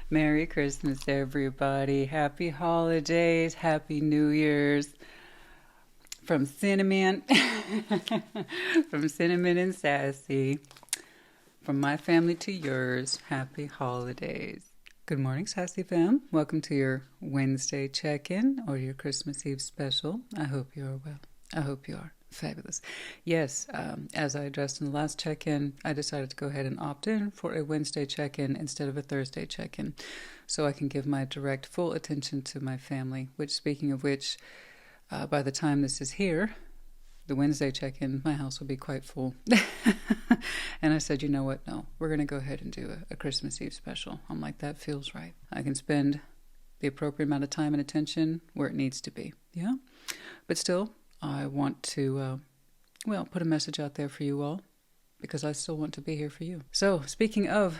Merry Christmas, everybody. Happy holidays. Happy New Year's. From Cinnamon. From Cinnamon and Sassy. From my family to yours. Happy holidays. Good morning, Sassy fam. Welcome to your Wednesday check-in or your Christmas Eve special. I hope you are well. I hope you are. Fabulous. Yes, as I addressed in the last check-in, I decided to go ahead and opt in for a Wednesday check-in instead of a Thursday check-in, so I can give my direct full attention to my family, which, speaking of which, by the time this is here, the Wednesday check-in, my house will be quite full. And I said, you know what? No, we're going to go ahead and do a Christmas Eve special. I'm like, that feels right. I can spend the appropriate amount of time and attention where it needs to be. Yeah? But still, I want to, put a message out there for you all, because I still want to be here for you. So, speaking of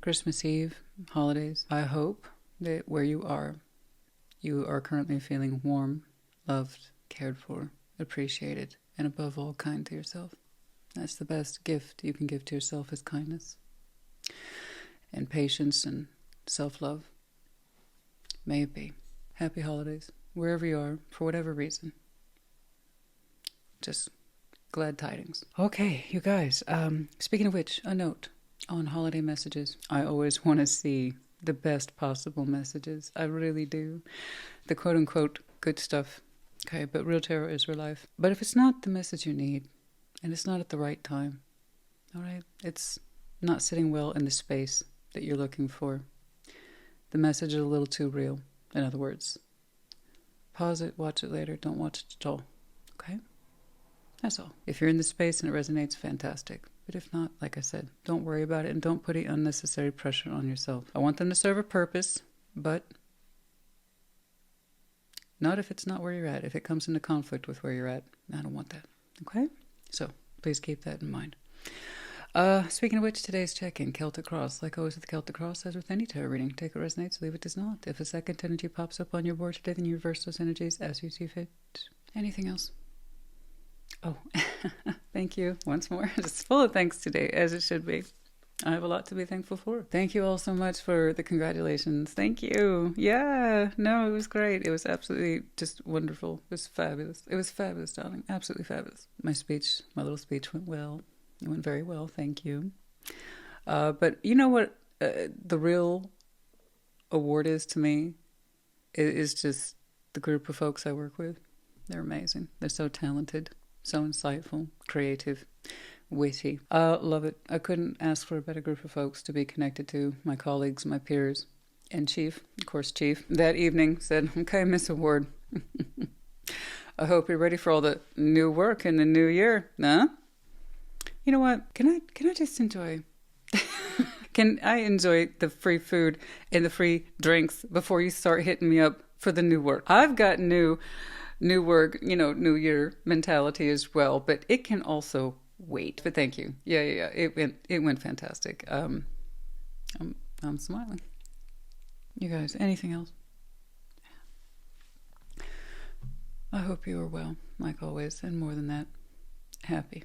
Christmas Eve, holidays, I hope that where you are currently feeling warm, loved, cared for, appreciated, and above all, kind to yourself. That's the best gift you can give to yourself, is kindness and patience and self-love. May it be. Happy holidays, wherever you are, for whatever reason. Just glad tidings. Okay, you guys, speaking of which, a note on holiday messages. I always want to see the best possible messages. I really do. The quote-unquote good stuff. Okay, but real tarot is real life. But if it's not the message you need, and it's not at the right time, all right, it's not sitting well in the space that you're looking for, the message is a little too real. In other words, pause it, watch it later, don't watch it at all. Okay? That's all. If you're in the space and it resonates, fantastic. But if not, like I said, don't worry about it and don't put any unnecessary pressure on yourself. I want them to serve a purpose, but not if it's not where you're at. If it comes into conflict with where you're at, I don't want that. Okay? So please keep that in mind. Speaking of which, today's check-in, Celtic Cross. Like always with the Celtic Cross, as with any tarot reading, take what resonates, leave it does not. If a second energy pops up on your board today, then you reverse those energies as you see fit. Anything else? Oh, thank you once more. It's full of thanks today, as it should be. I have a lot to be thankful for. Thank you all so much for the congratulations. Thank you. Yeah, no, it was great. It was absolutely just wonderful. It was fabulous. It was fabulous, darling. Absolutely fabulous. My little speech went well. It went very well. Thank you. But you know what the real award is to me? It is just the group of folks I work with. They're amazing. They're so talented. So insightful, creative, witty. Love it. I couldn't ask for a better group of folks to be connected to. My colleagues, my peers, and Chief, of course, Chief, that evening said, okay, Miss Award, I hope you're ready for all the new work in the new year. Huh? You know what? Can I just enjoy... Can I enjoy the free food and the free drinks before you start hitting me up for the new work? I've got new work, new year mentality as well, but it can also wait. But thank you. Yeah. It went fantastic. I'm smiling. You guys, anything else? I hope you are well, like always, and more than that, happy,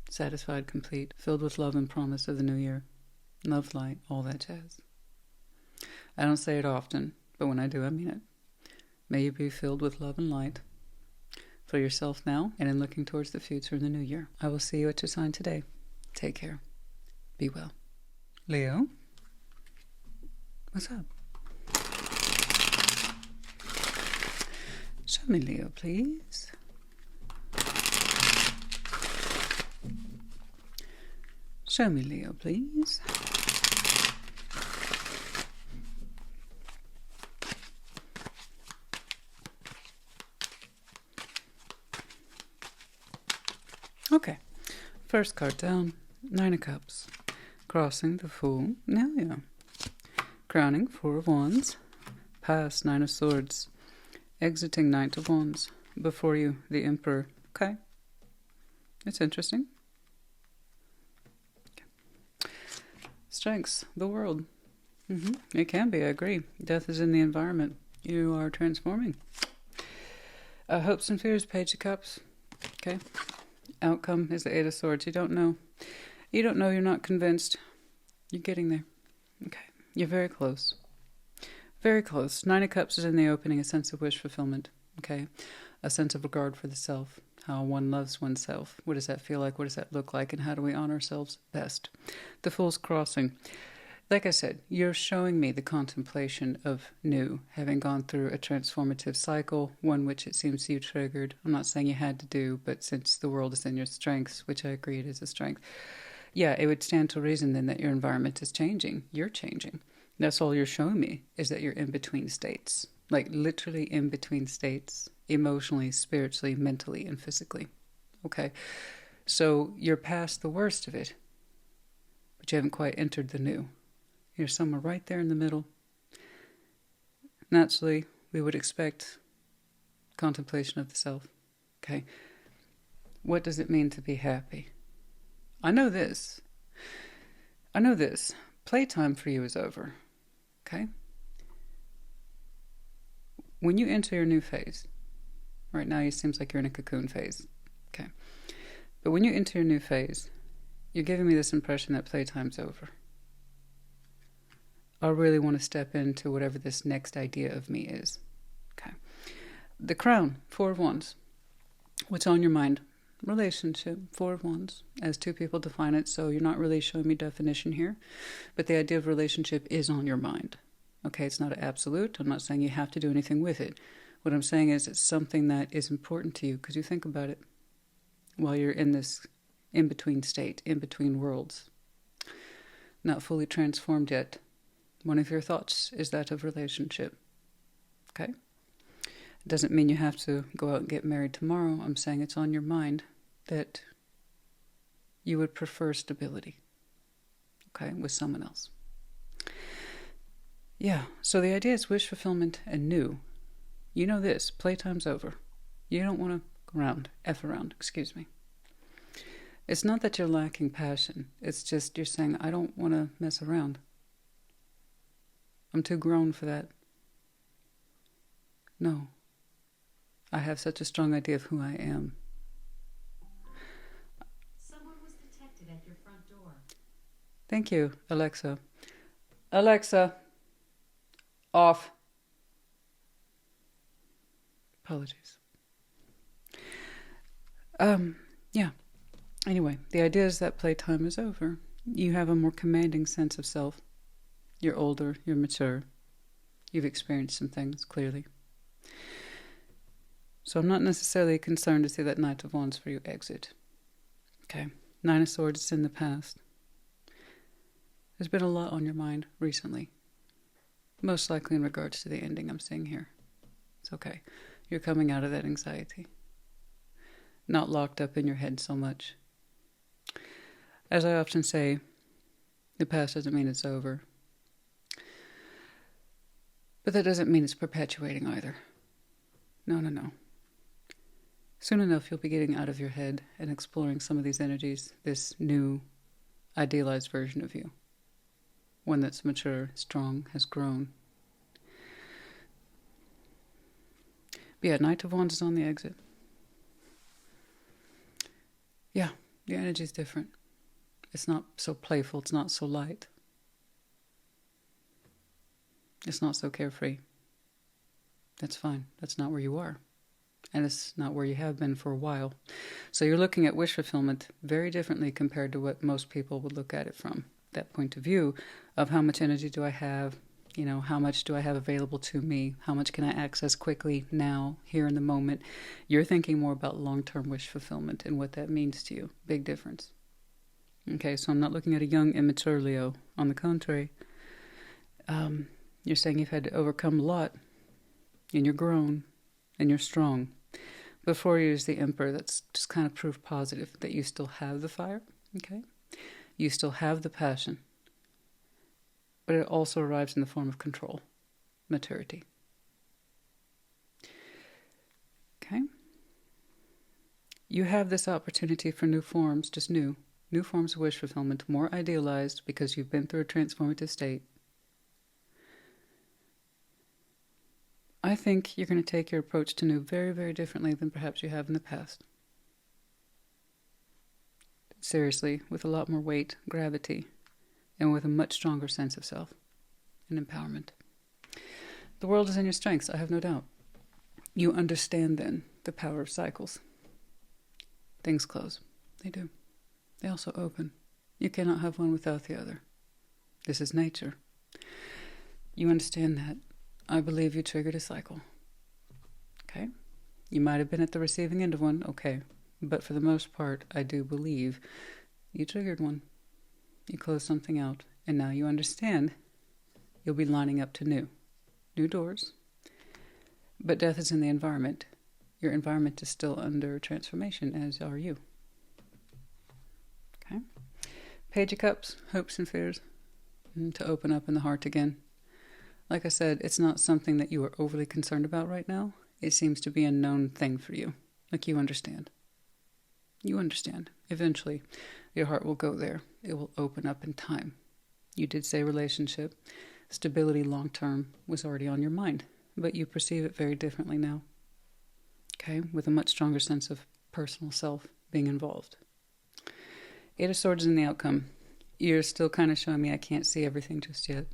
satisfied, complete, filled with love and promise of the new year. Love, light, all that jazz. I don't say it often, but when I do, I mean it. May you be filled with love and light for yourself now and in looking towards the future in the new year. I will see you at your sign today. Take care. Be well. Leo? What's up? Show me Leo, please. Show me Leo, please. Okay, first card down, Nine of Cups, crossing the Fool, now yeah, crowning Four of Wands, past Nine of Swords, exiting Knight of Wands, before you the Emperor. Okay, it's interesting. Okay. Strengths, the World. It can be, I agree. Death is in the environment. You are transforming. Hopes and fears, Page of Cups. Okay. Outcome is the Eight of Swords. You don't know. You're not convinced. You're getting there. Okay. You're very close. Very close. Nine of Cups is in the opening, a sense of wish fulfillment. Okay? A sense of regard for the self. How one loves oneself. What does that feel like? What does that look like? And how do we honor ourselves best? The Fool's Crossing. Like I said, you're showing me the contemplation of new, having gone through a transformative cycle, one which it seems you triggered. I'm not saying you had to do, but since the world is in your strengths, which I agree it is a strength, yeah, it would stand to reason then that your environment is changing. You're changing. That's all you're showing me, is that you're in between states. Like literally in between states, emotionally, spiritually, mentally, and physically. Okay? So you're past the worst of it, but you haven't quite entered the new. You're somewhere right there in the middle. Naturally, we would expect contemplation of the self. Okay? What does it mean to be happy? I know this. Playtime for you is over. Okay? When you enter your new phase, right now it seems like you're in a cocoon phase. Okay? But when you enter your new phase, you're giving me this impression that playtime's over. I really want to step into whatever this next idea of me is. Okay. The Crown, Four of Wands. What's on your mind? Relationship, Four of Wands, as two people define it, so you're not really showing me definition here, but the idea of relationship is on your mind. Okay, it's not an absolute. I'm not saying you have to do anything with it. What I'm saying is it's something that is important to you because you think about it while you're in this in-between state, in-between worlds. Not fully transformed yet. One of your thoughts is that of relationship. Okay? It doesn't mean you have to go out and get married tomorrow. I'm saying it's on your mind that you would prefer stability. Okay? With someone else. Yeah. So the idea is wish fulfillment and new. You know this. Playtime's over. You don't want to F around, excuse me. It's not that you're lacking passion. It's just you're saying, I don't want to mess around. I'm too grown for that. No. I have such a strong idea of who I am. Someone was detected at your front door. Thank you, Alexa. Alexa, off. Apologies. Yeah. Anyway, the idea is that playtime is over. You have a more commanding sense of self. You're older, you're mature. You've experienced some things, clearly. So I'm not necessarily concerned to see that Knight of Wands for you exit. Okay. Nine of Swords is in the past. There's been a lot on your mind recently. Most likely in regards to the ending I'm seeing here. It's okay. You're coming out of that anxiety. Not locked up in your head so much. As I often say, the past doesn't mean it's over. But that doesn't mean it's perpetuating either. No. Soon enough, you'll be getting out of your head and exploring some of these energies, this new, idealized version of you. One that's mature, strong, has grown. But yeah, Knight of Wands is on the exit. Yeah, the energy's different. It's not so playful, it's not so light. It's not so carefree. That's fine. That's not where you are. And it's not where you have been for a while. So you're looking at wish fulfillment very differently compared to what most people would look at it from. That point of view of how much energy do I have? You know, how much do I have available to me? How much can I access quickly now, here in the moment? You're thinking more about long-term wish fulfillment and what that means to you. Big difference. Okay, so I'm not looking at a young, immature Leo. On the contrary, you're saying you've had to overcome a lot, and you're grown, and you're strong. Before you is the Emperor. That's just kind of proof positive that you still have the fire, okay? You still have the passion. But it also arrives in the form of control, maturity. Okay? You have this opportunity for new forms, just new forms of wish fulfillment, more idealized because you've been through a transformative state. I think you're going to take your approach to new very, very differently than perhaps you have in the past. Seriously, with a lot more weight, gravity, and with a much stronger sense of self. and empowerment. The world is in your strengths, I have no doubt. You understand then the power of cycles. Things close. They do. They also open. You cannot have one without the other. This is nature. You understand that. I believe you triggered a cycle. Okay? You might have been at the receiving end of one, okay. But for the most part, I do believe you triggered one. You closed something out. And now you understand you'll be lining up to new doors. But death is in the environment. Your environment is still under transformation, as are you. Okay? Page of Cups, hopes and fears. To open up in the heart again. Like I said, it's not something that you are overly concerned about right now. It seems to be a known thing for you. Like you understand. You understand. Eventually, your heart will go there. It will open up in time. You did say relationship. Stability long term was already on your mind. But you perceive it very differently now. Okay? With a much stronger sense of personal self being involved. Eight of Swords in the outcome. You're still kind of showing me I can't see everything just yet.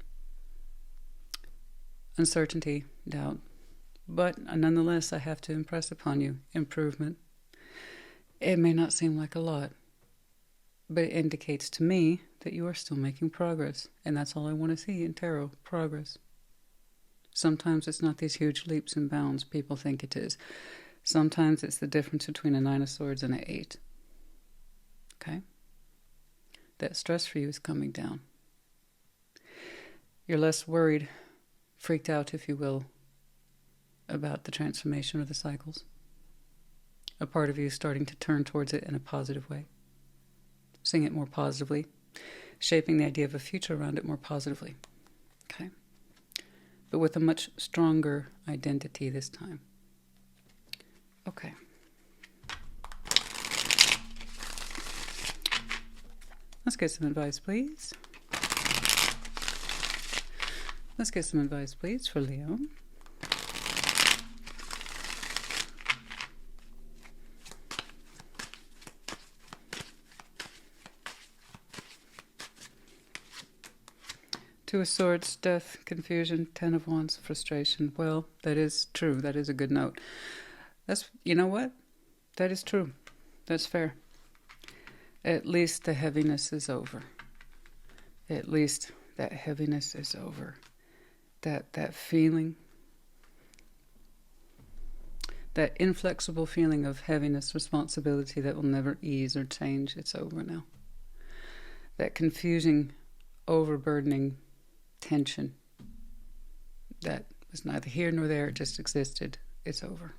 Uncertainty, doubt. But nonetheless, I have to impress upon you improvement. It may not seem like a lot, but it indicates to me that you are still making progress. And that's all I want to see in tarot, progress. Sometimes it's not these huge leaps and bounds people think it is. Sometimes it's the difference between a 9 of Swords and an 8. Okay? That stress for you is coming down. You're less worried, freaked out, if you will, about the transformation of the cycles. A part of you is starting to turn towards it in a positive way. Seeing it more positively. Shaping the idea of a future around it more positively. Okay? But with a much stronger identity this time. Okay. Let's get some advice, please. Let's get some advice, please, for Leo. Two of Swords, death, confusion, 10 of Wands, frustration. Well, that is true. That is a good note. You know what? That is true. That's fair. At least the heaviness is over. At least that heaviness is over. That feeling, that inflexible feeling of heaviness, responsibility that will never ease or change, it's over now. That confusing, overburdening tension that was neither here nor there, it just existed, it's over.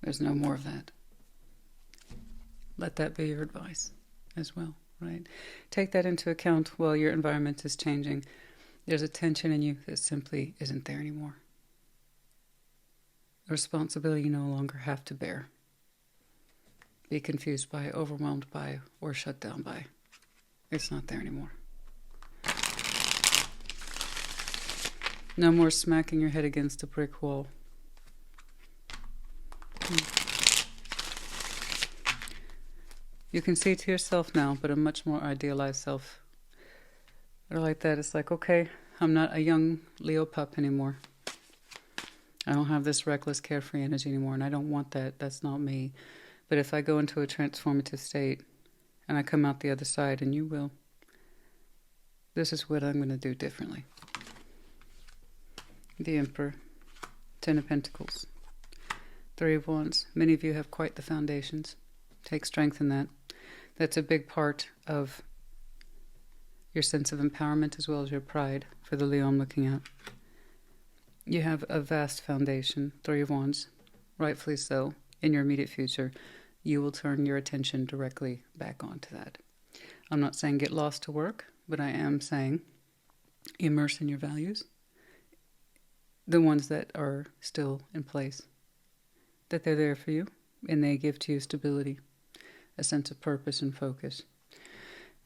There's no more of that. Let that be your advice as well, right? Take that into account while your environment is changing. There's a tension in you that simply isn't there anymore. A responsibility you no longer have to bear. Be confused by, overwhelmed by, or shut down by. It's not there anymore. No more smacking your head against a brick wall. You can see to yourself now, but a much more idealized self. Or like that, it's like, okay, I'm not a young Leo pup anymore. I don't have this reckless, carefree energy anymore, and I don't want that. That's not me. But if I go into a transformative state, and I come out the other side, and you will, this is what I'm going to do differently. The Emperor, 10 of Pentacles, 3 of Wands. Many of you have quite the foundations. Take strength in that. That's a big part of your sense of empowerment as well as your pride for the Leo I'm looking at. You have a vast foundation, 3 of Wands, rightfully so. In your immediate future, you will turn your attention directly back onto that. I'm not saying get lost to work, but I am saying immerse in your values, the ones that are still in place, that they're there for you, and they give to you stability, a sense of purpose and focus.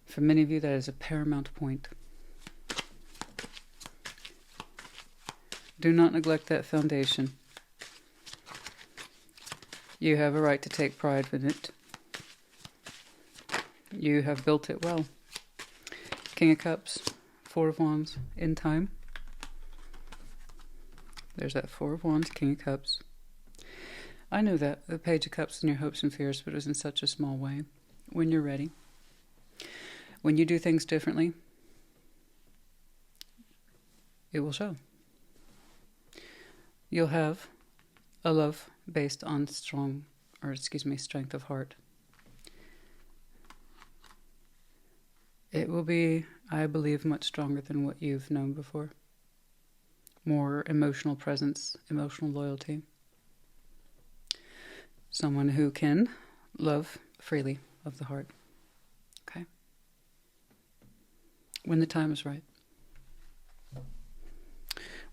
For many of you, that is a paramount point. Do not neglect that foundation. You have a right to take pride in it. You have built it well. King of Cups, Four of Wands in time. There's that Four of Wands, King of Cups. I knew that, the Page of Cups in your hopes and fears, but it was in such a small way. When you're ready, when you do things differently, it will show. You'll have a love based on strength of heart. It will be, I believe, much stronger than what you've known before. More emotional presence, emotional loyalty. Someone who can love freely of the heart. Okay? When the time is right.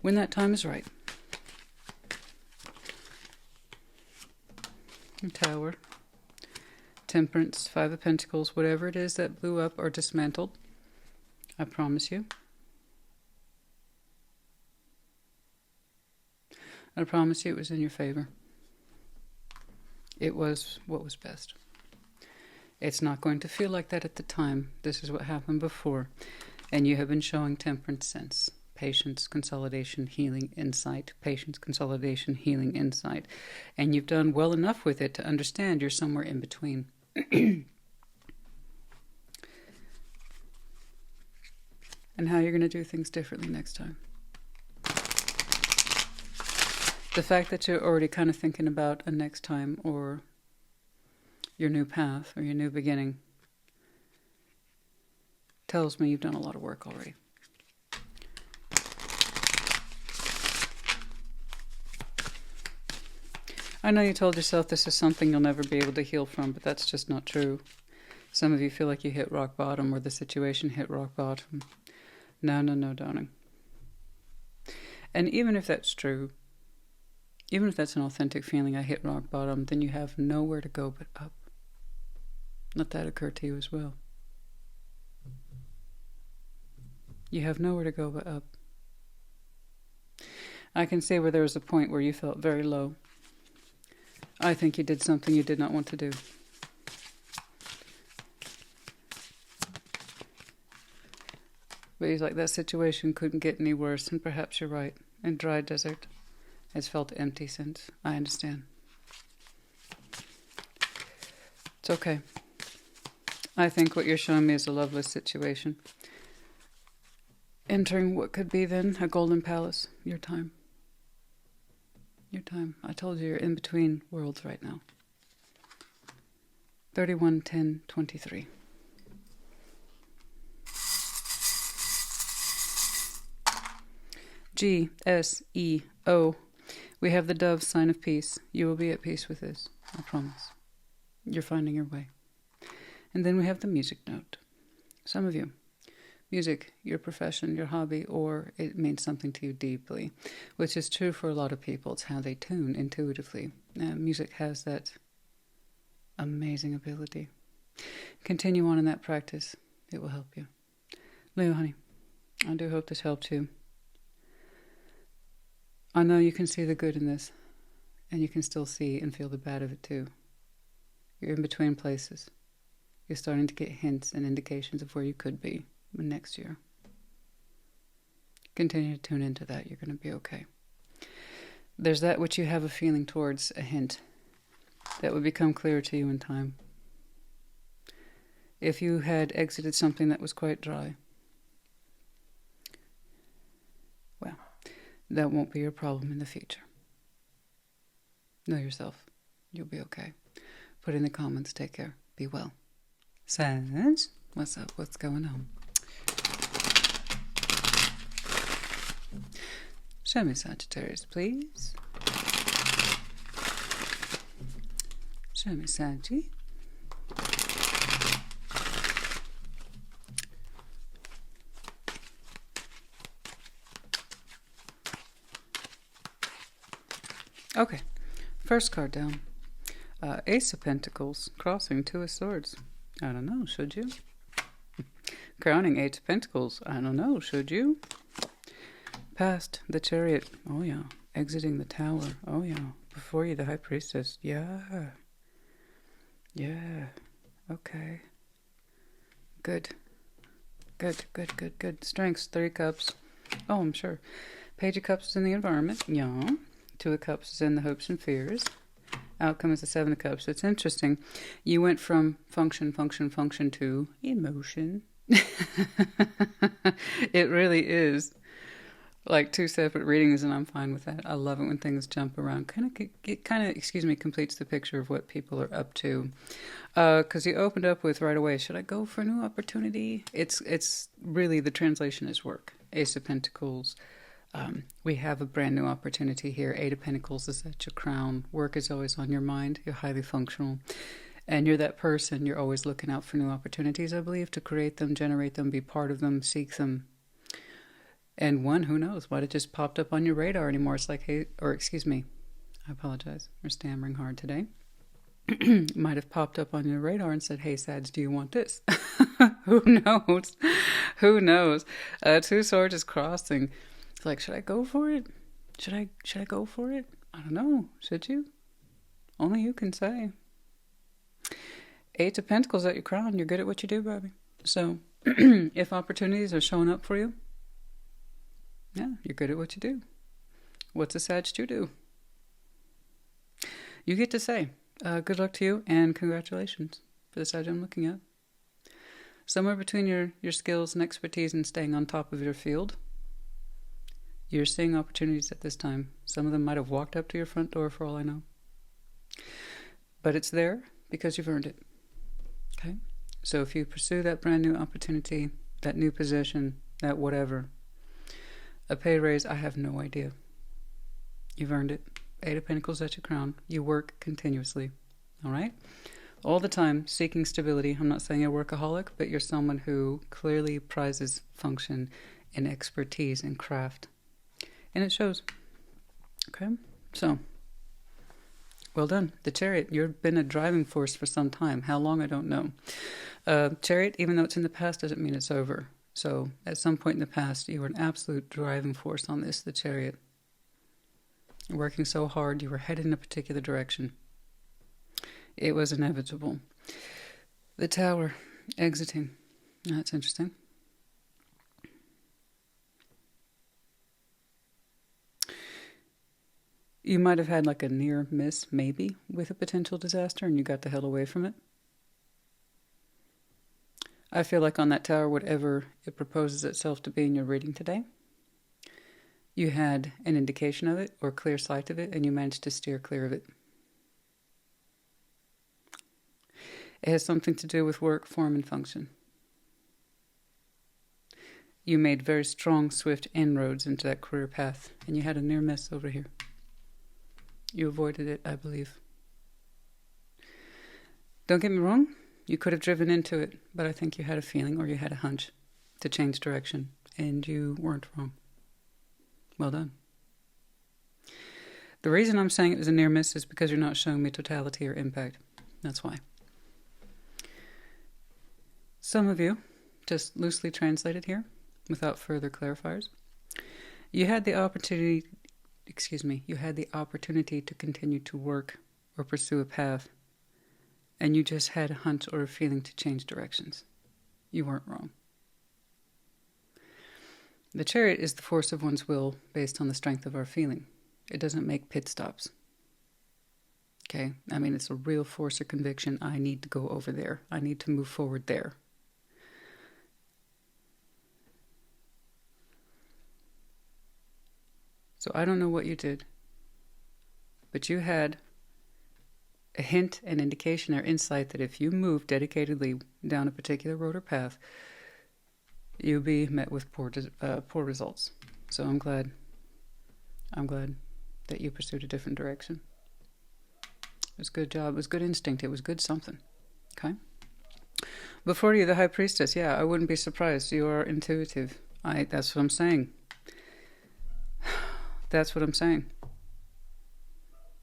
When that time is right. Tower. Temperance, Five of Pentacles, whatever it is that blew up or dismantled, I promise you. I promise you it was in your favor. It was what was best. It's not going to feel like that at the time. This is what happened before. And you have been showing temperance since. Patience, consolidation, healing, insight. Patience, consolidation, healing, insight. And you've done well enough with it to understand you're somewhere in between. And how you're going to do things differently next time. The fact that you're already kind of thinking about a next time or your new path or your new beginning tells me you've done a lot of work already. I know you told yourself this is something you'll never be able to heal from, but that's just not true. Some of you feel like you hit rock bottom or the situation hit rock bottom. No, darling. And even if that's true, even if that's an authentic feeling, I hit rock bottom, then you have nowhere to go but up. Let that occur to you as well. You have nowhere to go but up. I can say where there was a point where you felt very low. I think you did something you did not want to do. But he's like, that situation couldn't get any worse, and perhaps you're right. In dry desert, it's felt empty since. I understand. It's okay. I think what you're showing me is a loveless situation. Entering what could be then a golden palace. Your time. Your time. I told you you're in between worlds right now. 31-10-23. G-S-E-O. We have the dove, sign of peace. You will be at peace with this. I promise. You're finding your way. And then we have the music note. Some of you, music, your profession, your hobby, or it means something to you deeply, which is true for a lot of people. It's how they tune intuitively. Music has that amazing ability. Continue on in that practice. It will help you. Leo, honey, I do hope this helped you. I know you can see the good in this, and you can still see and feel the bad of it too. You're in between places. You're starting to get hints and indications of where you could be next year. Continue to tune into that. You're going to be okay. There's that which you have a feeling towards, a hint, that would become clearer to you in time. If you had exited something that was quite dry, well, that won't be your problem in the future. Know yourself. You'll be okay. Put in the comments. Take care. Be well. Sag, what's up? What's going on? Show me Sagittarius, please. Show me Saggy. Okay, first card down. Ace of Pentacles, crossing Two of Swords. I don't know, should you? Crowning Eight of Pentacles. I don't know, should you? Past the Chariot. Oh yeah. Exiting the Tower. Oh yeah. Before you, the High Priestess. Yeah. Yeah. Okay. Good. Good, good, good, good. Strengths, 3 cups. Oh, I'm sure. Page of Cups is in the environment. Yeah. 2 of Cups is in the hopes and fears. Outcome is the 7 of Cups. So it's interesting. You went from function to emotion. It really is like 2 separate readings, and I'm fine with that. I love it when things jump around. It kind of completes the picture of what people are up to. Because you opened up with right away, should I go for a new opportunity? It's really, the translation is work. Ace of Pentacles. We have a brand new opportunity here. 8 of Pentacles is at your crown. Work is always on your mind. You're highly functional. And you're that person. You're always looking out for new opportunities, I believe, to create them, generate them, be part of them, seek them. And one, who knows, might have just popped up on your radar anymore. It's like, hey, or excuse me, I apologize. We're stammering hard today. Might have popped up on your radar and said, hey, Sads, do you want this? Who knows? Who knows? 2 swords is crossing. It's like, should I go for it? Should I go for it? I don't know. Should you? Only you can say. 8 of Pentacles at your crown. You're good at what you do, baby. So if opportunities are showing up for you, yeah, you're good at what you do. What's a Sag to do? You get to say, good luck to you and congratulations for the Sag I'm looking at. Somewhere between your skills and expertise and staying on top of your field, you're seeing opportunities at this time. Some of them might have walked up to your front door for all I know. But it's there because you've earned it. Okay? So if you pursue that brand new opportunity, that new position, that whatever, a pay raise, I have no idea. You've earned it. 8 of Pentacles at your crown. You work continuously. All right? All the time, seeking stability. I'm not saying you're a workaholic, but you're someone who clearly prizes function and expertise and craft. And it shows. Okay? So, well done. The Chariot, you've been a driving force for some time. How long, I don't know. Chariot, even though it's in the past, doesn't mean it's over. So, at some point in the past, you were an absolute driving force on this, the Chariot. You're working so hard, you were headed in a particular direction. It was inevitable. The Tower, exiting. That's interesting. You might have had like a near miss, maybe, with a potential disaster, and you got the hell away from it. I feel like on that Tower, whatever it proposes itself to be in your reading today, you had an indication of it or clear sight of it, and you managed to steer clear of it. It has something to do with work, form, and function. You made very strong, swift inroads into that career path, and you had a near miss over here. You avoided it, I believe. Don't get me wrong, you could have driven into it, but I think you had a feeling or you had a hunch to change direction, and you weren't wrong. Well done. The reason I'm saying it was a near miss is because you're not showing me totality or impact. That's why. Some of you, just loosely translated here, without further clarifiers, you had the opportunity to continue to work or pursue a path, and you just had a hunch or a feeling to change directions. You weren't wrong. The Chariot is the force of one's will based on the strength of our feeling. It doesn't make pit stops. Okay? I mean, it's a real force or conviction. I need to go over there. I need to move forward there. So I don't know what you did, but you had a hint, an indication, or insight that if you moved dedicatedly down a particular road or path, you'll be met with poor results. So I'm glad that you pursued a different direction. It was a good job. It was good instinct. It was good something. Okay? Before you, the High Priestess. Yeah, I wouldn't be surprised. You are intuitive. That's what I'm saying. That's what I'm saying.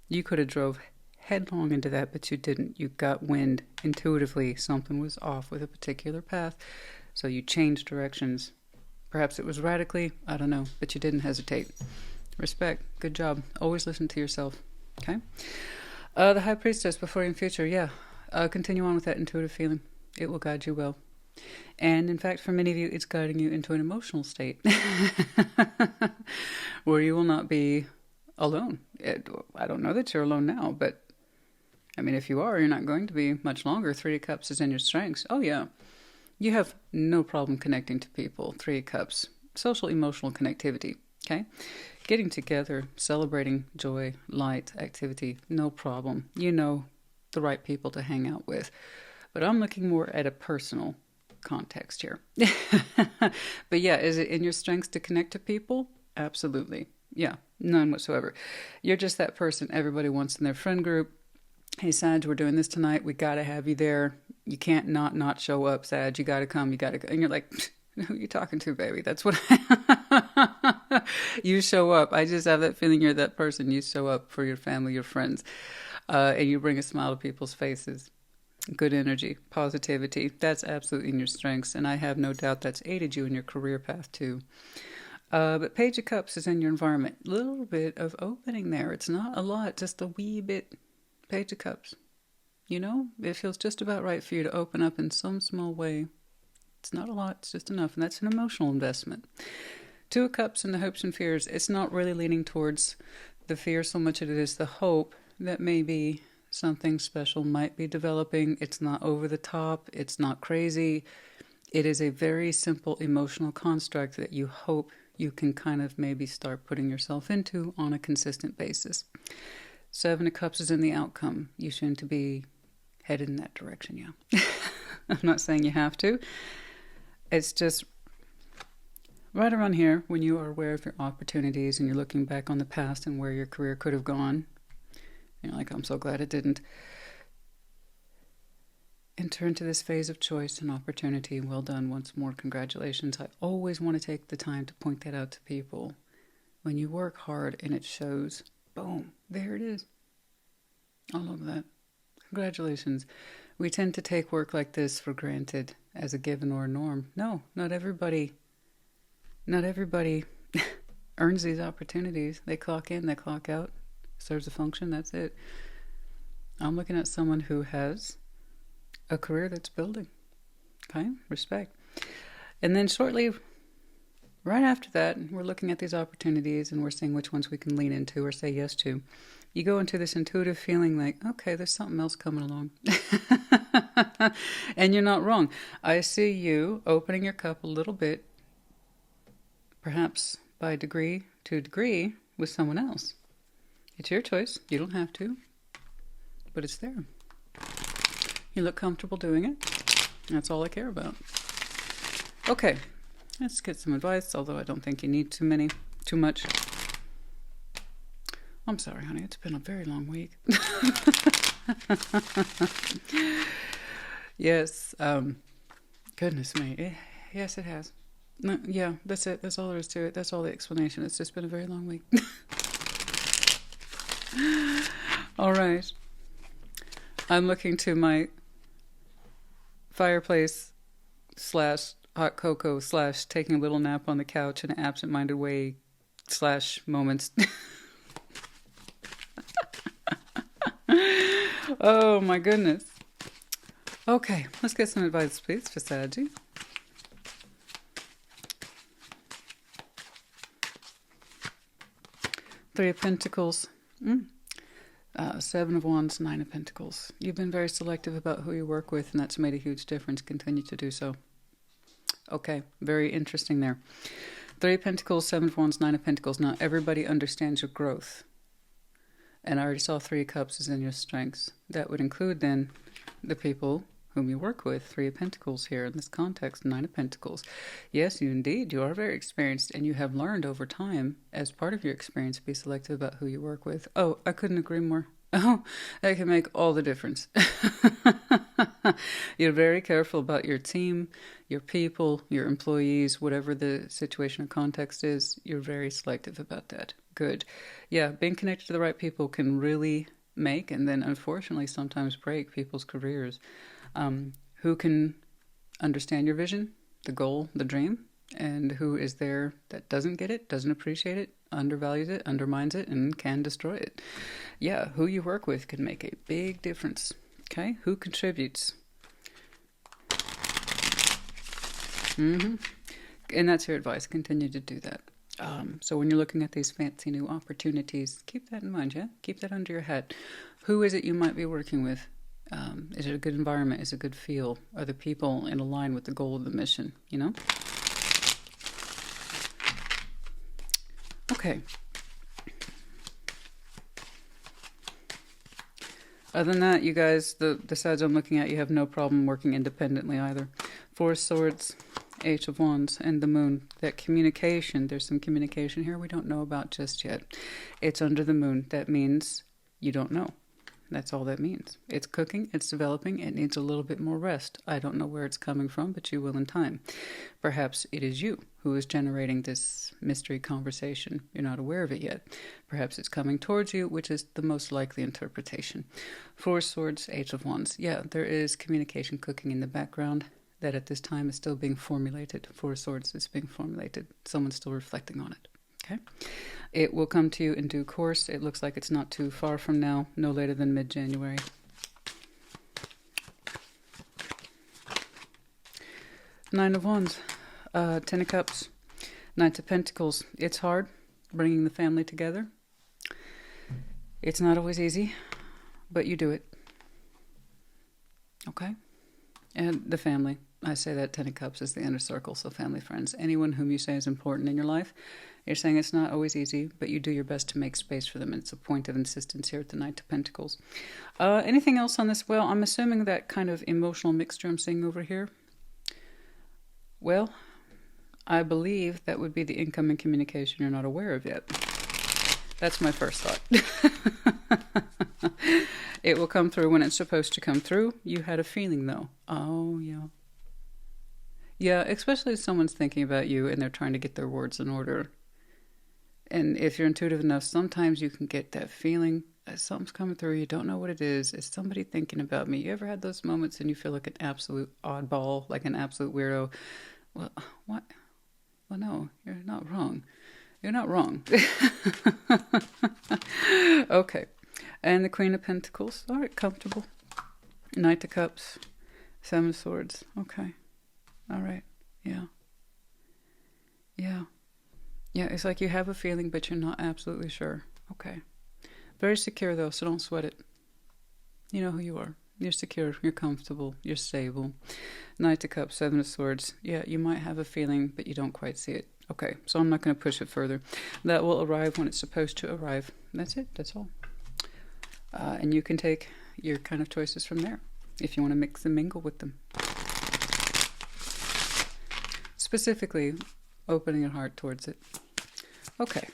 You could have drove headlong into that, but you didn't. You got wind intuitively. Something was off with a particular path. So you changed directions. Perhaps it was radically, I don't know, but you didn't hesitate. Respect. Good job. Always listen to yourself. Okay? The High Priestess, before you in future, yeah. Continue on with that intuitive feeling. It will guide you well. And in fact, for many of you, it's guiding you into an emotional state where you will not be alone. I don't know that you're alone now, but I mean, if you are, you're not going to be much longer. Three of Cups is in your strengths. Oh, yeah. You have no problem connecting to people. Three of Cups. Social, emotional connectivity. Okay? Getting together, celebrating joy, light, activity. No problem. You know the right people to hang out with. But I'm looking more at a personal context here. But yeah, is it in your strengths to connect to people? Absolutely. Yeah, none whatsoever. You're just that person everybody wants in their friend group. Hey, Sag, we're doing this tonight. We got to have you there. You can't not show up, Sag. You got to come. You got to go. And you're like, who are you talking to, baby? That's what you show up. I just have that feeling you're that person. You show up for your family, your friends, and you bring a smile to people's faces. Good energy, positivity. That's absolutely in your strengths. And I have no doubt that's aided you in your career path, too. But Page of Cups is in your environment. A little bit of opening there. It's not a lot, just a wee bit. Page of Cups. You know, it feels just about right for you to open up in some small way. It's not a lot, it's just enough. And that's an emotional investment. Two of Cups and the hopes and fears. It's not really leaning towards the fear so much as it is the hope that maybe something special might be developing. It's not over the top. It's not crazy. It is a very simple emotional construct that you hope you can kind of maybe start putting yourself into on a consistent basis. Seven of Cups is in the outcome. You seem to be headed in that direction, yeah. I'm not saying you have to. It's just right around here when you are aware of your opportunities and you're looking back on the past and where your career could have gone. You're like, I'm so glad it didn't. Enter into this phase of choice and opportunity. Well done once more. Congratulations. I always want to take the time to point that out to people. When you work hard and it shows, boom, there it is. I love that. Congratulations. We tend to take work like this for granted as a given or a norm. No, not everybody earns these opportunities. They clock in, they clock out. Serves a function, that's it. I'm looking at someone who has a career that's building. Okay, respect. And then shortly, right after that, we're looking at these opportunities and we're seeing which ones we can lean into or say yes to. You go into this intuitive feeling like, okay, there's something else coming along. And you're not wrong. I see you opening your cup a little bit, perhaps by degree to degree, with someone else. It's your choice. You don't have to, but it's there. You look comfortable doing it. That's all I care about. Okay, let's get some advice, although I don't think you need too much. I'm sorry, honey. It's been a very long week. Yes. Goodness me. Yes, it has. No, yeah, that's it. That's all there is to it. That's all the explanation. It's just been a very long week. All right. I'm looking to my fireplace / hot cocoa / taking a little nap on the couch in an absent-minded way / moments. Oh my goodness. Okay, let's get some advice, please, for Saggy. Three of Pentacles. Seven of Wands, Nine of Pentacles. You've been very selective about who you work with, and that's made a huge difference. Continue to do so. Okay, very interesting there. Three of Pentacles, Seven of Wands, Nine of Pentacles. Now, everybody understands your growth. And I already saw Three of Cups is in your strengths. That would include, then, the people whom you work with. Three of Pentacles here in this context, Nine of Pentacles. Yes, you are very experienced, and you have learned over time, as part of your experience, to be selective about who you work with. Oh, I couldn't agree more. Oh, that can make all the difference. You're very careful about your team, your people, your employees, whatever the situation or context is. You're very selective about that. Good. Yeah, being connected to the right people can really make and then unfortunately sometimes break people's careers. Who can understand your vision, the goal, the dream, and who is there that doesn't get it, doesn't appreciate it, undervalues it, undermines it, and can destroy it. Yeah, who you work with can make a big difference. Okay, who contributes? Mm-hmm. And that's your advice. Continue to do that. So when you're looking at these fancy new opportunities, keep that in mind, yeah? Keep that under your hat. Who is it you might be working with? Is it a good environment? Is it a good feel? Are the people in line with the goal of the mission, you know? Okay. Other than that, you guys, the sides I'm looking at, you have no problem working independently either. Four of Swords, Eight of Wands, and the Moon. That communication, there's some communication here we don't know about just yet. It's under the Moon. That means you don't know. That's all that means. It's cooking, it's developing, it needs a little bit more rest. I don't know where it's coming from, but you will in time. Perhaps it is you who is generating this mystery conversation. You're not aware of it yet. Perhaps it's coming towards you, which is the most likely interpretation. Four of Swords, Eight of Wands. Yeah, there is communication cooking in the background that at this time is still being formulated. Four of Swords is being formulated. Someone's still reflecting on it. Okay? It will come to you in due course. It looks like it's not too far from now, no later than mid-January. Nine of Wands, Ten of Cups, Knight of Pentacles. It's hard bringing the family together. It's not always easy, but you do it. Okay? And the family. I say that Ten of Cups is the inner circle, so family, friends. Anyone whom you say is important in your life, you're saying it's not always easy, but you do your best to make space for them. It's a point of insistence here at the Knight of Pentacles. Anything else on this? Well, I'm assuming that kind of emotional mixture I'm seeing over here. Well, I believe that would be the incoming communication you're not aware of yet. That's my first thought. It will come through when it's supposed to come through. You had a feeling, though. Oh, yeah. Yeah, especially if someone's thinking about you and they're trying to get their words in order. And if you're intuitive enough, sometimes you can get that feeling that something's coming through. You don't know what it is. Is somebody thinking about me? You ever had those moments and you feel like an absolute oddball, like an absolute weirdo? Well, what? Well, no, you're not wrong. You're not wrong. Okay. And the Queen of Pentacles. All right, comfortable. Knight of Cups. Seven of Swords. Okay. All right. Yeah. Yeah. Yeah, it's like you have a feeling, but you're not absolutely sure. Okay. Very secure, though, so don't sweat it. You know who you are. You're secure. You're comfortable. You're stable. Knight of Cups, Seven of Swords. Yeah, you might have a feeling, but you don't quite see it. Okay, so I'm not going to push it further. That will arrive when it's supposed to arrive. That's it. That's all. And you can take your kind of choices from there if you want to mix and mingle with them. Specifically, opening your heart towards it. Okay.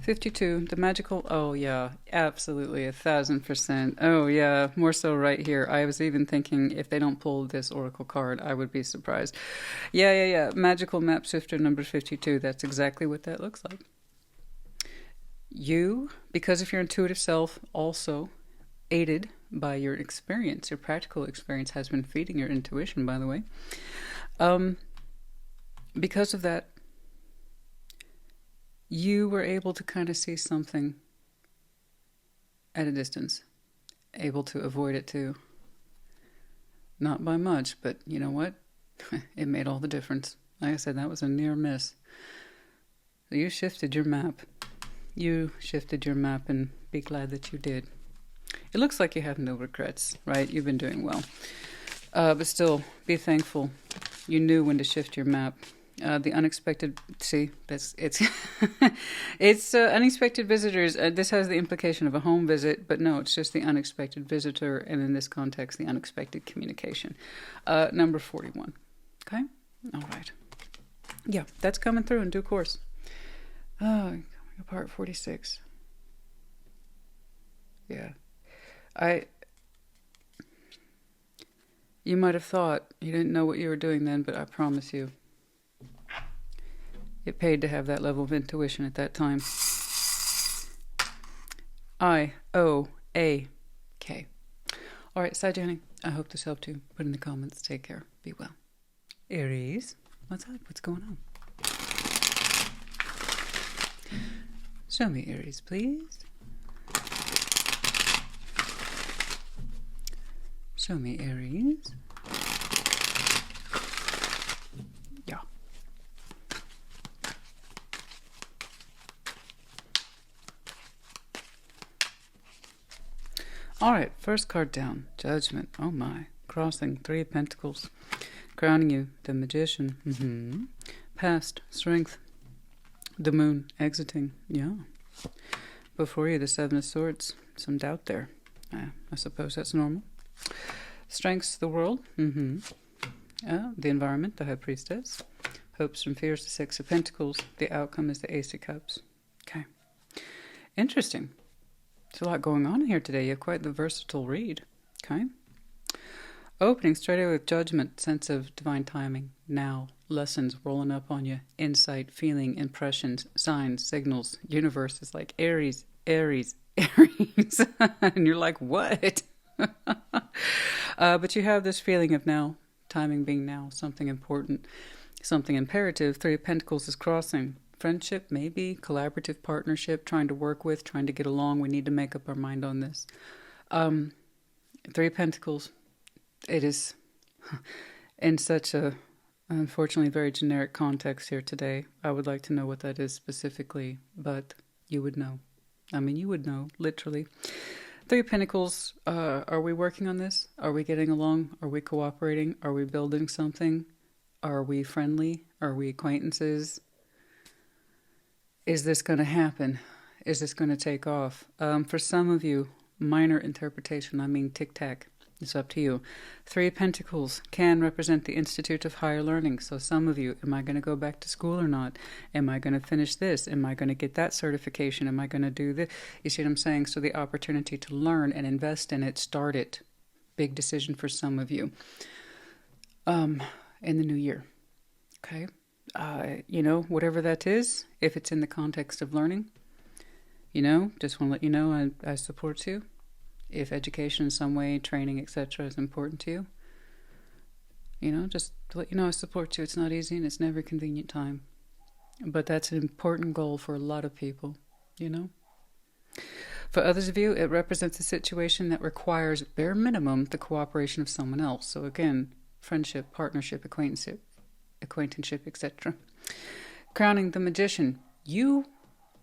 52, the magical, oh yeah, absolutely, 1000%. Oh yeah, more so right here. I was even thinking if they don't pull this oracle card, I would be surprised. Yeah. Magical map shifter number 52, that's exactly what that looks like. You, because of your intuitive self, also aided by your experience, your practical experience has been feeding your intuition, by the way. Because of that, you were able to kind of see something at a distance, able to avoid it too. Not by much, but you know what? It made all the difference. Like I said, that was a near miss. So you shifted your map. You shifted your map, and be glad that you did. It looks like you have no regrets, right? You've been doing well. But still, be thankful. You knew when to shift your map. The unexpected, see, it's it's unexpected visitors. This has the implication of a home visit, but no, it's just the unexpected visitor, and in this context, the unexpected communication. Number 41. Okay? All right. Yeah, that's coming through in due course. Coming apart, 46. Yeah. You might have thought you didn't know what you were doing then, but I promise you, it paid to have that level of intuition at that time. I-O-A-K. All right, Sagittarius, I hope this helped you. Put in the comments. Take care. Be well. Aries, what's up? What's going on? Show me Aries, please. Show me Aries. All right, first card down, Judgment. Oh my. Crossing, 3 of Pentacles. Crowning you, the Magician. Past, Strength. The Moon, exiting. Yeah. Before you, the 7 of Swords. Some doubt there. I suppose that's normal. Strengths, the World. The environment, the High Priestess. Hopes and fears, the 6 of Pentacles. The outcome is the Ace of Cups. Okay. Interesting. There's a lot going on here today. You have quite the versatile read. Okay. Opening straight away with Judgment, sense of divine timing. Now, lessons rolling up on you. Insight, feeling, impressions, signs, signals. Universe is like Aries, Aries, Aries. And you're like, what? But you have this feeling of now, timing being now, something important, something imperative. 3 of Pentacles is crossing. Friendship, maybe, collaborative partnership, trying to work with, trying to get along. We need to make up our mind on this. 3 of Pentacles, it is in such a, unfortunately, very generic context here today. I would like to know what that is specifically, but you would know. I mean, you would know, literally. 3 of Pentacles, are we working on this? Are we getting along? Are we cooperating? Are we building something? Are we friendly? Are we acquaintances? Is this going to happen? Is this going to take off? For some of you, minor interpretation, I mean tic-tac. It's up to you. 3 of Pentacles can represent the Institute of Higher Learning. So some of you, am I going to go back to school or not? Am I going to finish this? Am I going to get that certification? Am I going to do this? You see what I'm saying? So the opportunity to learn and invest in it started. Big decision for some of you in the new year. Okay? Whatever that is, if it's in the context of learning, just want to let you know I support you. If education in some way, training, etc. is important to you, just to let you know I support you. It's not easy and it's never a convenient time. But that's an important goal for a lot of people, For others of you, it represents a situation that requires, bare minimum, the cooperation of someone else. So again, friendship, partnership, acquaintanceship, etc. Crowning the Magician. You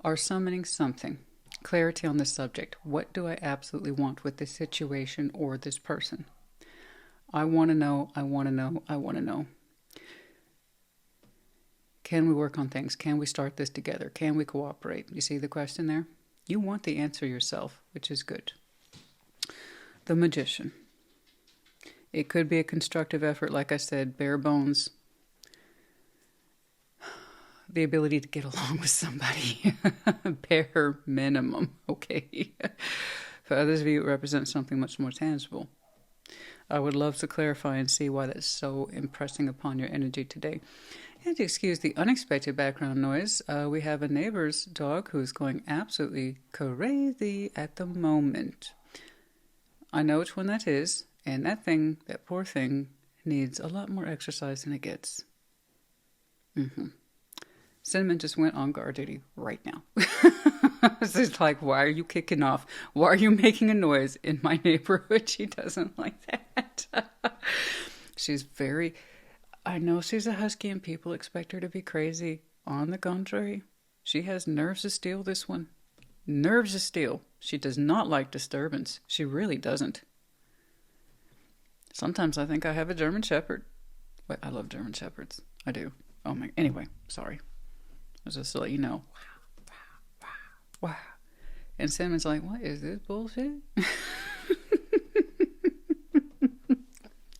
are summoning something. Clarity on this subject. What do I absolutely want with this situation or this person? I want to know, I want to know, I want to know. Can we work on things? Can we start this together? Can we cooperate? You see the question there? You want the answer yourself, which is good. The Magician. It could be a constructive effort, like I said, bare bones. The ability to get along with somebody. Bare minimum, okay? For others of you, it represents something much more tangible. I would love to clarify and see why that's so impressing upon your energy today. And excuse the unexpected background noise, we have a neighbor's dog who's going absolutely crazy at the moment. I know which one that is, and that poor thing, needs a lot more exercise than it gets. Cinnamon just went on guard duty right now. She's like, why are you kicking off? Why are you making a noise in my neighborhood? She doesn't like that. I know she's a husky and people expect her to be crazy. On the contrary, she has nerves of steel, this one. Nerves of steel. She does not like disturbance. She really doesn't. Sometimes I think I have a German Shepherd. Wait, I love German Shepherds. I do. Anyway, sorry. Just to let you know. Wow. And Cinnamon's like, what is this bullshit?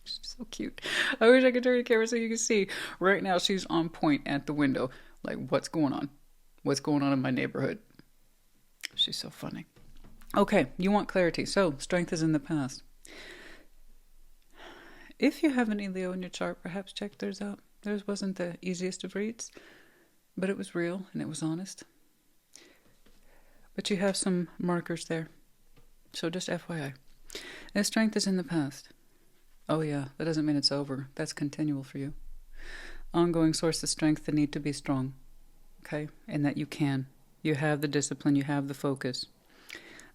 She's so cute. I wish I could turn the camera so you can see. Right now, she's on point at the window. Like, what's going on? What's going on in my neighborhood? She's so funny. Okay, you want clarity. So, strength is in the past. If you have any Leo in your chart, perhaps check theirs out. Theirs wasn't the easiest of reads. But it was real and it was honest. But you have some markers there. So just FYI. And strength is in the past. Oh yeah, that doesn't mean it's over. That's continual for you. Ongoing source of strength, the need to be strong. Okay? And that you can. You have the discipline. You have the focus.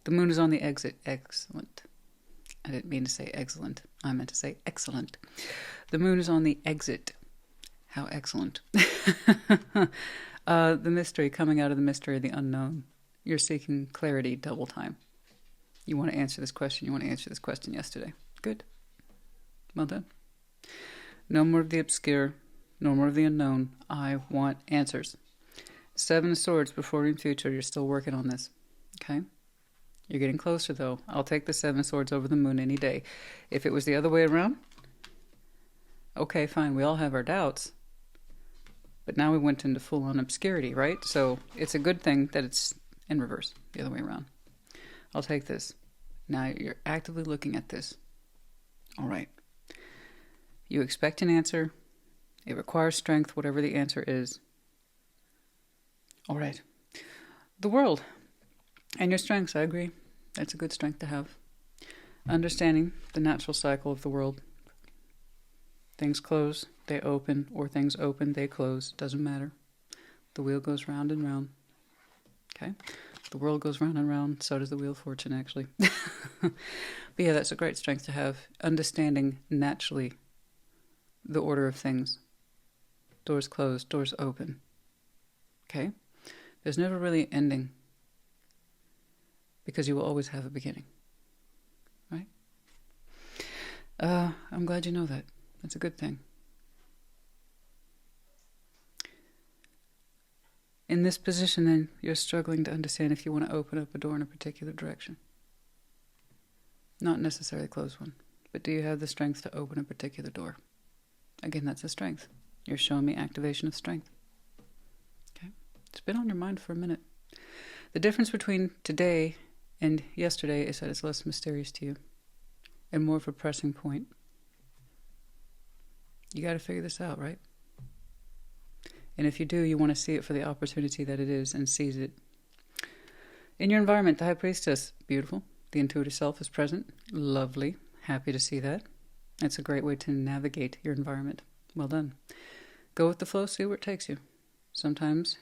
The moon is on the exit. Excellent. I didn't mean to say excellent. I meant to say excellent. The moon is on the exit. How excellent. The mystery, coming out of the mystery of the unknown. You're seeking clarity double time. You want to answer this question. You want to answer this question yesterday. Good. Well done. No more of the obscure. No more of the unknown. I want answers. 7 of Swords before in future. You're still working on this. Okay? You're getting closer, though. I'll take the 7 of Swords over the Moon any day. If it was the other way around, okay, fine. We all have our doubts. But now we went into full-on obscurity, right? So it's a good thing that it's in reverse, the other way around. I'll take this. Now you're actively looking at this. All right. You expect an answer. It requires strength, whatever the answer is. All right. The world. And your strengths, I agree. That's a good strength to have. Understanding the natural cycle of the world. Things close, they open, or things open, they close. Doesn't matter. The wheel goes round and round. Okay? The world goes round and round, so does the Wheel of Fortune, actually. But yeah, that's a great strength to have. Understanding naturally the order of things. Doors close, doors open. Okay? There's never really an ending. Because you will always have a beginning. Right? I'm glad you know that. That's a good thing. In this position, then, you're struggling to understand if you want to open up a door in a particular direction. Not necessarily close one, but do you have the strength to open a particular door? Again, that's a strength. You're showing me activation of strength. Okay? It's been on your mind for a minute. The difference between today and yesterday is that it's less mysterious to you and more of a pressing point. You got to figure this out, right? And if you do, you want to see it for the opportunity that it is and seize it. In your environment, the High Priestess, beautiful. The intuitive self is present. Lovely. Happy to see that. It's a great way to navigate your environment. Well done. Go with the flow, see where it takes you. Sometimes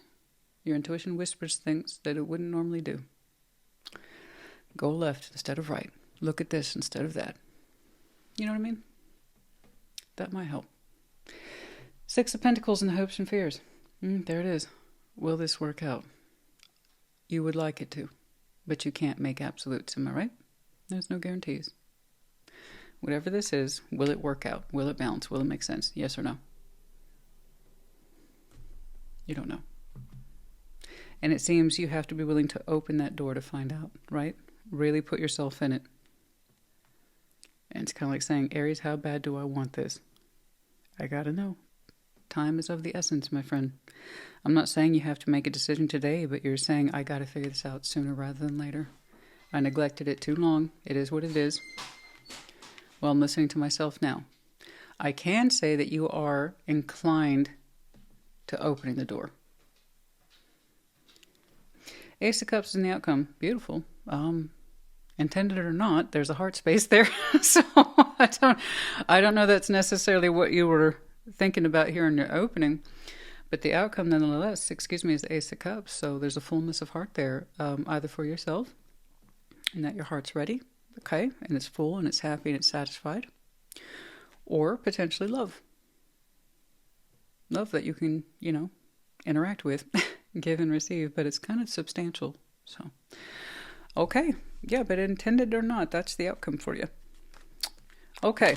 your intuition whispers things that it wouldn't normally do. Go left instead of right. Look at this instead of that. You know what I mean? That might help. 6 of Pentacles and hopes and fears. There it is. Will this work out? You would like it to, but you can't make absolutes, am I right? There's no guarantees. Whatever this is, will it work out? Will it balance? Will it make sense? Yes or no? You don't know. And it seems you have to be willing to open that door to find out, right? Really put yourself in it. And it's kind of like saying, Aries, how bad do I want this? I gotta know. Time is of the essence, my friend. I'm not saying you have to make a decision today, but you're saying, I gotta figure this out sooner rather than later. I neglected it too long. It is what it is. Well, I'm listening to myself now. I can say that you are inclined to opening the door. Ace of Cups is in the outcome. Beautiful. Intended or not, there's a heart space there. So I don't know that's necessarily what you were thinking about here in your opening, but the outcome nonetheless, is the Ace of Cups. So there's a fullness of heart there, either for yourself and that your heart's ready, okay, and it's full and it's happy and it's satisfied, or potentially love. Love that you can, interact with, give and receive, but it's kind of substantial. So, okay. Yeah, but intended or not, that's the outcome for you. Okay.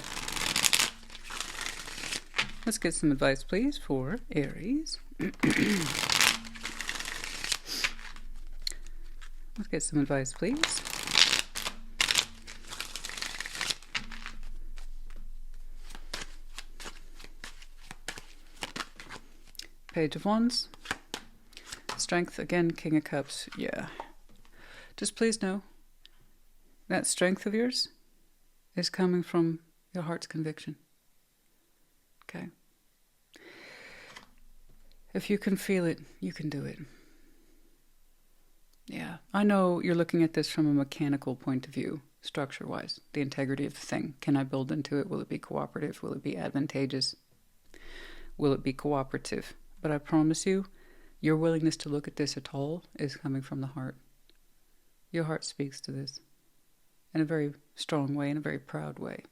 Let's get some advice, please, for Aries. Let's get some advice, please. Page of Wands. Strength, again, King of Cups. Yeah. Just please know that strength of yours is coming from your heart's conviction. Okay? If you can feel it, you can do it. Yeah. I know you're looking at this from a mechanical point of view, structure-wise. The integrity of the thing. Can I build into it? Will it be cooperative? Will it be advantageous? Will it be cooperative? But I promise you, your willingness to look at this at all is coming from the heart. Your heart speaks to this in a very strong way, in a very proud way.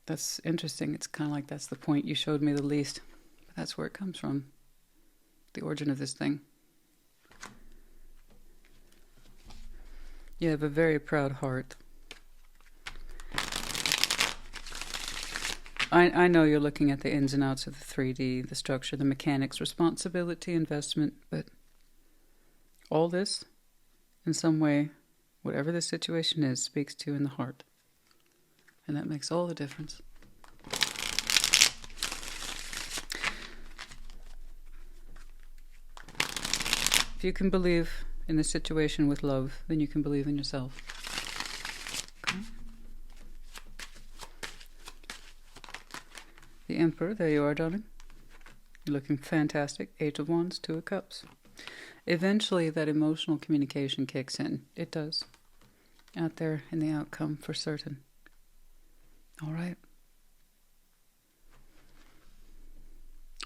That's interesting. It's kind of like that's the point you showed me the least. But that's where it comes from. The origin of this thing. You have a very proud heart. I know you're looking at the ins and outs of the 3D, the structure, the mechanics, responsibility, investment, but all this, in some way, whatever the situation is, speaks to you in the heart. And that makes all the difference. If you can believe in the situation with love, then you can believe in yourself. Okay. The Emperor, there you are, darling. You're looking fantastic. 8 of Wands, 2 of Cups. Eventually, that emotional communication kicks in. It does. Out there in the outcome, for certain. All right.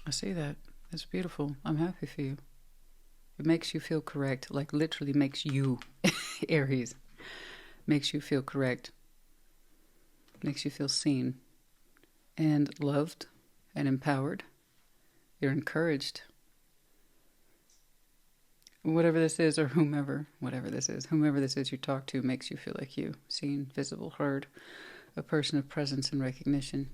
I see that. That's beautiful. I'm happy for you. It makes you feel correct. Like, literally makes you, Aries, makes you feel correct. Makes you feel seen. And loved and empowered. You're encouraged. Whatever this is, or whomever this is you talk to makes you feel like you, seen, visible, heard, a person of presence and recognition.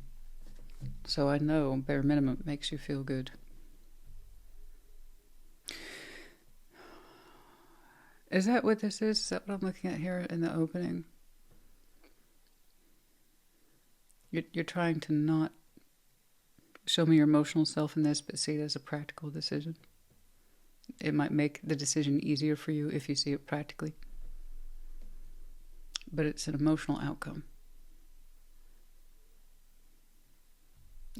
So I know, bare minimum, makes you feel good. Is that what this is? Is that what I'm looking at here in the opening? You're trying to not show me your emotional self in this, but see it as a practical decision. It might make the decision easier for you if you see it practically. But it's an emotional outcome.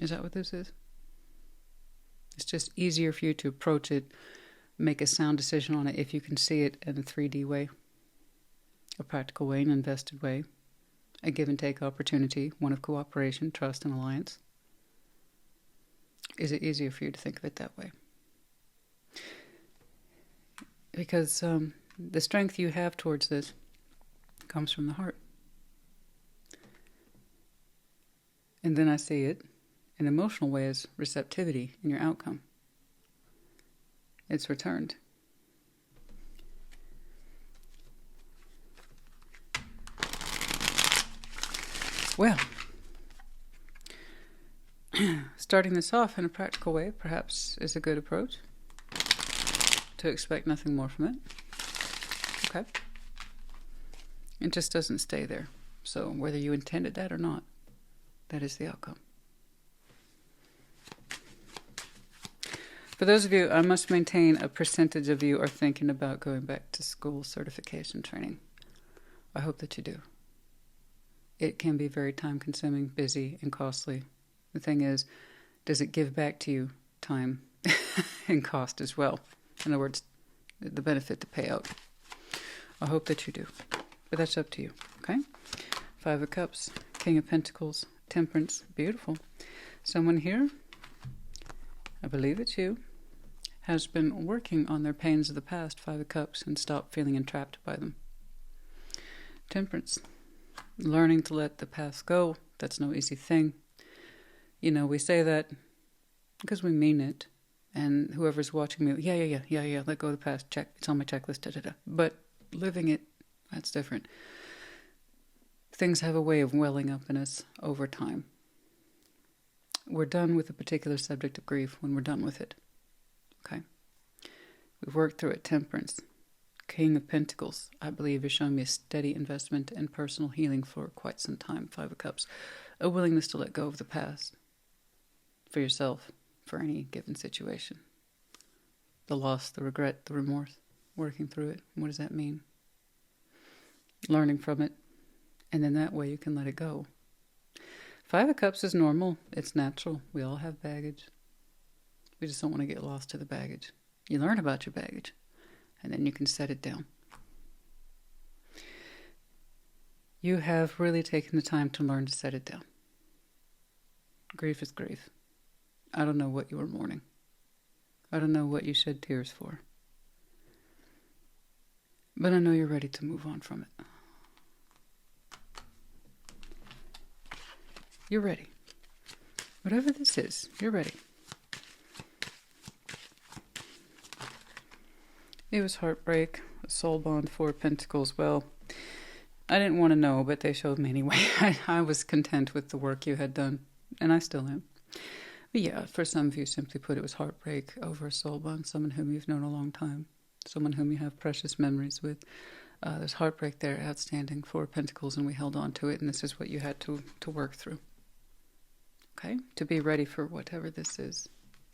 Is that what this is? It's just easier for you to approach it, make a sound decision on it if you can see it in a 3D way, a practical way, an invested way, a give and take opportunity, one of cooperation, trust, and alliance. Is it easier for you to think of it that way? Because the strength you have towards this comes from the heart. And then I see it in an emotional way as receptivity in your outcome. It's returned. Well, starting this off in a practical way perhaps is a good approach. To expect nothing more from it. Okay. It just doesn't stay there. So whether you intended that or not, that is the outcome. For those of you, I must maintain a percentage of you are thinking about going back to school certification training. I hope that you do. It can be very time-consuming, busy, and costly. The thing is, does it give back to you time and cost as well? In other words, the benefit, the payout. I hope that you do. But that's up to you, okay? 5 of Cups, King of Pentacles, Temperance, beautiful. Someone here, I believe it's you, has been working on their pains of the past, 5 of Cups, and stopped feeling entrapped by them. Temperance, learning to let the past go. That's no easy thing. You know, we say that because we mean it. And whoever's watching me, yeah, let go of the past, check, it's on my checklist, da-da-da. But living it, that's different. Things have a way of welling up in us over time. We're done with a particular subject of grief when we're done with it. Okay? We've worked through it. Temperance. King of Pentacles. I believe you're showing me a steady investment in personal healing for quite some time. 5 of Cups. A willingness to let go of the past. For yourself. For any given situation. The loss, the regret, the remorse, working through it. What does that mean? Learning from it. And then that way you can let it go. 5 of Cups is normal. It's natural. We all have baggage. We just don't want to get lost to the baggage. You learn about your baggage. And then you can set it down. You have really taken the time to learn to set it down. Grief is grief. I don't know what you were mourning. I don't know what you shed tears for. But I know you're ready to move on from it. You're ready. Whatever this is, you're ready. It was heartbreak, a soul bond, 4 of Pentacles. Well, I didn't want to know, but they showed me anyway. I was content with the work you had done, and I still am. But yeah, for some of you, simply put, it was heartbreak over a soul bond, someone whom you've known a long time, someone whom you have precious memories with. There's heartbreak there, outstanding, 4 of Pentacles, and we held on to it, and this is what you had to work through. Okay? To be ready for whatever this is.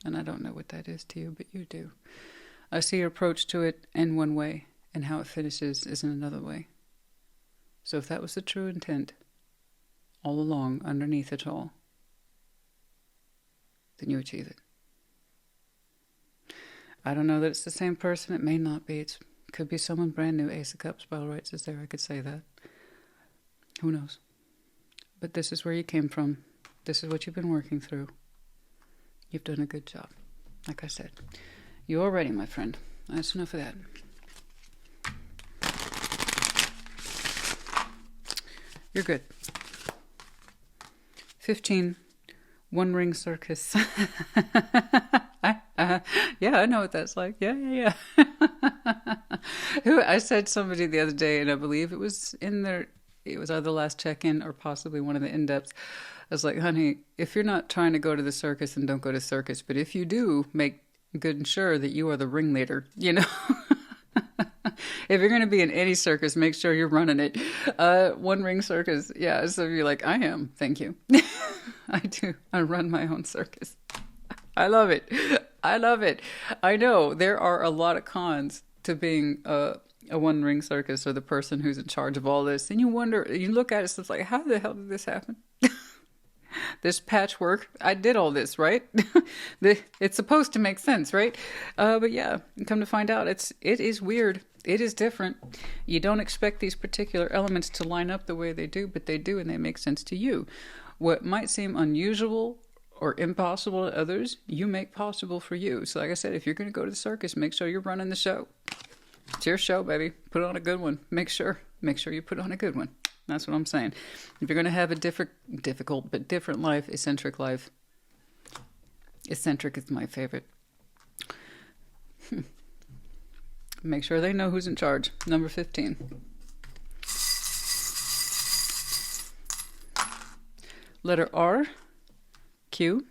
And I don't know what that is to you, but you do. I see your approach to it in one way, and how it finishes is in another way. So if that was the true intent, all along, underneath it all, then you achieve it. I don't know that it's the same person. It may not be. It could be someone brand new. Ace of Cups, by all rights, is there. I could say that. Who knows? But this is where you came from. This is what you've been working through. You've done a good job. Like I said, you're ready, my friend. That's enough of that. You're good. 15. One ring circus. Yeah, I know what that's like. Yeah. I said somebody the other day, and I believe it was either the last check-in or possibly one of the in-depths. I was like, honey, if you're not trying to go to the circus, then don't go to circus. But if you do, make good and sure that you are the ringleader, you know? If you're going to be in any circus, make sure you're running it. One ring circus. Yeah, so you're like, I am. Thank you. I do. I run my own circus. I love it. I love it. I know there are a lot of cons to being a one ring circus, or the person who's in charge of all this. And you wonder, you look at it, it's like, how the hell did this happen? This patchwork, I did all this, right? It's supposed to make sense, right? But yeah, come to find out, it is weird. It is different. You don't expect these particular elements to line up the way they do, but they do, and they make sense to you. What might seem unusual or impossible to others, you make possible for you. So like I said, if you're going to go to the circus, make sure you're running the show. It's your show, baby. Put on a good one. Make sure you put on a good one. That's what I'm saying. If you're going to have a difficult but different life, eccentric life. Eccentric is my favorite. Make sure they know who's in charge. Number 15. Letter R, Q.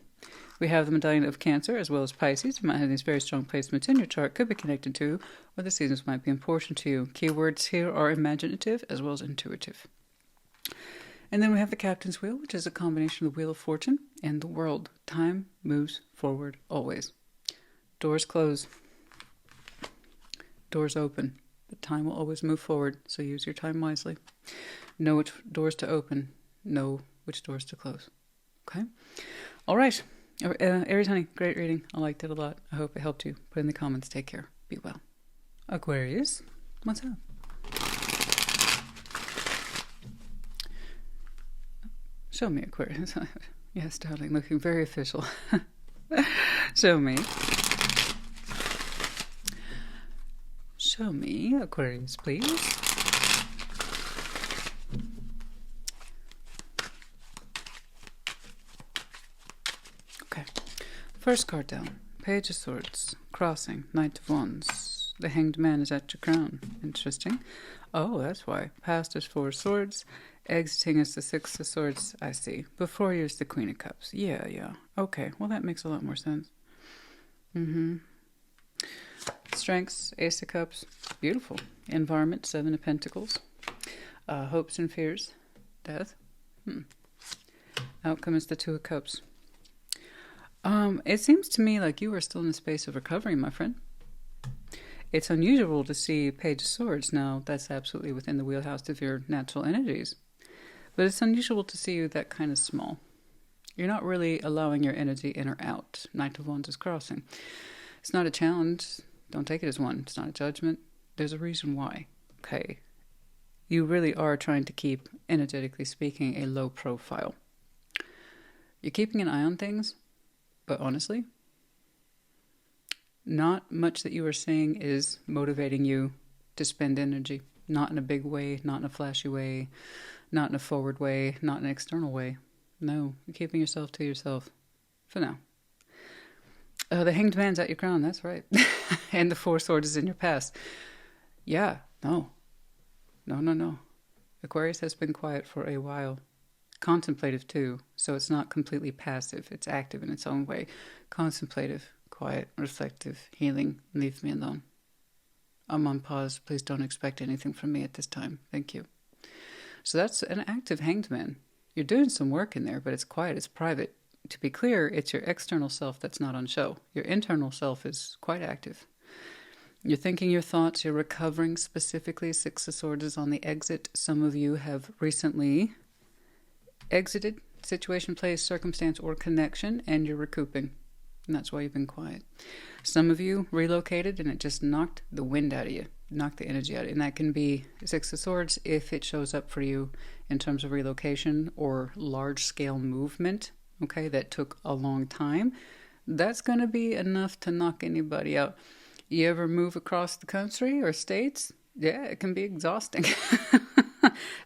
We have the medallion of Cancer as well as Pisces. You might have these very strong placements in your chart. Could be connected to, or the seasons might be important to you. Keywords here are imaginative as well as intuitive. And then we have the Captain's Wheel, which is a combination of the Wheel of Fortune and the World. Time moves forward always. Doors close. Doors open. But time will always move forward, so use your time wisely. Know which doors to open. Know which doors to close. Okay? All right. Aries, honey, great reading. I liked it a lot. I hope it helped you. Put in the comments. Take care. Be well. Aquarius, what's up? Show me, Aquarius. Yes, darling, looking very official. Show me. Show me, Aquarius, please. Okay. First card down. Page of Swords. Crossing. Knight of Wands. The Hanged Man is at your crown. Interesting. Oh, that's why. Past is 4 swords. Exiting is the 6 of swords. I see. Before you is the Queen of Cups. Yeah. Okay. Well, that makes a lot more sense. Strengths, Ace of Cups. Beautiful. Environment, 7 of Pentacles. Hopes and fears. Death. Outcome is the 2 of Cups. It seems to me like you are still in a space of recovery, my friend. It's unusual to see Page of Swords. Now, that's absolutely within the wheelhouse of your natural energies. But it's unusual to see you that kind of small. You're not really allowing your energy in or out. Knight of Wands is crossing. It's not a challenge. Don't take it as one. It's not a judgment. There's a reason why. Okay. You really are trying to keep, energetically speaking, a low profile. You're keeping an eye on things, but honestly, not much that you are seeing is motivating you to spend energy. Not in a big way, not in a flashy way, not in a forward way, not in an external way. No, you're keeping yourself to yourself for now. The Hanged Man's at your crown, that's right. And the 4 swords is in your past. Yeah, no. Aquarius has been quiet for a while. Contemplative too, so it's not completely passive. It's active in its own way. Contemplative, quiet, reflective, healing. Leave me alone. I'm on pause. Please don't expect anything from me at this time. Thank you. So that's an active Hanged Man. You're doing some work in there, but it's quiet, it's private. To be clear, it's your external self that's not on show. Your internal self is quite active. You're thinking your thoughts, you're recovering. Specifically, Six of Swords is on the exit. Some of you have recently exited situation, place, circumstance, or connection, and you're recouping. And that's why you've been quiet. Some of you relocated and it just knocked the wind out of you, knocked the energy out of you. And that can be Six of Swords if it shows up for you in terms of relocation or large-scale movement, okay, that took a long time. That's going to be enough to knock anybody out. You ever move across the country or states? Yeah, it can be exhausting.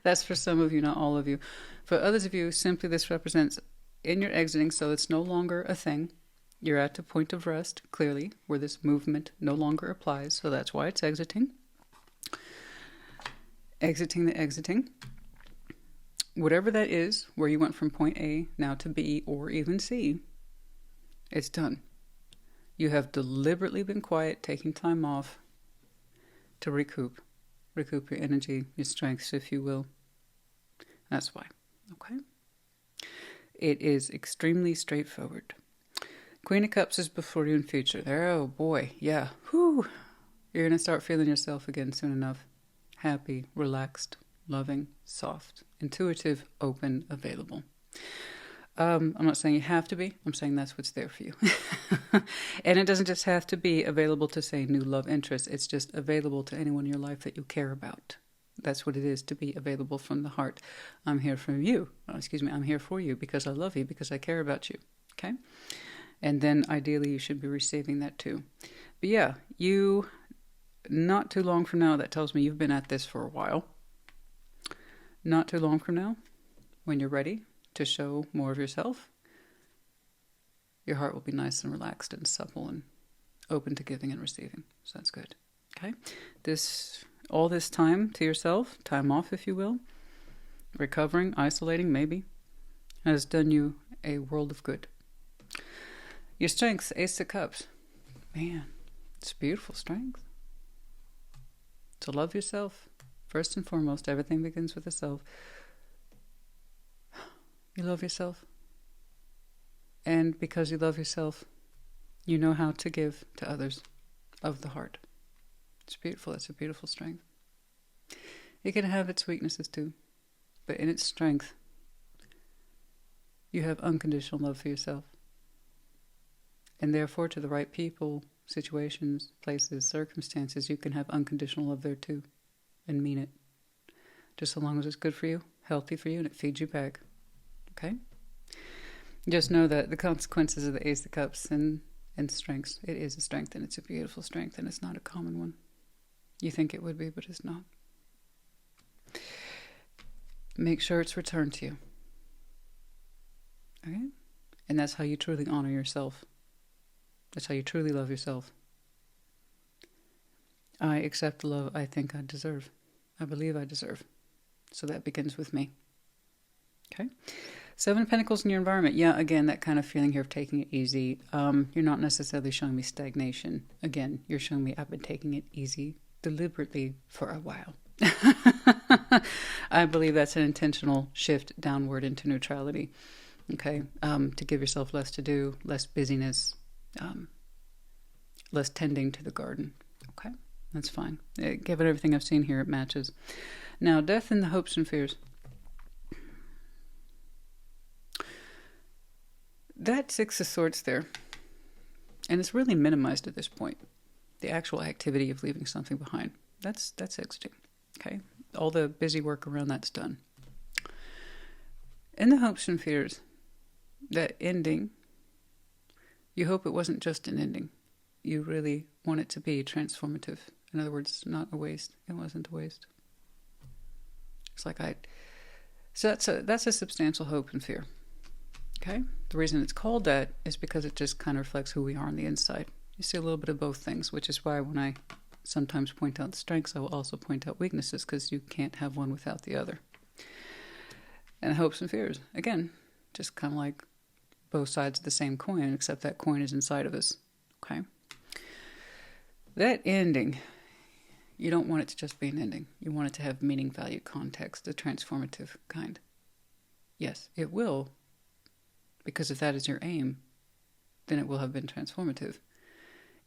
That's for some of you, not all of you. For others of you, simply this represents in your exiting, so it's no longer a thing. You're at a point of rest, clearly, where this movement no longer applies, so that's why it's exiting. Exiting the exiting. Whatever that is, where you went from point A now to B or even C, it's done. You have deliberately been quiet, taking time off to recoup your energy, your strengths, if you will. That's why, okay? It is extremely straightforward. Queen of Cups is before you in future. There, oh boy, yeah. Whew. You're going to start feeling yourself again soon enough. Happy, relaxed, loving, soft, intuitive, open, available. I'm not saying you have to be. I'm saying that's what's there for you. And it doesn't just have to be available to, say, new love interest. It's just available to anyone in your life that you care about. That's what it is to be available from the heart. I'm here for you. I'm here for you because I love you, because I care about you. Okay? And then ideally you should be receiving that too. But yeah, you, not too long from now, that tells me you've been at this for a while. Not too long from now, when you're ready to show more of yourself, your heart will be nice and relaxed and supple and open to giving and receiving. So that's good. Okay? All this time to yourself, time off if you will, recovering, isolating maybe, has done you a world of good. Your strengths, Ace of Cups. Man, it's beautiful strength. To love yourself. First and foremost, everything begins with the self. You love yourself. And because you love yourself, you know how to give to others of the heart. It's beautiful. It's a beautiful strength. It can have its weaknesses too. But in its strength, you have unconditional love for yourself. And therefore, to the right people, situations, places, circumstances, you can have unconditional love there too. And mean it. Just so long as it's good for you, healthy for you, and it feeds you back. Okay? Just know that the consequences of the Ace of Cups and strengths, it is a strength, and it's a beautiful strength, and it's not a common one. You think it would be, but it's not. Make sure it's returned to you. Okay? And that's how you truly honor yourself. That's how you truly love yourself. I accept the love I think I deserve. I believe I deserve. So that begins with me. Okay? Seven of Pentacles in your environment. Yeah, again, that kind of feeling here of taking it easy. You're not necessarily showing me stagnation. Again, you're showing me I've been taking it easy deliberately for a while. I believe that's an intentional shift downward into neutrality. Okay? To give yourself less to do, less busyness, less tending to the garden. Okay? That's fine. Given everything I've seen here, it matches. Now, death and the hopes and fears. That Six of Swords there, and it's really minimized at this point, the actual activity of leaving something behind. That's exiting. Okay? All the busy work around that's done. In the hopes and fears, that ending, you hope it wasn't just an ending. You really want it to be transformative. In other words, not a waste. It wasn't a waste. It's like So that's a substantial hope and fear. Okay? The reason it's called that is because it just kind of reflects who we are on the inside. You see a little bit of both things, which is why when I sometimes point out strengths. I will also point out weaknesses, because you can't have one without the other. And hopes and fears, again, just kind of like both sides of the same coin, except that coin is inside of us. Okay? That ending, you don't want it to just be an ending. You want it to have meaning, value, context, the transformative kind. Yes, it will, because if that is your aim, then it will have been transformative.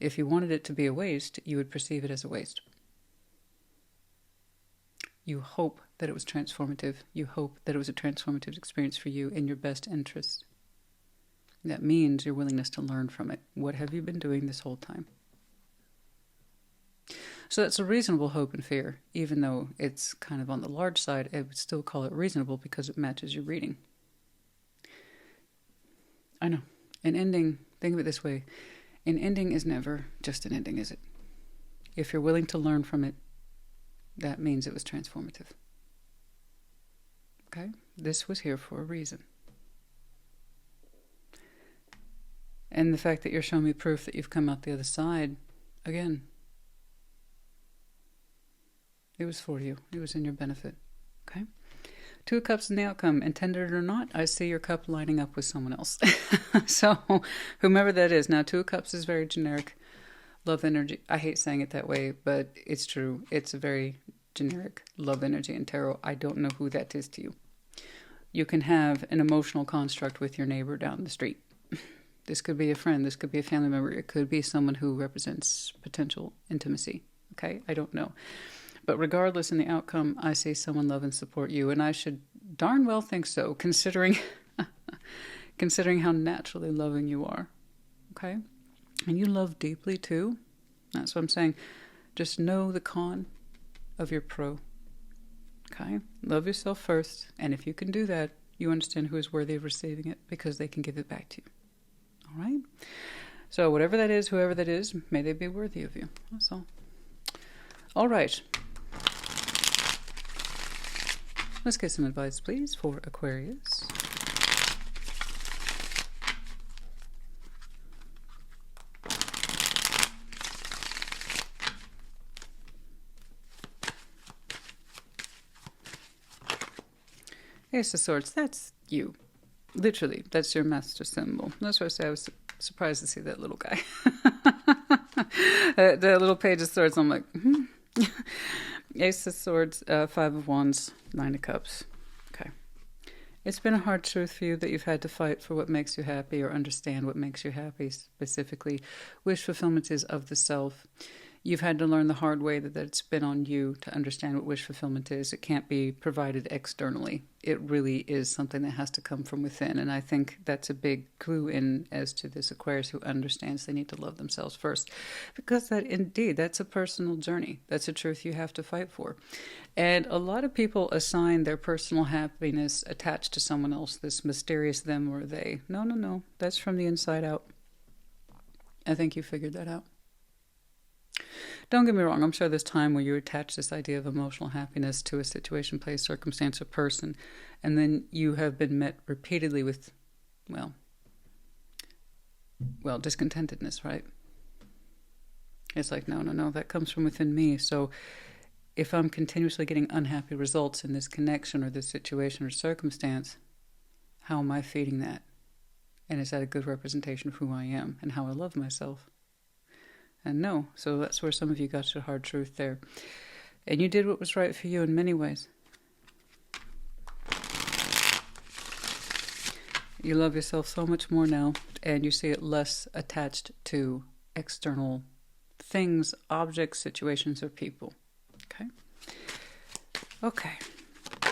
If you wanted it to be a waste, you would perceive it as a waste. You hope that it was transformative. You hope that it was a transformative experience for you in your best interest. That means your willingness to learn from it. What have you been doing this whole time? So that's a reasonable hope and fear. Even though it's kind of on the large side, I would still call it reasonable because it matches your reading. I know. An ending, think of it this way, an ending is never just an ending, is it? If you're willing to learn from it, that means it was transformative. Okay? This was here for a reason. And the fact that you're showing me proof that you've come out the other side, again, it was for you. It was in your benefit. Okay? 2 of Cups in the outcome. Intended or not, I see your cup lining up with someone else. So, whomever that is. Now, 2 of Cups is very generic love energy. I hate saying it that way, but it's true. It's a very generic love energy in tarot. I don't know who that is to you. You can have an emotional construct with your neighbor down the street. This could be a friend. This could be a family member. It could be someone who represents potential intimacy. Okay? I don't know. But regardless in the outcome, I see someone love and support you. And I should darn well think so, considering how naturally loving you are. Okay? And you love deeply too. That's what I'm saying. Just know the con of your pro. Okay? Love yourself first. And if you can do that, you understand who is worthy of receiving it, because they can give it back to you. All right? So whatever that is, whoever that is, may they be worthy of you. That's all. All right. Let's get some advice, please, for Aquarius. Ace of Swords, that's you. Literally, that's your master symbol. That's why I say I was surprised to see that little guy. That little Page of Swords, I'm like, Ace of Swords, 5 of Wands, 9 of Cups. Okay. It's been a hard truth for you that you've had to fight for what makes you happy, or understand what makes you happy specifically. Wish fulfillment is of the self. You've had to learn the hard way that it's been on you to understand what wish fulfillment is. It can't be provided externally. It really is something that has to come from within. And I think that's a big clue in as to this Aquarius who understands they need to love themselves first. Because that's a personal journey. That's a truth you have to fight for. And a lot of people assign their personal happiness attached to someone else, this mysterious them or they. No. That's from the inside out. I think you figured that out. Don't get me wrong, I'm sure there's time where you attach this idea of emotional happiness to a situation, place, circumstance, or person, and then you have been met repeatedly with, well, discontentedness, right? It's like, no, that comes from within me. So if I'm continuously getting unhappy results in this connection or this situation or circumstance, how am I feeding that? And is that a good representation of who I am and how I love myself? And no, so that's where some of you got your hard truth there. And you did what was right for you in many ways. You love yourself so much more now, and you see it less attached to external things, objects, situations, or people. Okay.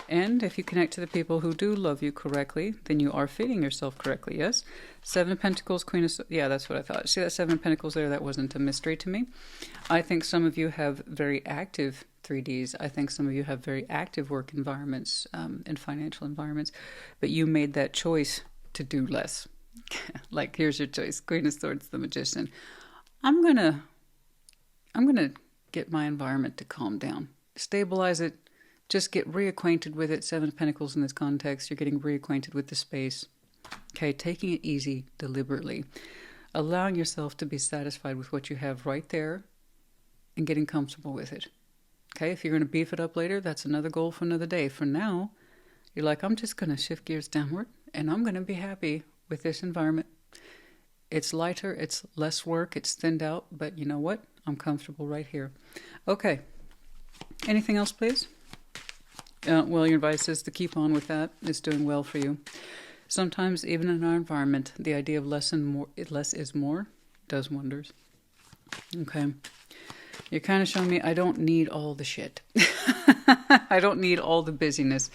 And if you connect to the people who do love you correctly, then you are feeding yourself correctly, yes? 7 of Pentacles, Queen of... Yeah, that's what I thought. See that 7 of Pentacles there? That wasn't a mystery to me. I think some of you have very active 3Ds. I think some of you have very active work environments and financial environments. But you made that choice to do less. Like, here's your choice. Queen of Swords, the Magician. I'm gonna get my environment to calm down. Stabilize it. Just get reacquainted with it. 7 of Pentacles in this context. You're getting reacquainted with the space. Okay, taking it easy, deliberately. Allowing yourself to be satisfied with what you have right there and getting comfortable with it. Okay, if you're going to beef it up later, that's another goal for another day. For now, you're like, I'm just going to shift gears downward, and I'm going to be happy with this environment. It's lighter, it's less work, it's thinned out, but you know what? I'm comfortable right here. Okay, anything else, please? Well, your advice is to keep on with that. It's doing well for you. Sometimes, even in our environment, the idea of less is more does wonders. Okay. You're kind of showing me I don't need all the shit. I don't need all the busyness.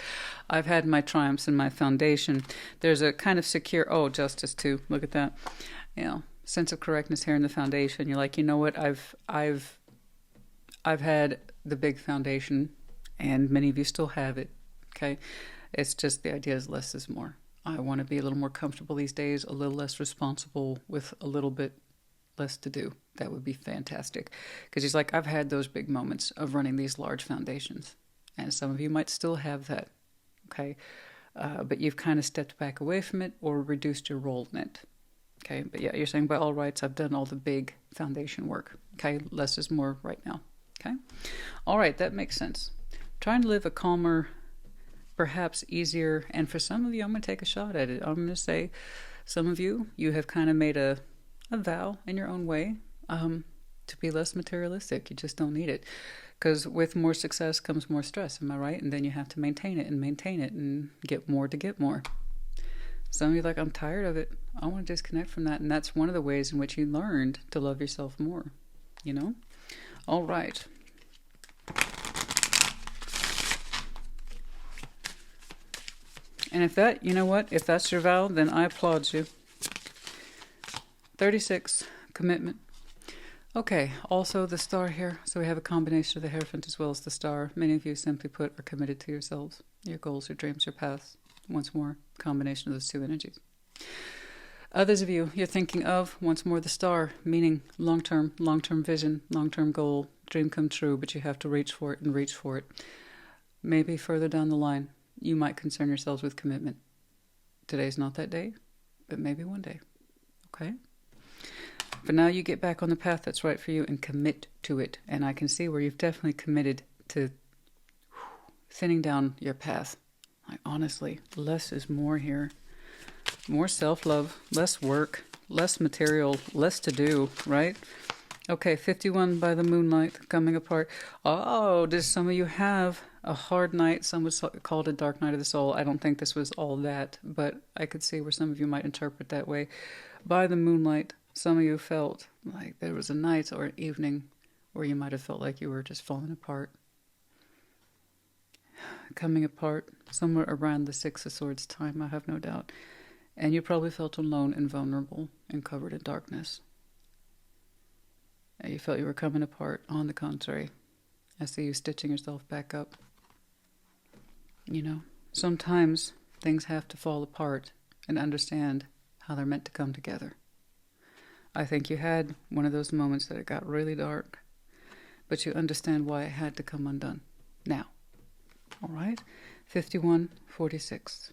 I've had my triumphs in my foundation. There's a kind of secure, justice too. Look at that. Sense of correctness here in the foundation. You're like, you know what? I've had the big foundation, and many of you still have it. Okay. It's just the idea is less is more. I want to be a little more comfortable these days, a little less responsible with a little bit less to do. That would be fantastic. Because he's like, I've had those big moments of running these large foundations. And some of you might still have that. Okay. But you've kind of stepped back away from it or reduced your role in it. Okay. But yeah, you're saying by all rights, I've done all the big foundation work. Okay. Less is more right now. Okay. All right. That makes sense. Trying to live a calmer, perhaps easier. And for some of you, I'm going to take a shot at it. I'm going to say some of you have kind of made a vow in your own way to be less materialistic. You just don't need it. Because with more success comes more stress, am I right? And then you have to maintain it and get more to get more. Some of you are like, I'm tired of it. I want to disconnect from that. And that's one of the ways in which you learned to love yourself more, you know? All right. And if that, you know what? If that's your vow, then I applaud you. 36, commitment. Okay, also the star here. So we have a combination of the Hierophant as well as the star. Many of you, simply put, are committed to yourselves, your goals, your dreams, your paths. Once more, combination of those two energies. Others of you, you're thinking of, once more, the star, meaning long-term vision, long-term goal, dream come true, but you have to reach for it. Maybe further down the line, you might concern yourselves with commitment. Today's not that day, but maybe one day. Okay? For now, you get back on the path that's right for you and commit to it. And I can see where you've definitely committed to thinning down your path. Like, honestly, less is more here. More self-love, less work, less material, less to do, right? Okay, 51 by the moonlight, coming apart. Oh, does some of you have a hard night? Some would call it a dark night of the soul. I don't think this was all that, but I could see where some of you might interpret that way. By the moonlight, some of you felt like there was a night or an evening where you might have felt like you were just falling apart. Coming apart somewhere around the Six of Swords time, I have no doubt. And you probably felt alone and vulnerable and covered in darkness. And you felt you were coming apart. On the contrary, I see you stitching yourself back up. You know, sometimes things have to fall apart and understand how they're meant to come together. I think you had one of those moments that it got really dark, but you understand why it had to come undone. Now, all right, 51-46.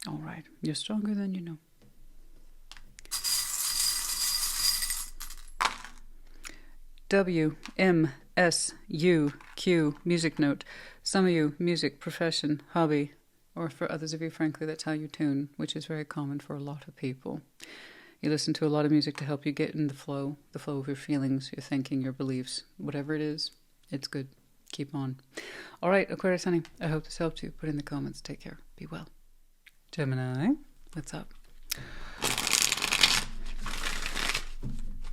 All right, you're stronger than you know. WMSUQ, music note. Some of you, music, profession, hobby, or for others of you, frankly, that's how you tune, which is very common for a lot of people. You listen to a lot of music to help you get in the flow of your feelings, your thinking, your beliefs. Whatever it is, it's good. Keep on. All right, Aquarius, honey, I hope this helped you. Put in the comments. Take care. Be well. Gemini, what's up?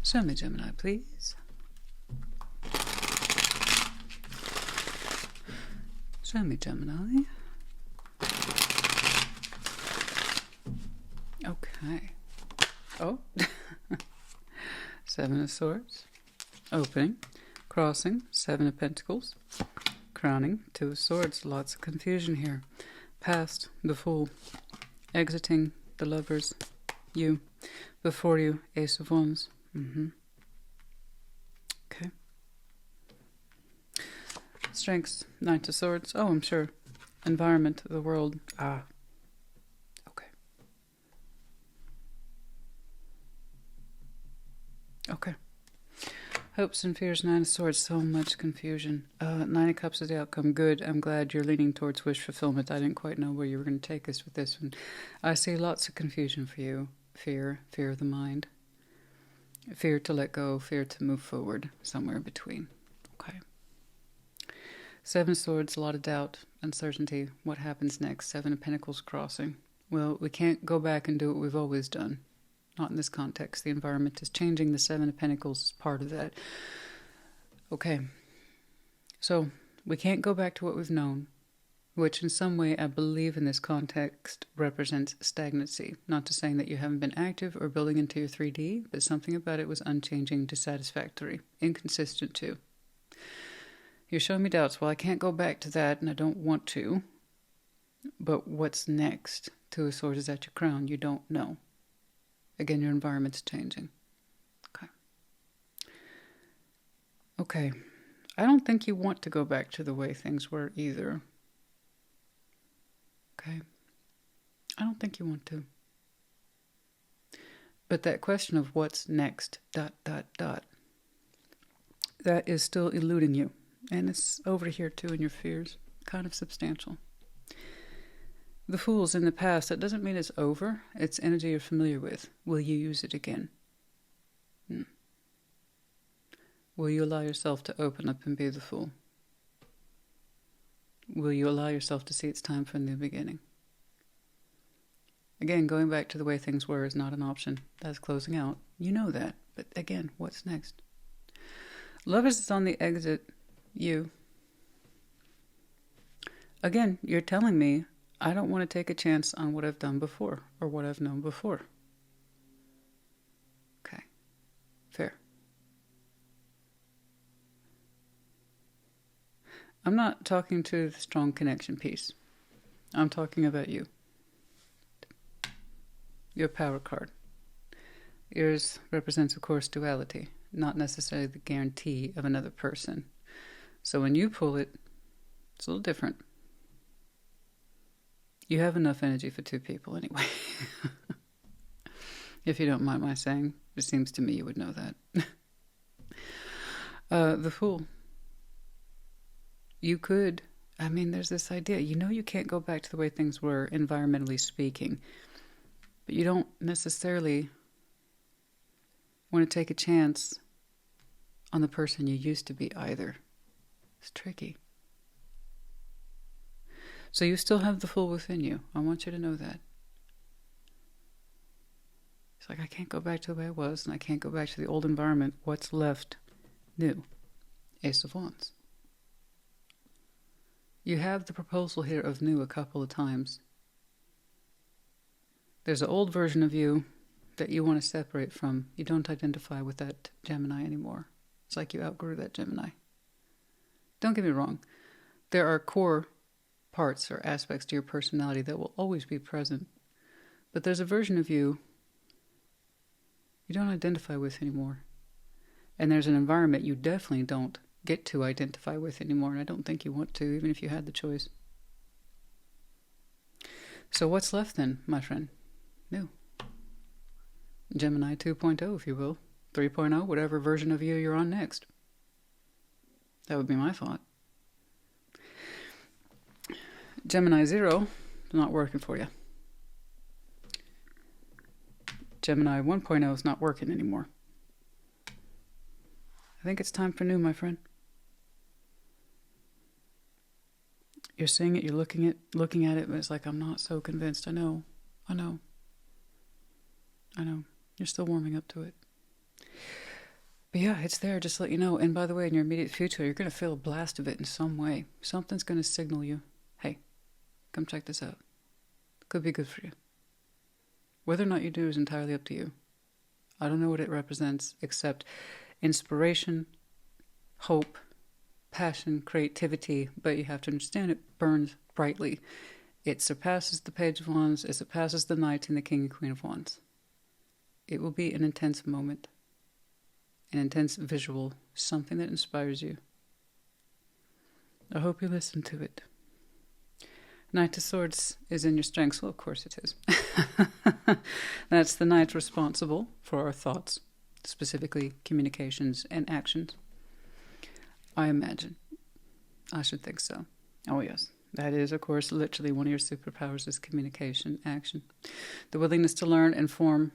Show me Gemini, please. Show me Gemini. Okay. Oh. Seven of Swords. Opening. Crossing. Seven of Pentacles. Crowning. Two of Swords. Lots of confusion here. Past. The Fool. Exiting. The Lovers. You. Before you. Ace of Wands. Okay. Strengths. Knight of Swords. Oh, I'm sure. Environment. The world. Ah. Okay. Okay. Hopes and fears, Nine of Swords, so much confusion. Nine of Cups is the outcome. Good. I'm glad you're leaning towards wish fulfillment. I didn't quite know where you were going to take us with this one. I see lots of confusion for you. Fear of the mind. Fear to let go, fear to move forward, somewhere in between. Okay. Seven of Swords, a lot of doubt, uncertainty. What happens next? Seven of Pentacles crossing. Well, we can't go back and do what we've always done. Not in this context. The environment is changing. The Seven of Pentacles is part of that. Okay. So, we can't go back to what we've known, which in some way, I believe in this context, represents stagnancy. Not to saying that you haven't been active or building into your 3D, but something about it was unchanging, dissatisfactory, inconsistent too. You're showing me doubts. Well, I can't go back to that, and I don't want to. But what's next? Two of Swords is at your crown. You don't know. Again, your environment's changing. Okay. Okay. I don't think you want to go back to the way things were either. Okay. I don't think you want to. But that question of what's next, ... that is still eluding you. And it's over here too in your fears. Kind of substantial. The Fool's in the past. That doesn't mean it's over. It's energy you're familiar with. Will you use it again? Will you allow yourself to open up and be the Fool? Will you allow yourself to see it's time for a new beginning? Again, going back to the way things were is not an option. That's closing out. You know that. But again, what's next? Lovers is on the exit. You. Again, you're telling me I don't want to take a chance on what I've done before or what I've known before. Okay. Fair. I'm not talking to the strong connection piece. I'm talking about you. Your Power card. Yours represents, of course, duality, not necessarily the guarantee of another person. So when you pull it, it's a little different. You have enough energy for two people anyway. If you don't mind my saying, it seems to me you would know that. The Fool. You could, there's this idea. You know you can't go back to the way things were, environmentally speaking. But you don't necessarily want to take a chance on the person you used to be either. It's tricky. So you still have the Fool within you. I want you to know that. It's like, I can't go back to the way I was, and I can't go back to the old environment. What's left? New. Ace of Wands. You have the proposal here of new a couple of times. There's an old version of you that you want to separate from. You don't identify with that Gemini anymore. It's like you outgrew that Gemini. Don't get me wrong. There are core parts or aspects to your personality that will always be present. But there's a version of you don't identify with anymore. And there's an environment you definitely don't get to identify with anymore. And I don't think you want to, even if you had the choice. So what's left then, my friend? New. Gemini 2.0, if you will. 3.0, whatever version of you you're on next. That would be my thought. Gemini 0, not working for you. Gemini 1.0 is not working anymore. I think it's time for new, my friend. You're seeing it, you're looking at it, but it's like, I'm not so convinced. I know. You're still warming up to it. But yeah, it's there, just to let you know. And by the way, in your immediate future, you're going to feel a blast of it in some way. Something's going to signal you, hey, come check this out. Could be good for you. Whether or not you do is entirely up to you. I don't know what it represents, except inspiration, hope, passion, creativity, but you have to understand it burns brightly. It surpasses the Page of Wands, it surpasses the Knight and the King and Queen of Wands. It will be an intense moment, an intense visual, something that inspires you. I hope you listen to it. Knight of Swords is in your strengths. Well, of course it is. That's the Knight responsible for our thoughts, specifically communications and actions. I imagine. I should think so. Oh, yes. That is, of course, literally one of your superpowers is communication, action. The willingness to learn and form,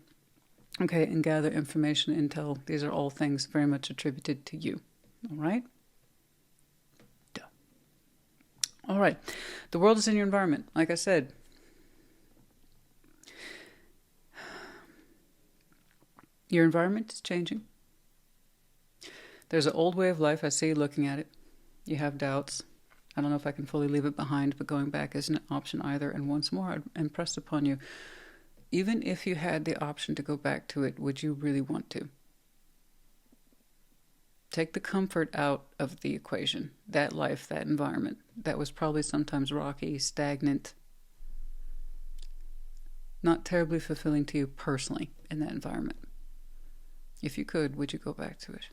and gather information, intel. These are all things very much attributed to you. All right? Duh. All right. The world is in your environment. Like I said, your environment is changing. There's an old way of life. I see you looking at it. You have doubts. I don't know if I can fully leave it behind, but going back isn't an option either. And once more, I'd impress upon you, even if you had the option to go back to it, would you really want to? Take the comfort out of the equation. That life, that environment, that was probably sometimes rocky, stagnant, not terribly fulfilling to you personally in that environment. If you could, would you go back to it?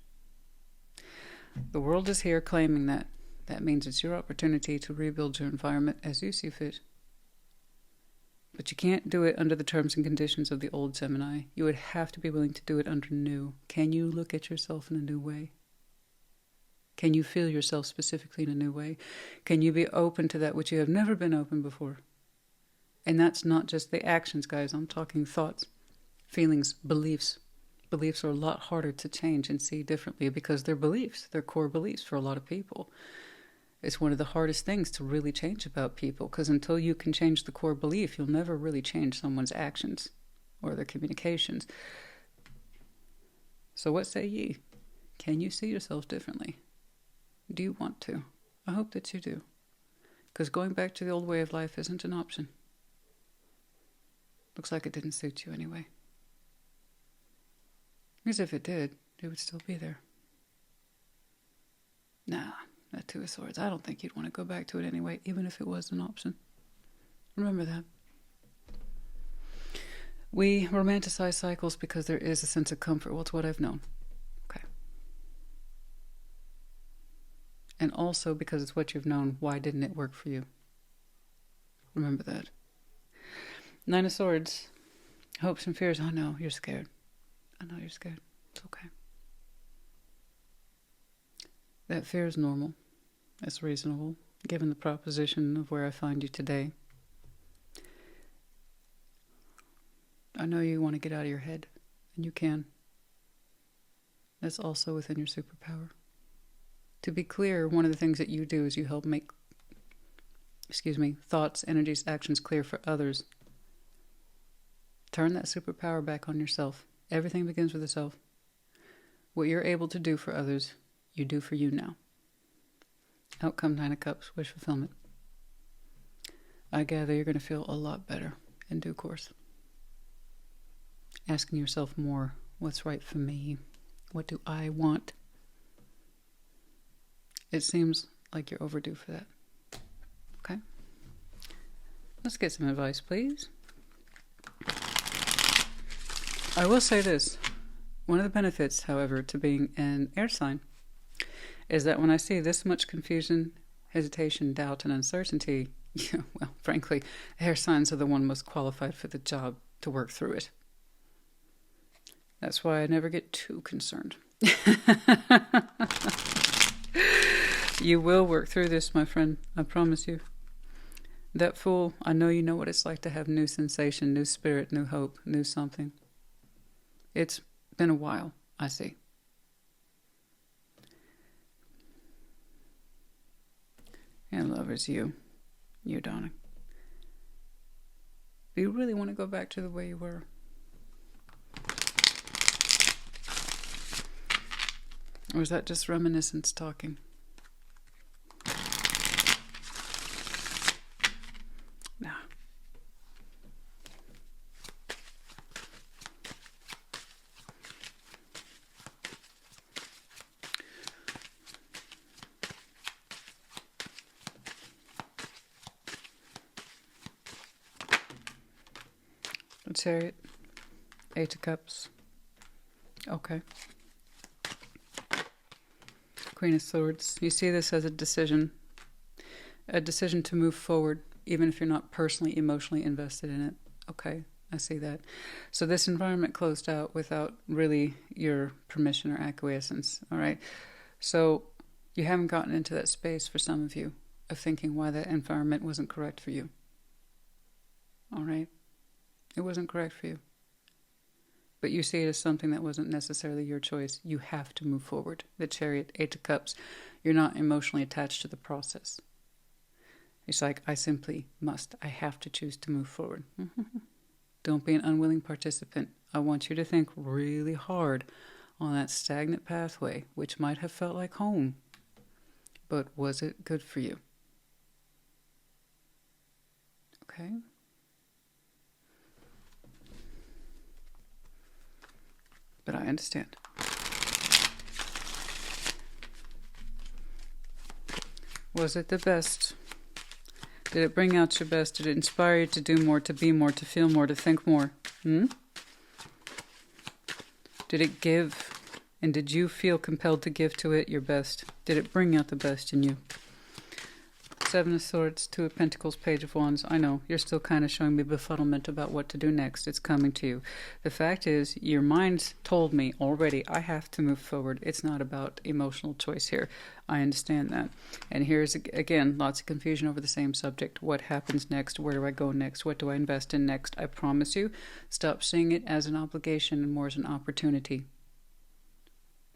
The world is here claiming that. That means it's your opportunity to rebuild your environment as you see fit. But you can't do it under the terms and conditions of the old Gemini. You would have to be willing to do it under new. Can you look at yourself in a new way? Can you feel yourself specifically in a new way? Can you be open to that which you have never been open before? And that's not just the actions, guys. I'm talking thoughts, feelings, beliefs. Beliefs are a lot harder to change and see differently because they're beliefs. They're core beliefs for a lot of people. It's one of the hardest things to really change about people, because until you can change the core belief, you'll never really change someone's actions or their communications. So what say ye? Can you see yourself differently? Do you want to? I hope that you do. Because going back to the old way of life isn't an option. Looks like it didn't suit you anyway. Because if it did, it would still be there. Nah, that Two of Swords. I don't think you'd want to go back to it anyway, even if it was an option. Remember that. We romanticize cycles because there is a sense of comfort. Well, it's what I've known. Okay. And also because it's what you've known, why didn't it work for you? Remember that. Nine of Swords. Hopes and fears. Oh no, you're scared. I know you're scared. It's okay. That fear is normal. It's reasonable, given the proposition of where I find you today. I know you want to get out of your head, and you can. That's also within your superpower. To be clear, one of the things that you do is you help make, thoughts, energies, actions clear for others. Turn that superpower back on yourself. Everything begins with the self. What you're able to do for others, you do for you now. Outcome, Nine of Cups, wish fulfillment. I gather you're going to feel a lot better in due course. Asking yourself more, what's right for me? What do I want? It seems like you're overdue for that. Okay? Let's get some advice, please. I will say this. One of the benefits, however, to being an air sign is that when I see this much confusion, hesitation, doubt, and uncertainty, well, frankly, air signs are the one most qualified for the job to work through it. That's why I never get too concerned. You will work through this, my friend. I promise you. That Fool, I know you know what it's like to have new sensation, new spirit, new hope, new something. It's been a while, I see. And Lovers, you, darling. Do you really want to go back to the way you were? Or is that just reminiscence talking? Nah. The Chariot, Eight of Cups. Okay. Queen of Swords. You see this as a decision to move forward, even if you're not personally, emotionally invested in it. Okay. I see that. So this environment closed out without really your permission or acquiescence, all right? So you haven't gotten into that space, for some of you, of thinking why that environment wasn't correct for you. All right? It wasn't correct for you. But you see it as something that wasn't necessarily your choice. You have to move forward. The Chariot, Eight of Cups. You're not emotionally attached to the process. It's like, I simply must. I have to choose to move forward. Don't be an unwilling participant. I want you to think really hard on that stagnant pathway, which might have felt like home. But was it good for you? Okay? But I understand. Was it the best? Did it bring out your best? Did it inspire you to do more, to be more, to feel more, to think more? Did it give? And did you feel compelled to give to it your best? Did it bring out the best in you? Seven of Swords, Two of Pentacles, Page of Wands. I know, you're still kind of showing me befuddlement about what to do next. It's coming to you. The fact is, your mind's told me already, I have to move forward. It's not about emotional choice here. I understand that. And here's, again, lots of confusion over the same subject. What happens next? Where do I go next? What do I invest in next? I promise you, stop seeing it as an obligation and more as an opportunity.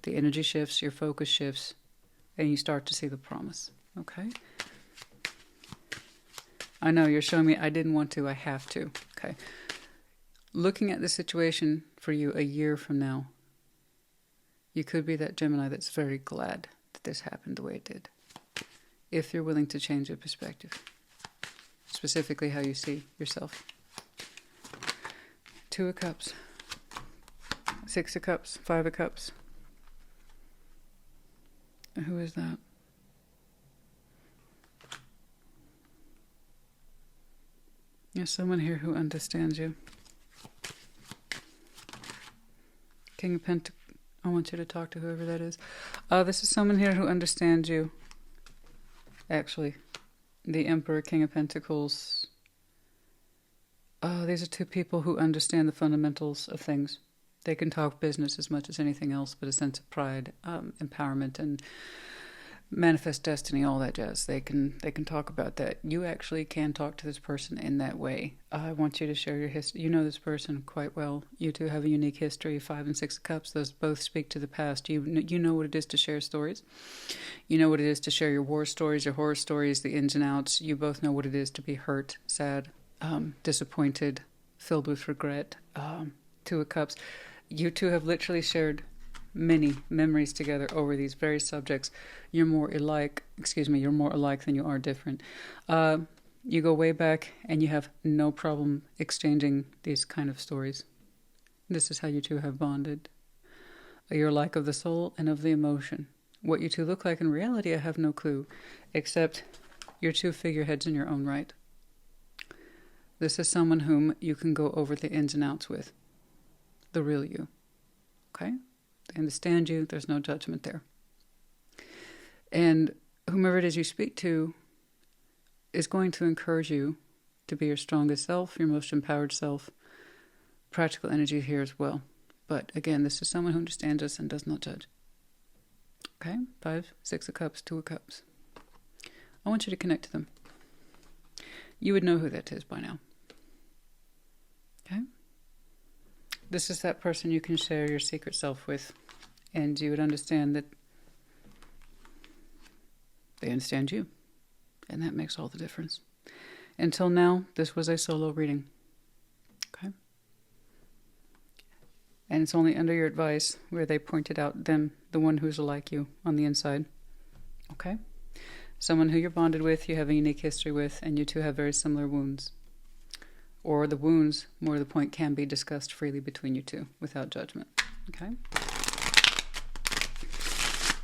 The energy shifts, your focus shifts, and you start to see the promise. Okay? I know, you're showing me I didn't want to, I have to. Okay. Looking at the situation for you a year from now, you could be that Gemini that's very glad that this happened the way it did. If you're willing to change your perspective. Specifically how you see yourself. Two of Cups. Six of Cups. Five of Cups. Who is that? There's someone here who understands you. King of Pentacles. I want you to talk to whoever that is. This is someone here who understands you. Actually, the Emperor, King of Pentacles. These are two people who understand the fundamentals of things. They can talk business as much as anything else, but a sense of pride, empowerment, and manifest destiny, all that jazz. They can talk about that. You actually can talk to this person in that way. I want you to share your history. You know this person quite well. You two have a unique history. Five and Six of Cups, those both speak to the past. You know what it is to share stories. You know what it is to share your war stories, your horror stories, the ins and outs. You both know what it is to be hurt, sad, disappointed, filled with regret. Two of Cups. You two have literally shared many memories together over these very subjects. You're more alike than you are different. You go way back and you have no problem exchanging these kind of stories. This is how you two have bonded. You're alike of the soul and of the emotion. What you two look like in reality, I have no clue, except you're two figureheads in your own right. This is someone whom you can go over the ins and outs with. The real you. Okay? They understand you. There's no judgment there. And whomever it is you speak to is going to encourage you to be your strongest self, your most empowered self. Practical energy here as well. But again, this is someone who understands us and does not judge. Okay? Five, Six of Cups, Two of Cups. I want you to connect to them. You would know who that is by now. Okay? This is that person you can share your secret self with, and you would understand that they understand you, and that makes all the difference. Until now, this was a solo reading, okay? And it's only under your advice where they pointed out them, the one who's like you on the inside, okay? Someone who you're bonded with, you have a unique history with, and you two have very similar wounds. Or the wounds, more to the point, can be discussed freely between you two without judgment. Okay?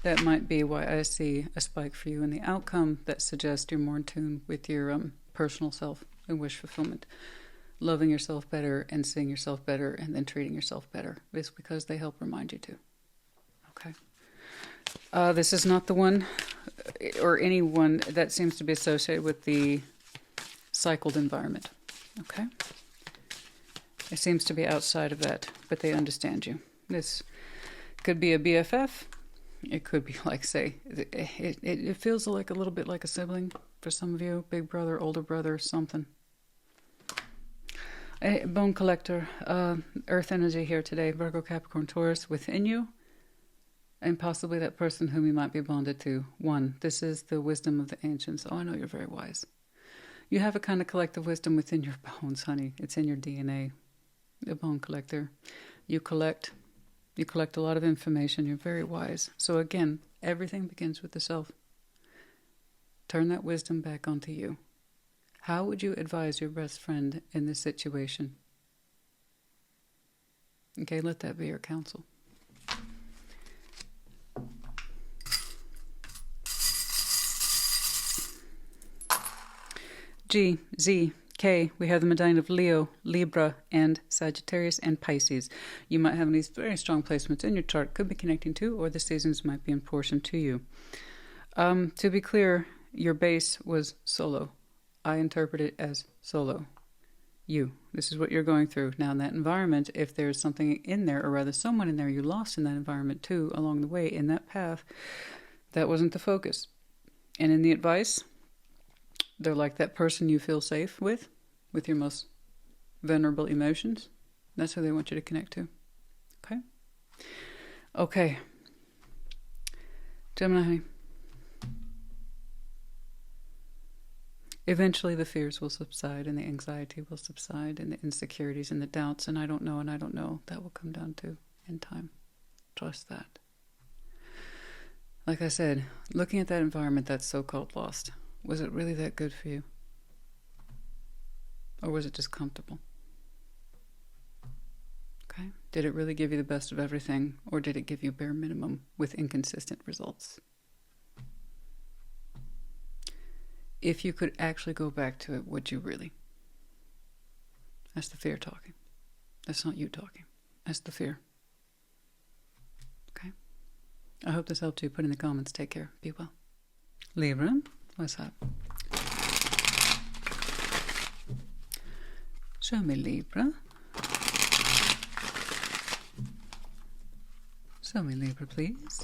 That might be why I see a spike for you in the outcome that suggests you're more in tune with your personal self and wish fulfillment. Loving yourself better and seeing yourself better and then treating yourself better is because they help remind you to. Okay? This is not the one or anyone that seems to be associated with the cycled environment. Okay? It seems to be outside of that, but they understand you. This could be a BFF. It could be like, say, it feels like a little bit like a sibling for some of you. Big brother, older brother, something. A bone collector, earth energy here today. Virgo, Capricorn, Taurus within you. And possibly that person whom you might be bonded to. 1, this is the wisdom of the ancients. Oh, I know you're very wise. You have a kind of collective wisdom within your bones, honey. It's in your DNA. The bone collector. You collect a lot of information. You're very wise. So again, everything begins with the self. Turn that wisdom back onto you. How would you advise your best friend in this situation? Okay, let that be your counsel. G, Z, K, we have the Medina of Leo, Libra, and Sagittarius, and Pisces. You might have these very strong placements in your chart, could be connecting to, or the seasons might be in portion to you. To be clear, your base was solo. I interpret it as solo. You. This is what you're going through. Now, in that environment, if there's something in there, or rather someone in there you lost in that environment too, along the way, in that path, that wasn't the focus. And in the advice, they're like that person you feel safe with your most vulnerable emotions. That's who they want you to connect to. Okay? Okay. Gemini, honey. Eventually the fears will subside and the anxiety will subside and the insecurities and the doubts and I don't know. That will come down to in time. Trust that. Like I said, looking at that environment that's so-called lost, was it really that good for you? Or was it just comfortable? Okay? Did it really give you the best of everything, or did it give you bare minimum with inconsistent results? If you could actually go back to it, would you really? That's the fear talking. That's not you talking. That's the fear. Okay? I hope this helped you. Put in the comments. Take care. Be well. Libra, what's up? Show me Libra. Show me Libra, please.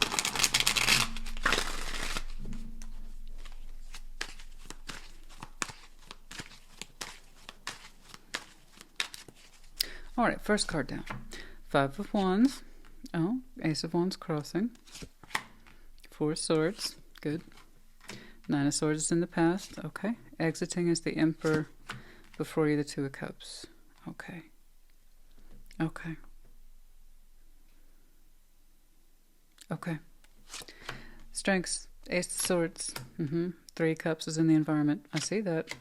All right, first card down. 5 of Wands. Oh, Ace of Wands crossing. 4 of Swords. Good. 9 of Swords is in the past. Okay. Exiting is the Emperor. Before you, the 2 of Cups. Okay. Okay. Okay. Strengths. Ace of Swords. 3 Cups is in the environment. I see that.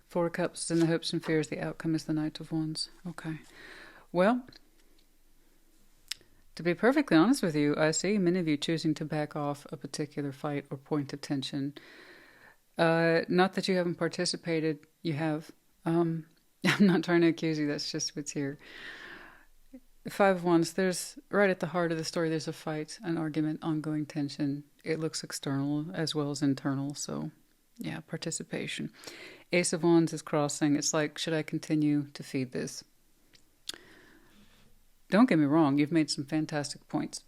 4 Cups is in the hopes and fears. The outcome is the Knight of Wands. Okay. Well, to be perfectly honest with you, I see many of you choosing to back off a particular fight or point of tension. Not that you haven't participated. You have. I'm not trying to accuse you. That's just what's here. 5 of Wands, there's right at the heart of the story, there's a fight, an argument, ongoing tension. It looks external as well as internal. So, yeah, participation. Ace of Wands is crossing. It's like, should I continue to feed this? Don't get me wrong. You've made some fantastic points.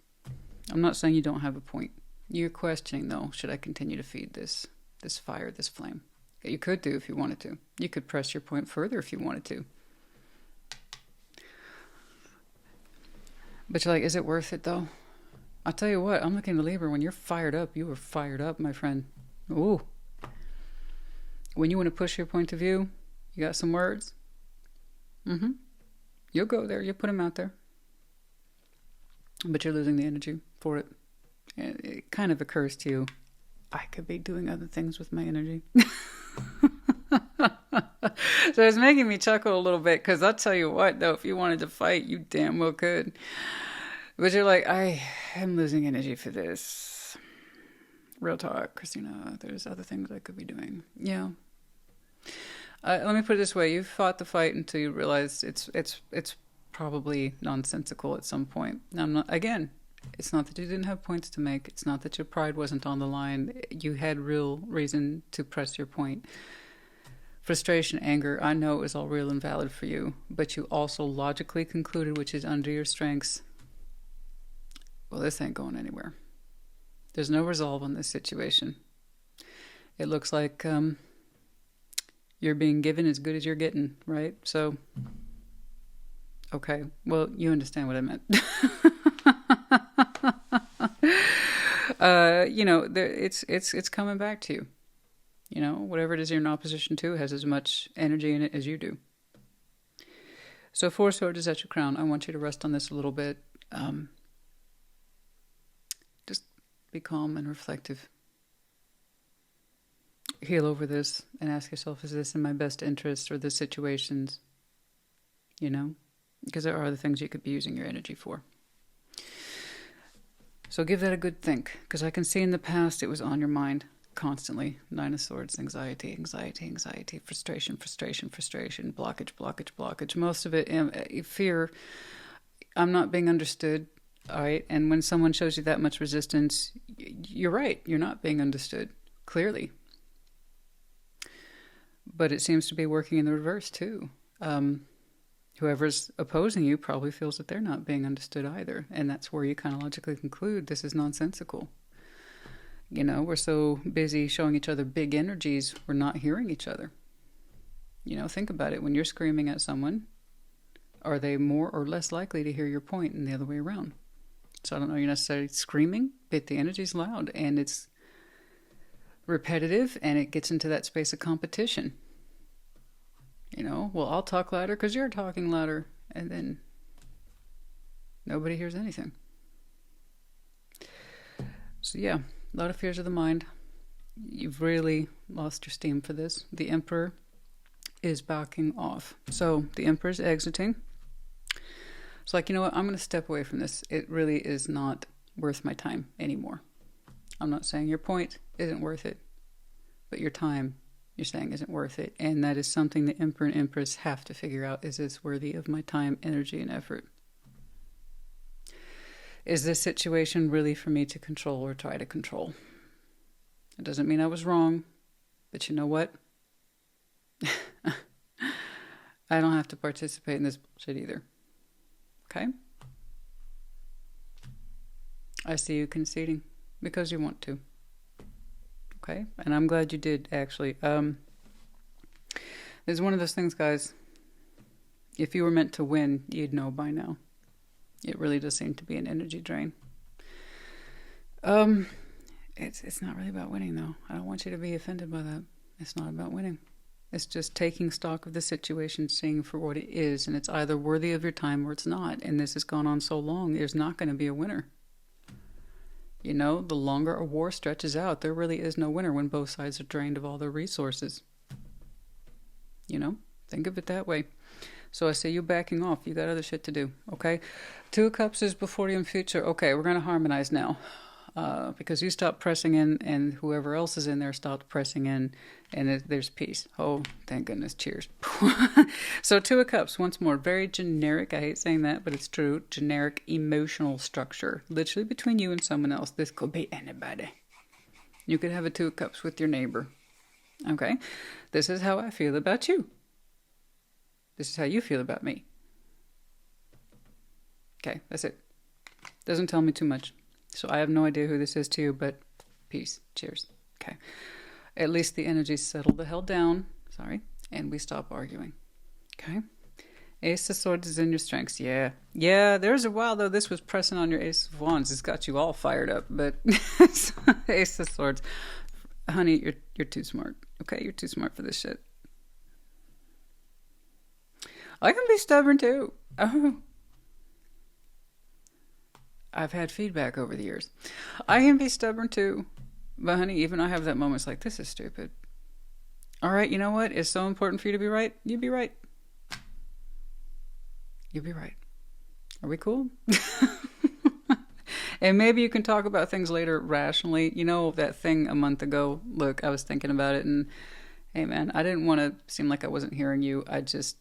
I'm not saying you don't have a point. You're questioning, though, should I continue to feed this fire, this flame? You could do if you wanted to. You could press your point further if you wanted to. But you're like, is it worth it, though? I'll tell you what, I'm looking at Libra. When you're fired up, you are fired up, my friend. Ooh. When you want to push your point of view, you got some words? You'll go there. You'll put them out there. But you're losing the energy for it. It kind of occurs to you, I could be doing other things with my energy. So it's making me chuckle a little bit, because I'll tell you what, though, if you wanted to fight, you damn well could. But you're like, I am losing energy for this. Real talk, Christina. There's other things I could be doing. Yeah. Let me put it this way. You fought the fight until you realized it's probably nonsensical at some point. Now, again, it's not that you didn't have points to make. It's not that your pride wasn't on the line. You had real reason to press your point. Frustration, anger, I know it was all real and valid for you, but you also logically concluded, which is under your strengths, well, this ain't going anywhere. There's no resolve on this situation. It looks like you're being given as good as you're getting, right? So, okay, well, you understand what I meant. It's coming back to you. You know, whatever it is you're in opposition to has as much energy in it as you do. So 4 swords is at your crown. I want you to rest on this a little bit. Just be calm and reflective. Heal over this and ask yourself, is this in my best interest, or the situations? You know, because there are other things you could be using your energy for. So give that a good think, because I can see in the past it was on your mind constantly. 9 of Swords, anxiety, anxiety, anxiety, frustration, frustration, frustration, blockage, blockage, blockage. Most of it, fear, I'm not being understood, all right? And when someone shows you that much resistance, you're right, you're not being understood, clearly. But it seems to be working in the reverse, too. Whoever's opposing you probably feels that they're not being understood either. And that's where you kind of logically conclude this is nonsensical. You know, we're so busy showing each other big energies, we're not hearing each other. You know, think about it. When you're screaming at someone, are they more or less likely to hear your point and the other way around? So I don't know, you're necessarily screaming, but the energy's loud and it's repetitive and it gets into that space of competition. You know, well, I'll talk louder because you're talking louder, and then nobody hears anything. So yeah, a lot of fears of the mind. You've really lost your steam for this. The Emperor is backing off. So the Emperor's exiting. It's like, you know what, I'm going to step away from this. It really is not worth my time anymore. I'm not saying your point isn't worth it, but your time, you're saying, isn't worth it. And that is something the Emperor and Empress have to figure out. Is this worthy of my time, energy, and effort? Is this situation really for me to control or try to control? It doesn't mean I was wrong, but you know what? I don't have to participate in this bullshit either. Okay? I see you conceding because you want to. Okay? And I'm glad you did, actually. There's one of those things, guys. If you were meant to win, you'd know by now. It really does seem to be an energy drain. It's not really about winning, though. I don't want you to be offended by that. It's not about winning. It's just taking stock of the situation, seeing for what it is, and it's either worthy of your time or it's not. And this has gone on so long, there's not going to be a winner. You know, the longer a war stretches out, there really is no winner when both sides are drained of all their resources. You know, think of it that way. So I say you backing off. You got other shit to do, okay? 2 of Cups is before you in future. Okay, we're going to harmonize now. Because you stopped pressing in and whoever else is in there stopped pressing in and there's peace. Oh, thank goodness. Cheers. So 2 of Cups, once more, very generic. I hate saying that, but it's true. Generic emotional structure. Literally between you and someone else. This could be anybody. You could have a 2 of Cups with your neighbor. Okay? This is how I feel about you. This is how you feel about me. Okay, that's it. Doesn't tell me too much. So I have no idea who this is to you, but peace. Cheers. Okay. At least the energy's settled the hell down. Sorry. And we stop arguing. Okay. Ace of Swords is in your strengths. Yeah. Yeah, there's a while, though, this was pressing on your Ace of Wands. It's got you all fired up, but Ace of Swords. Honey, you're too smart. Okay, you're too smart for this shit. I can be stubborn, too. Oh. I've had feedback over the years. I can be stubborn too. But honey, even I have that moments like, this is stupid. All right, you know what? It's so important for you to be right. You be right. You be right. Are we cool? And maybe you can talk about things later rationally. You know, that thing a month ago, look, I was thinking about it and, hey man, I didn't want to seem like I wasn't hearing you. This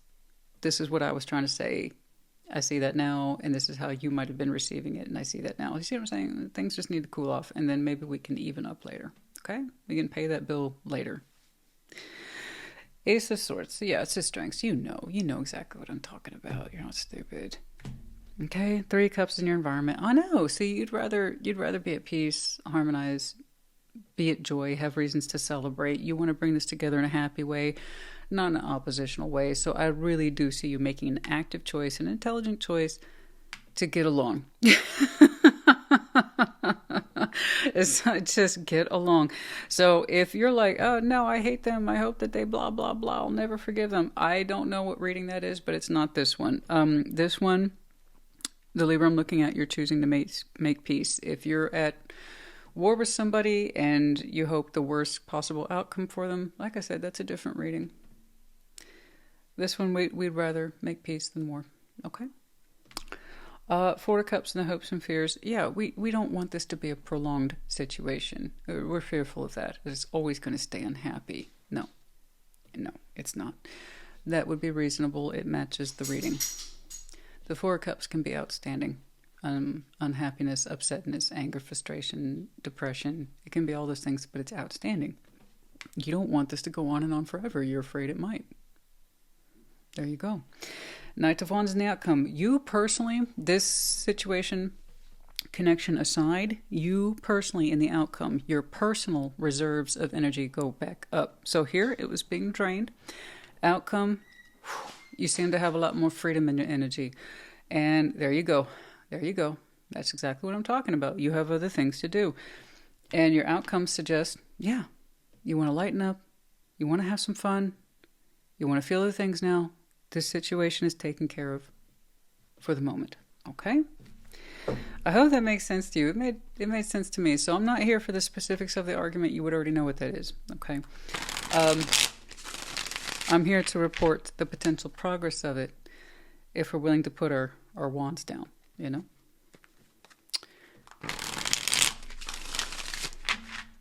is what I was trying to say. I see that now, and this is how you might have been receiving it, and I see that now. You see what I'm saying? Things just need to cool off, and then maybe we can even up later, okay? We can pay that bill later. Ace of Swords. Yeah, it's his strengths. You know exactly what I'm talking about. You're not stupid. Okay, 3 cups in your environment. I know. See, you'd rather be at peace, harmonize, be at joy, have reasons to celebrate. You want to bring this together in a happy way, not in an oppositional way. So I really do see you making an active choice, an intelligent choice to get along. It's not just get along. So if you're like, oh no, I hate them, I hope that they blah blah blah, I'll never forgive them. I don't know what reading that is, but it's not this one. This one, the Libra I'm looking at, you're choosing to make peace. If you're at war with somebody and you hope the worst possible outcome for them, like I said, that's a different reading. This one, we'd rather make peace than war. Okay? 4 of Cups and the hopes and fears. Yeah, we don't want this to be a prolonged situation. We're fearful of that. It's always going to stay unhappy. No, it's not. That would be reasonable. It matches the reading. The 4 of Cups can be outstanding. Unhappiness, upsetness, anger, frustration, depression. It can be all those things, but it's outstanding. You don't want this to go on and on forever. You're afraid it might. There you go. Knight of Wands in the outcome. You personally, this situation, connection aside, you personally in the outcome, your personal reserves of energy go back up. So here it was being drained. Outcome, you seem to have a lot more freedom in your energy. And there you go. There you go. That's exactly what I'm talking about. You have other things to do. And your outcomes suggest, yeah, you want to lighten up. You want to have some fun. You want to feel the things now. This situation is taken care of for the moment. Okay? I hope that makes sense to you. It made sense to me. So I'm not here for the specifics of the argument. You would already know what that is. Okay? I'm here to report the potential progress of it if we're willing to put our wands down, you know?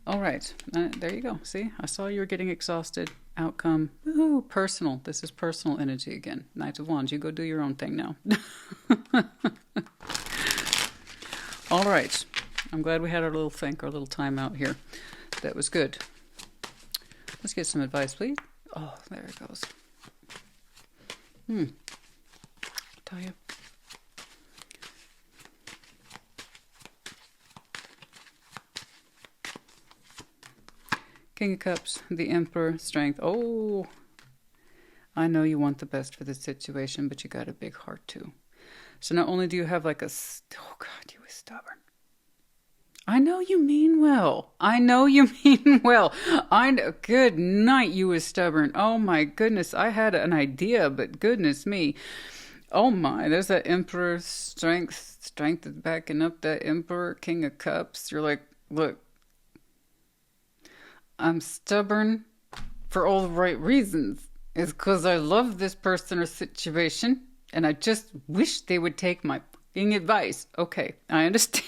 All right. There you go. See? I saw you were getting exhausted. Outcome. Woohoo. Personal. This is personal energy again. Knight of Wands. You go do your own thing now. All right. I'm glad we had our little time out here. That was good. Let's get some advice, please. Oh, there it goes. I'll tell you. King of Cups, the Emperor, Strength. Oh, I know you want the best for this situation, but you got a big heart too. So not only do you have like oh God, you were stubborn. I know you mean well. I know you mean well. I know. Good night, you was stubborn. Oh my goodness, I had an idea, but goodness me. Oh my, there's that Emperor, Strength is backing up that Emperor, King of Cups. You're like, look. I'm stubborn for all the right reasons. It's because I love this person or situation, and I just wish they would take my fucking advice. Okay, I understand.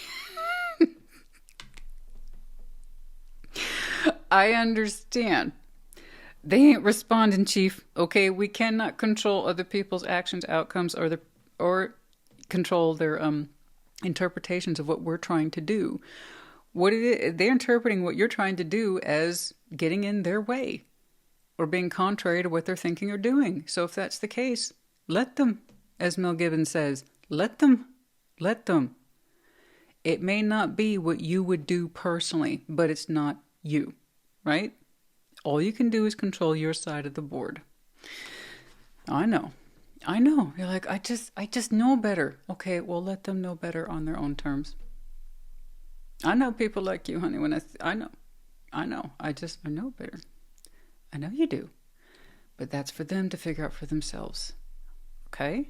I understand. They ain't responding, Chief. Okay, we cannot control other people's actions, outcomes, or control their interpretations of what we're trying to do. They're interpreting what you're trying to do as getting in their way or being contrary to what they're thinking or doing. So if that's the case, let them, as Mel Gibbons says, let them. It may not be what you would do personally, but it's not you, right? All you can do is control your side of the board. I know. You're like, I just know better. Okay, well, let them know better on their own terms. I know people like you, honey. I know. I know better. I know you do. But that's for them to figure out for themselves. Okay?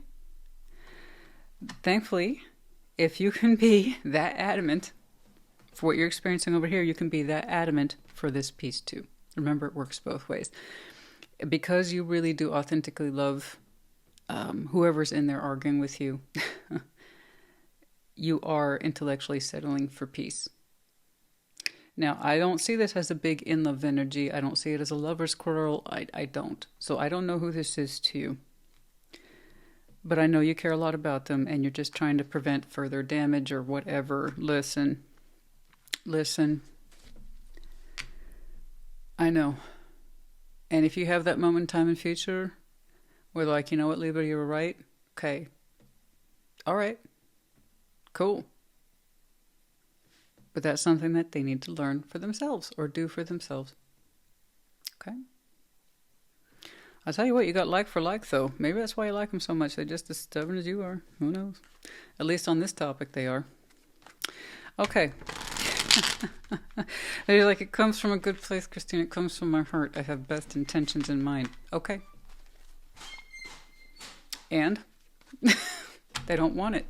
Thankfully, if you can be that adamant for what you're experiencing over here, you can be that adamant for this piece too. Remember, it works both ways. Because you really do authentically love whoever's in there arguing with you, you are intellectually settling for peace. Now, I don't see this as a big in-love energy. I don't see it as a lover's quarrel. I don't. So I don't know who this is to you. But I know you care a lot about them, and you're just trying to prevent further damage or whatever. Listen. I know. And if you have that moment in time in future where like, you know what, Libra, you were right. Okay. All right. Cool. But that's something that they need to learn for themselves or do for themselves. Okay. I'll tell you what, you got like for like, though. Maybe that's why you like them so much. They're just as stubborn as you are. Who knows? At least on this topic, they are. Okay. They're like, it comes from a good place, Christina. It comes from my heart. I have best intentions in mind. Okay. And they don't want it.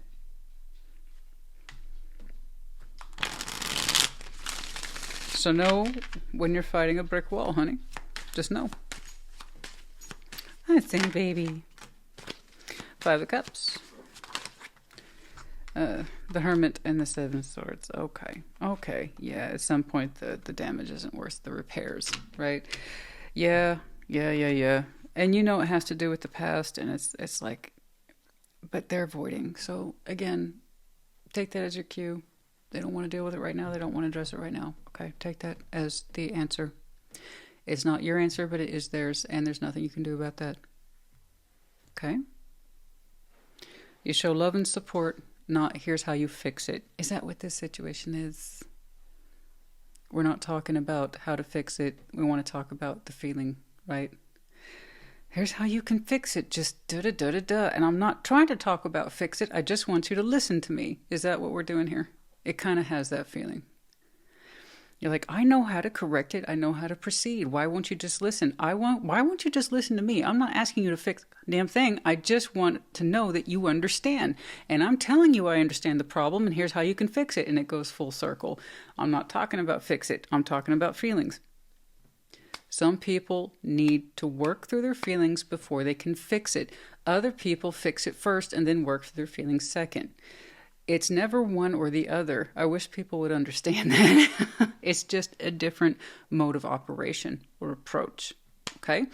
So know when you're fighting a brick wall, honey. Just know. I think, baby. 5 of Cups. The Hermit and the 7 of Swords. Okay. Okay. Yeah, at some point the damage isn't worth the repairs, right? Yeah. And you know it has to do with the past, and it's like, but they're avoiding. So again, take that as your cue. They don't want to deal with it right now. They don't want to address it right now. Okay, take that as the answer. It's not your answer, but it is theirs, and there's nothing you can do about that. Okay? You show love and support, not here's how you fix it. Is that what this situation is? We're not talking about how to fix it. We want to talk about the feeling, right? Here's how you can fix it. Just da-da-da-da-da. And I'm not trying to talk about fix it. I just want you to listen to me. Is that what we're doing here? It kind of has that feeling. You're like, I know how to correct it. I know how to proceed. Why won't you just listen? Why won't you just listen to me? I'm not asking you to fix a damn thing. I just want to know that you understand. And I'm telling you I understand the problem, and here's how you can fix it. And it goes full circle. I'm not talking about fix it. I'm talking about feelings. Some people need to work through their feelings before they can fix it. Other people fix it first and then work through their feelings second. It's never one or the other. I wish people would understand that. It's just a different mode of operation or approach. Okay?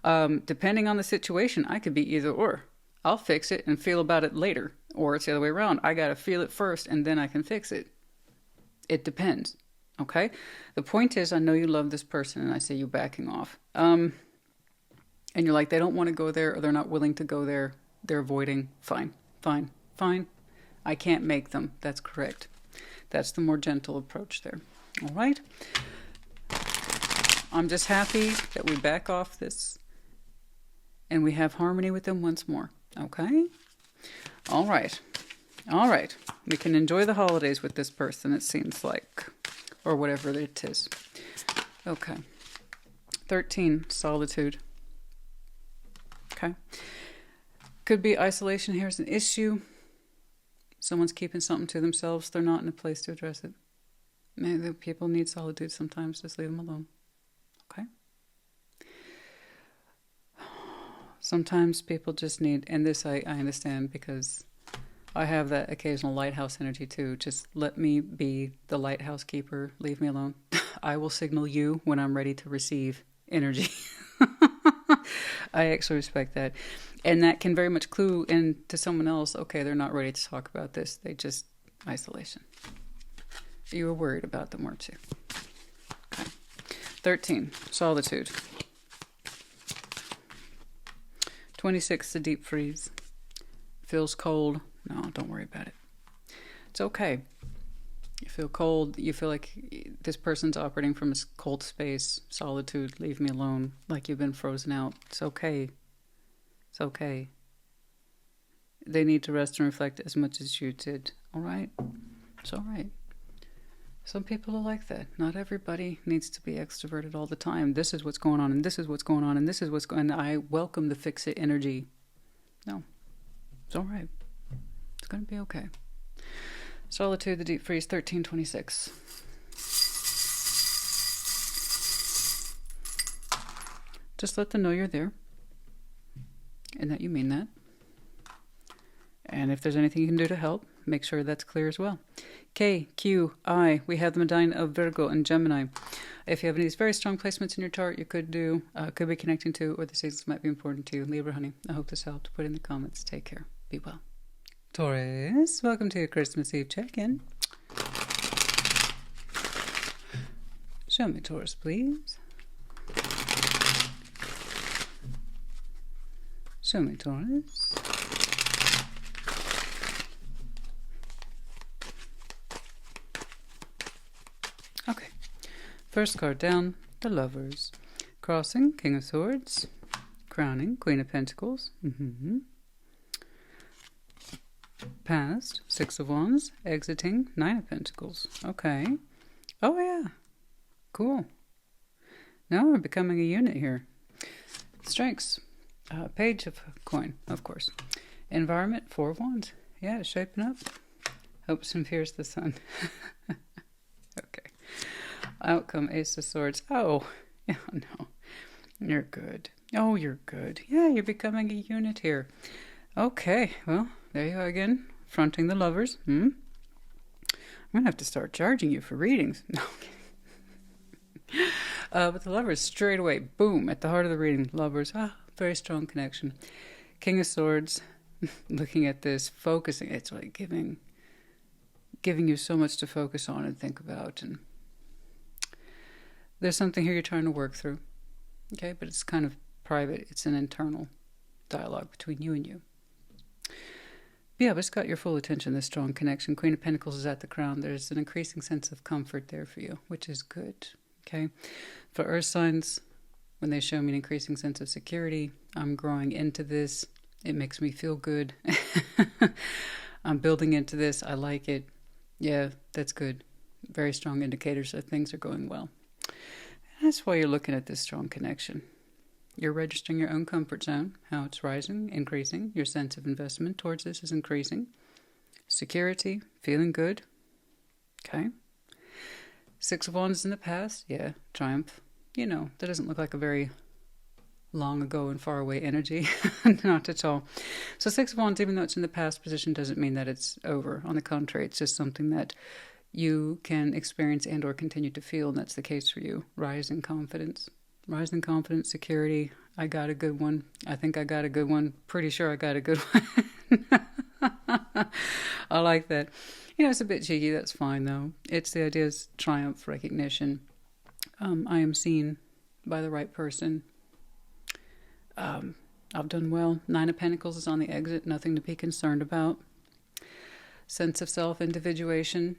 Depending on the situation, I could be either or. I'll fix it and feel about it later. Or it's the other way around. I got to feel it first and then I can fix it. It depends. Okay? The point is, I know you love this person and I see you backing off. And you're like, they don't want to go there or they're not willing to go there. They're avoiding. Fine. I can't make them. That's correct. That's the more gentle approach there. All right? I'm just happy that we back off this and we have harmony with them once more. Okay? All right. We can enjoy the holidays with this person, it seems like. Or whatever it is. Okay. 13, solitude. Okay. Could be isolation here is an issue. Someone's keeping something to themselves. They're not in a place to address it. Maybe people need solitude sometimes. Just leave them alone. Okay? Sometimes people just need, and this I understand because I have that occasional lighthouse energy too. Just let me be the lighthouse keeper. Leave me alone. I will signal you when I'm ready to receive energy. I actually respect that. And that can very much clue into someone else, okay, they're not ready to talk about this. They just, isolation. You were worried about them, weren't you? Okay. 13, solitude. 26, the deep freeze. Feels cold. No, don't worry about it. It's okay. You feel cold. You feel like this person's operating from a cold space. Solitude. Leave me alone. Like you've been frozen out. It's okay. It's okay. They need to rest and reflect as much as you did. All right? It's all right. Some people are like that. Not everybody needs to be extroverted all the time. This is what's going on, and this is what's going on, and this is what's going on. I welcome the fix-it energy. No. It's all right. It's going to be okay. Solitude, the deep freeze, 1326. Just let them know you're there and that you mean that. And if there's anything you can do to help, make sure that's clear as well. K, Q, I, we have the medallion of Virgo and Gemini. If you have any of these very strong placements in your chart, you could be connecting to, or the seasons might be important to you. Libra, honey, I hope this helped. Put in the comments. Take care. Be well. Taurus, welcome to your Christmas Eve check-in. Show me Taurus, please. Show me, Taurus. Okay. First card down, the Lovers. Crossing, King of Swords. Crowning, Queen of Pentacles. Past, Six of Wands. Exiting, Nine of Pentacles. Okay. Oh, yeah. Cool. Now we're becoming a unit here. Strengths. Page of Coin, of course. Environment, Four of Wands. Yeah, it's shaping up. Hopes and fears the sun. Okay. Outcome, Ace of Swords. Oh, yeah, no. You're good. Oh, you're good. Yeah, you're becoming a unit here. Okay, well, there you are again. Fronting the Lovers. I'm going to have to start charging you for readings. No, I'm kidding. But the Lovers, straight away, boom, at the heart of the reading. Lovers, very strong connection. King of Swords, looking at this, focusing. It's like giving you so much to focus on and think about. And there's something here you're trying to work through. Okay, but it's kind of private. It's an internal dialogue between you and you. But yeah, but it's got your full attention, this strong connection. Queen of Pentacles is at the crown. There's an increasing sense of comfort there for you, which is good. Okay, for Earth signs, when they show me an increasing sense of security, I'm growing into this. It makes me feel good. I'm building into this. I like it. Yeah, that's good. Very strong indicators that things are going well. That's why you're looking at this strong connection. You're registering your own comfort zone, how it's rising, increasing. Your sense of investment towards this is increasing. Security, feeling good. Okay. Six of Wands in the past. Yeah, triumph. You know, that doesn't look like a very long ago and far away energy. Not at all. So Six of Wands, even though it's in the past position, doesn't mean that it's over. On the contrary, it's just something that you can experience and or continue to feel, and that's the case for you. Rising confidence, security. I got a good one. I think I got a good one. Pretty sure I got a good one. I like that. You know, it's a bit cheeky. That's fine, though. It's the idea is triumph, recognition. I am seen by the right person. I've done well. Nine of Pentacles is on the exit. Nothing to be concerned about. Sense of self, individuation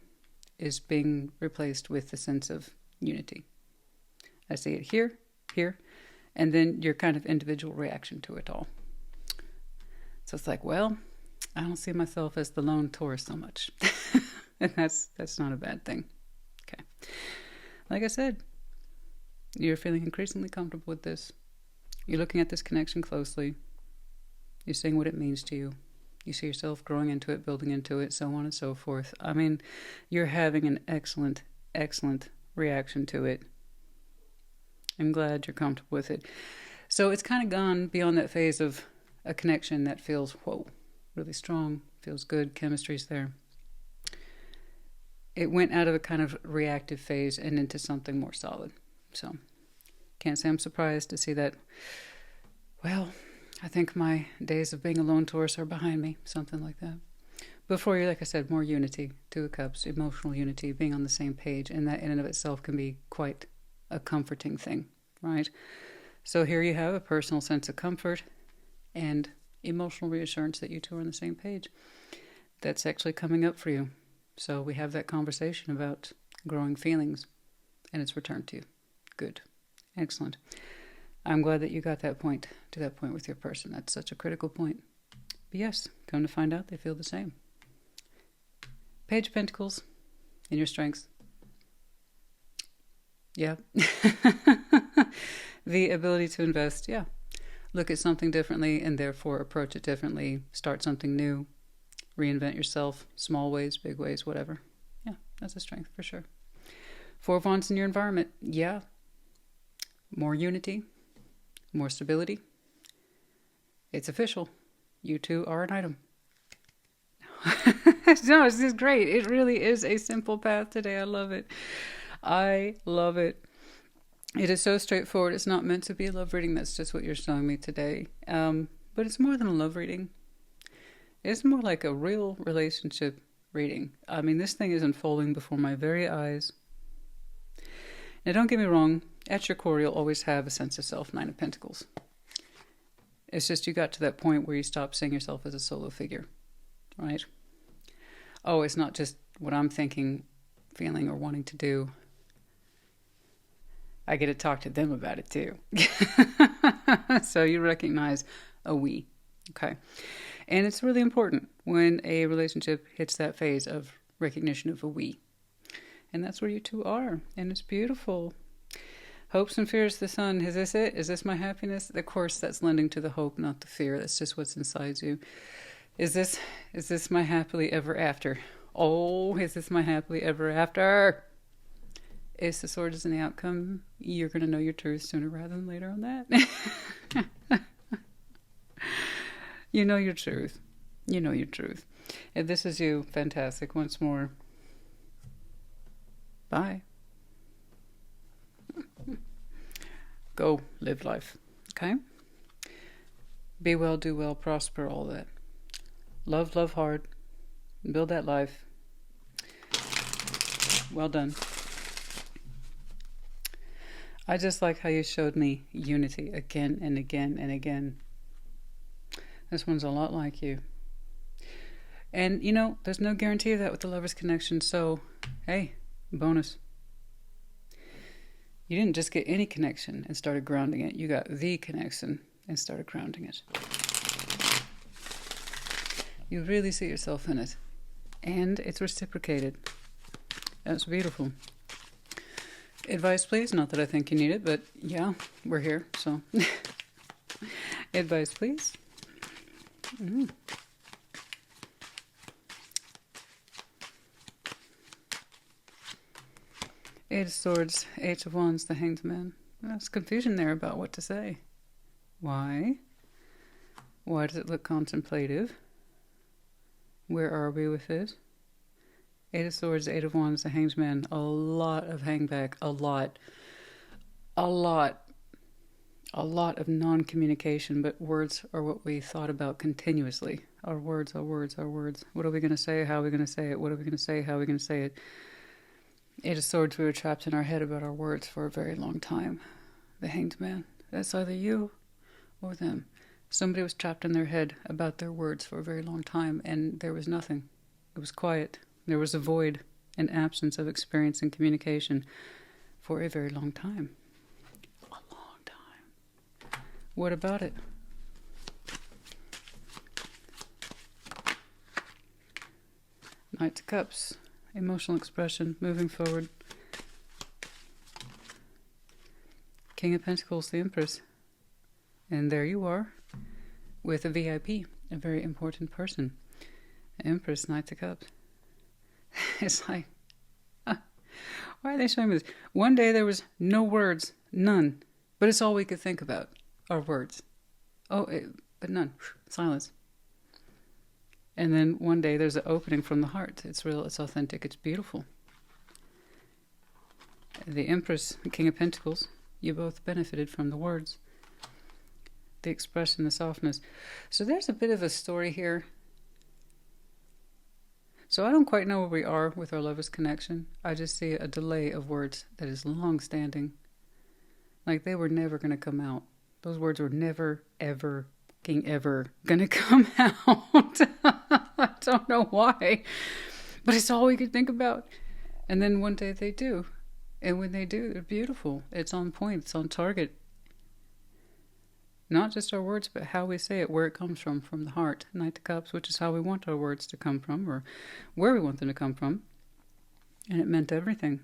is being replaced with the sense of unity. I see it here, and then your kind of individual reaction to it all. So it's like, well, I don't see myself as the lone Taurus so much. And that's not a bad thing. Okay. Like I said, you're feeling increasingly comfortable with this. You're looking at this connection closely. You're seeing what it means to you. You see yourself growing into it, building into it, so on and so forth. I mean, you're having an excellent, excellent reaction to it. I'm glad you're comfortable with it. So it's kind of gone beyond that phase of a connection that feels, whoa, really strong, feels good, chemistry's there. It went out of a kind of reactive phase and into something more solid. So, can't say I'm surprised to see that. Well, I think my days of being a lone Taurus are behind me, something like that. Before you, like I said, more unity, Two of Cups, emotional unity, being on the same page, and that in and of itself can be quite a comforting thing, right? So here you have a personal sense of comfort and emotional reassurance that you two are on the same page. That's actually coming up for you. So we have that conversation about growing feelings, and it's returned to you. Good. Excellent. I'm glad that you got to that point with your person. That's such a critical point. But yes, come to find out, they feel the same. Page of Pentacles in your strengths. Yeah. The ability to invest, yeah. Look at something differently and therefore approach it differently. Start something new. Reinvent yourself. Small ways, big ways, whatever. Yeah, that's a strength for sure. Four of Wands in your environment. Yeah. More unity. More stability. It's official. You two are an item. No, this is great. It really is a simple path today. I love it. I love it. It is so straightforward. It's not meant to be a love reading. That's just what you're showing me today. But it's more than a love reading. It's more like a real relationship reading. I mean, this thing is unfolding before my very eyes. Now, don't get me wrong. At your core, you'll always have a sense of self, Nine of Pentacles. It's just you got to that point where you stop seeing yourself as a solo figure, right? Oh, it's not just what I'm thinking, feeling, or wanting to do. I get to talk to them about it too. So you recognize a we, okay? And it's really important when a relationship hits that phase of recognition of a we. And that's where you two are. And it's beautiful. Hopes and fears, the sun. Is this it? Is this my happiness? Of course, that's lending to the hope, not the fear. That's just what's inside you. Is this my happily ever after? Oh, is this my happily ever after? Ace the Swords is in the outcome. You're going to know your truth sooner rather than later on that. You know your truth. You know your truth. If this is you, fantastic. Once more. Bye. Go live life. Okay? Be well, do well, prosper, all that. Love hard. Build that life. Well done. I just like how you showed me unity again and again and again. This one's a lot like you. And, you know, there's no guarantee of that with the Lover's Connection. So, hey, bonus. You didn't just get any connection and started grounding it. You got the connection and started grounding it. You really see yourself in it. And it's reciprocated. That's beautiful. Advice, please. Not that I think you need it, but yeah, we're here, so. Advice, please. Eight of Swords, Eight of Wands, the Hanged Man. There's confusion there about what to say. Why? Why does it look contemplative? Where are we with this? Eight of Swords, Eight of Wands, the Hanged Man. A lot of hangback. A lot of non-communication, but words are what we thought about continuously. Our words, our words, our words. What are we going to say? How are we going to say it? What are we going to say? How are we going to say it? Eight of Swords, we were trapped in our head about our words for a very long time. The Hanged Man. That's either you or them. Somebody was trapped in their head about their words for a very long time, and there was nothing. It was quiet. There was a void, an absence of experience and communication for a very long time. A long time. What about it? Knight of Cups. Emotional expression, moving forward. King of Pentacles, the Empress. And there you are, with a VIP, a very important person. Empress, Knight of Cups. It's like, why are they showing me this? One day there was no words, none. But it's all we could think about, our words. But none. Silence. And then one day there's an opening from the heart. It's real, it's authentic, it's beautiful. The Empress, the King of Pentacles, you both benefited from the words. The expression, the softness. So there's a bit of a story here. So I don't quite know where we are with our Lover's Connection. I just see a delay of words that is long-standing. Like they were never going to come out. Those words were never, ever gonna come out. I don't know why, but it's all we could think about. And then one day they do, and when they do, they're beautiful. It's on point, it's on target. Not just our words, but how we say it, where it comes from the heart. Knight of Cups, which is how we want our words to come from, or where we want them to come from. And it meant everything.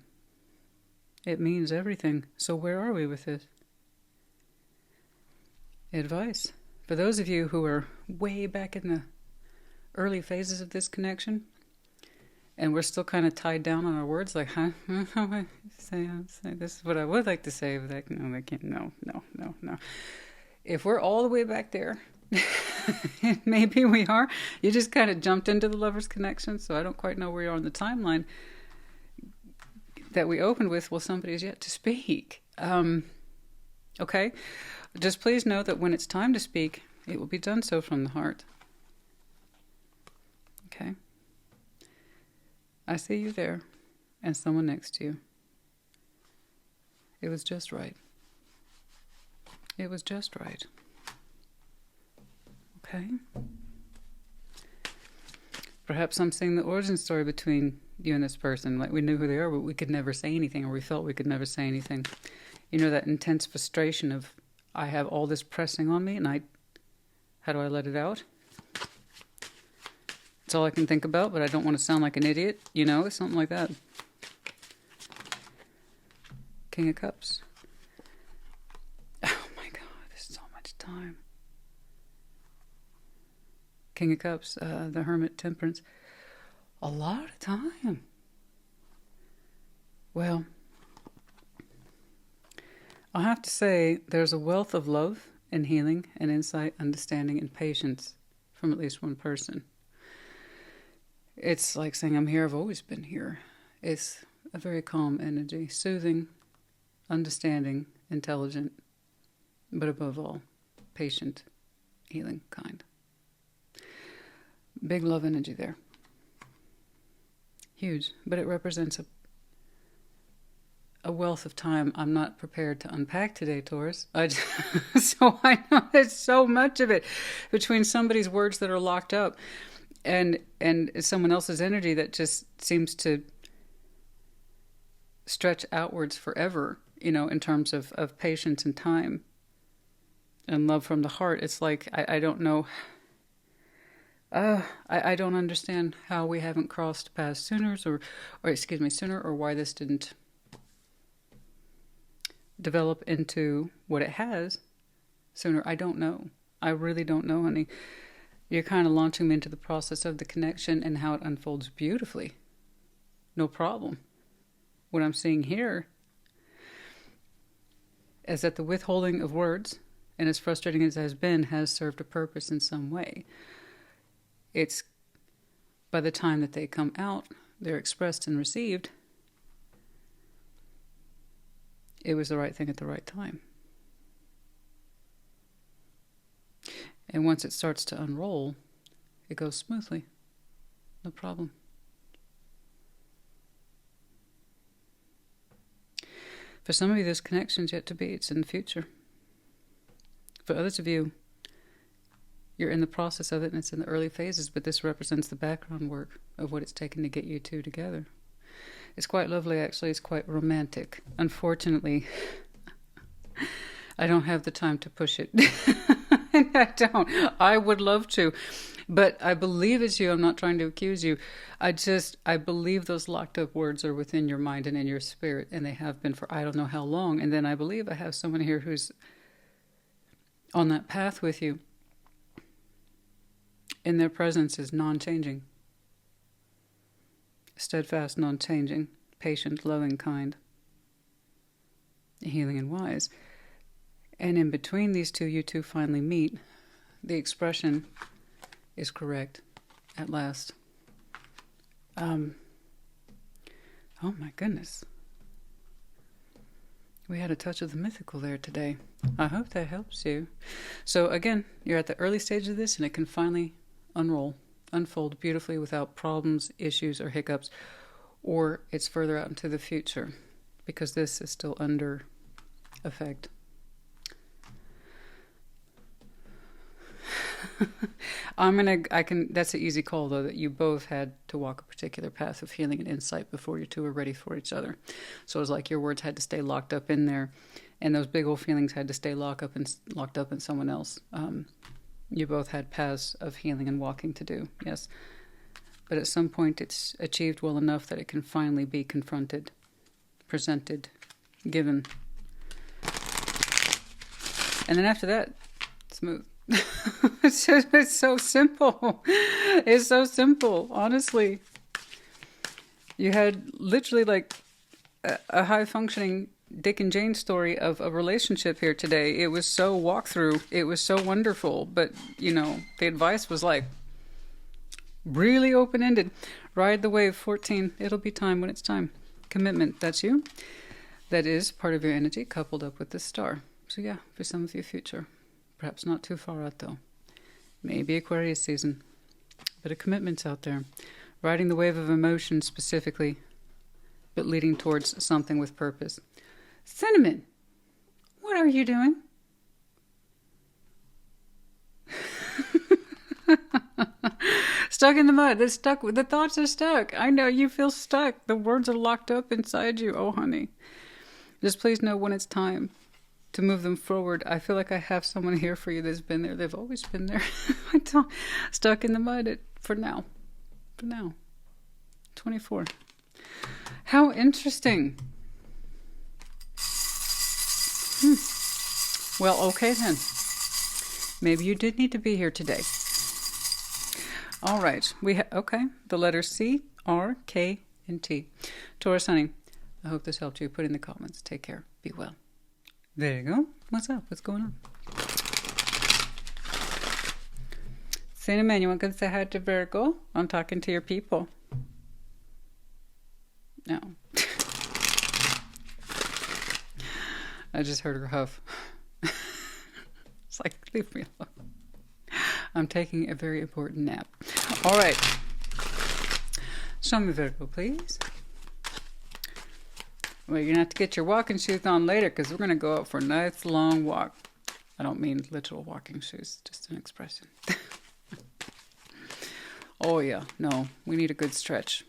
It means everything. So where are we with this? Advice. For those of you who are way back in the early phases of this connection, and we're still kind of tied down on our words, like, huh? Say, this is what I would like to say, but I can't. No. If we're all the way back there, maybe we are. You just kind of jumped into the Lover's Connection, so I don't quite know where you are on the timeline that we opened with. Well, somebody's yet to speak. Okay? Just please know that when it's time to speak, it will be done so from the heart. Okay? I see you there, and someone next to you. It was just right. It was just right. Okay. Perhaps I'm seeing the origin story between you and this person. Like we knew who they are, but we could never say anything, or we felt we could never say anything. You know, that intense frustration of, I have all this pressing on me, and how do I let it out? It's all I can think about, but I don't want to sound like an idiot. You know, it's something like that. King of Cups. Oh my God, there's so much time. King of Cups, the Hermit, Temperance. A lot of time. Well, I'll have to say there's a wealth of love and healing and insight, understanding, and patience from at least one person. It's like saying, I'm here, I've always been here. It's a very calm energy, soothing, understanding, intelligent, but above all, patient, healing, kind. Big love energy there. Huge, but it represents a wealth of time I'm not prepared to unpack today, Taurus. So I know there's so much of it between somebody's words that are locked up and someone else's energy that just seems to stretch outwards forever, you know, in terms of patience and time and love from the heart. It's like, I don't know. I don't understand how we haven't crossed paths sooner, or why this didn't develop into what it has sooner. I don't know. I really don't know, honey. You're kind of launching me into the process of the connection and how it unfolds beautifully. No problem. What I'm seeing here is that the withholding of words, and as frustrating as it has been, has served a purpose in some way. It's by the time that they come out, they're expressed and received, it was the right thing at the right time. And once it starts to unroll, it goes smoothly. No problem. For some of you, there's connections yet to be. It's in the future. For others of you, you're in the process of it and it's in the early phases, but this represents the background work of what it's taken to get you two together. It's quite lovely, actually. It's quite romantic. Unfortunately, I don't have the time to push it. I don't. I would love to. But I believe it's you. I'm not trying to accuse you. I believe those locked up words are within your mind and in your spirit, and they have been for I don't know how long. And then I believe I have someone here who's on that path with you. And their presence is non-changing. Steadfast, non-changing, patient, loving, kind, healing, and wise. And in between these two, you two finally meet. The expression is correct at last. Oh my goodness. We had a touch of the mythical there today. I hope that helps you. So again, you're at the early stage of this and it can finally unfold beautifully without problems, issues, or hiccups, or it's further out into the future because this is still under effect. That's an easy call though, that you both had to walk a particular path of healing and insight before you two were ready for each other. So it was like your words had to stay locked up in there and those big old feelings had to stay locked up in someone else. You both had paths of healing and walking to do, yes. But at some point it's achieved well enough that it can finally be confronted, presented, given. And then after that, smooth. It's so simple. It's so simple, honestly. You had literally like a high-functioning Dick and Jane story of a relationship here today. It was so walkthrough. It was so wonderful. But, you know, the advice was like really open-ended. Ride the wave, 14. It'll be time when it's time. Commitment, that's you. That is part of your energy coupled up with the star. So yeah, for some of your future. Perhaps not too far out though. Maybe Aquarius season. But a commitment's out there. Riding the wave of emotion specifically, but leading towards something with purpose. Cinnamon, what are you doing? Stuck in the mud. It's stuck. The thoughts are stuck. I know you feel stuck. The words are locked up inside you. Oh, honey. Just please know when it's time to move them forward. I feel like I have someone here for you that's been there. They've always been there. Stuck in the mud for now. For now. 24. How interesting. Well, okay then. Maybe you did need to be here today. All right. Okay. The letters C, R, K, and T. Taurus, honey. I hope this helped you. Put in the comments. Take care. Be well. There you go. What's up? What's going on? Cinnamon, you want to say hi to Virgo? I'm talking to your people. No. I just heard her huff. It's like, leave me alone. I'm taking a very important nap. All right. Show me Virgo, please. Well, you're going to have to get your walking shoes on later because we're going to go out for a nice long walk. I don't mean literal walking shoes, just an expression. Oh, yeah. No, we need a good stretch.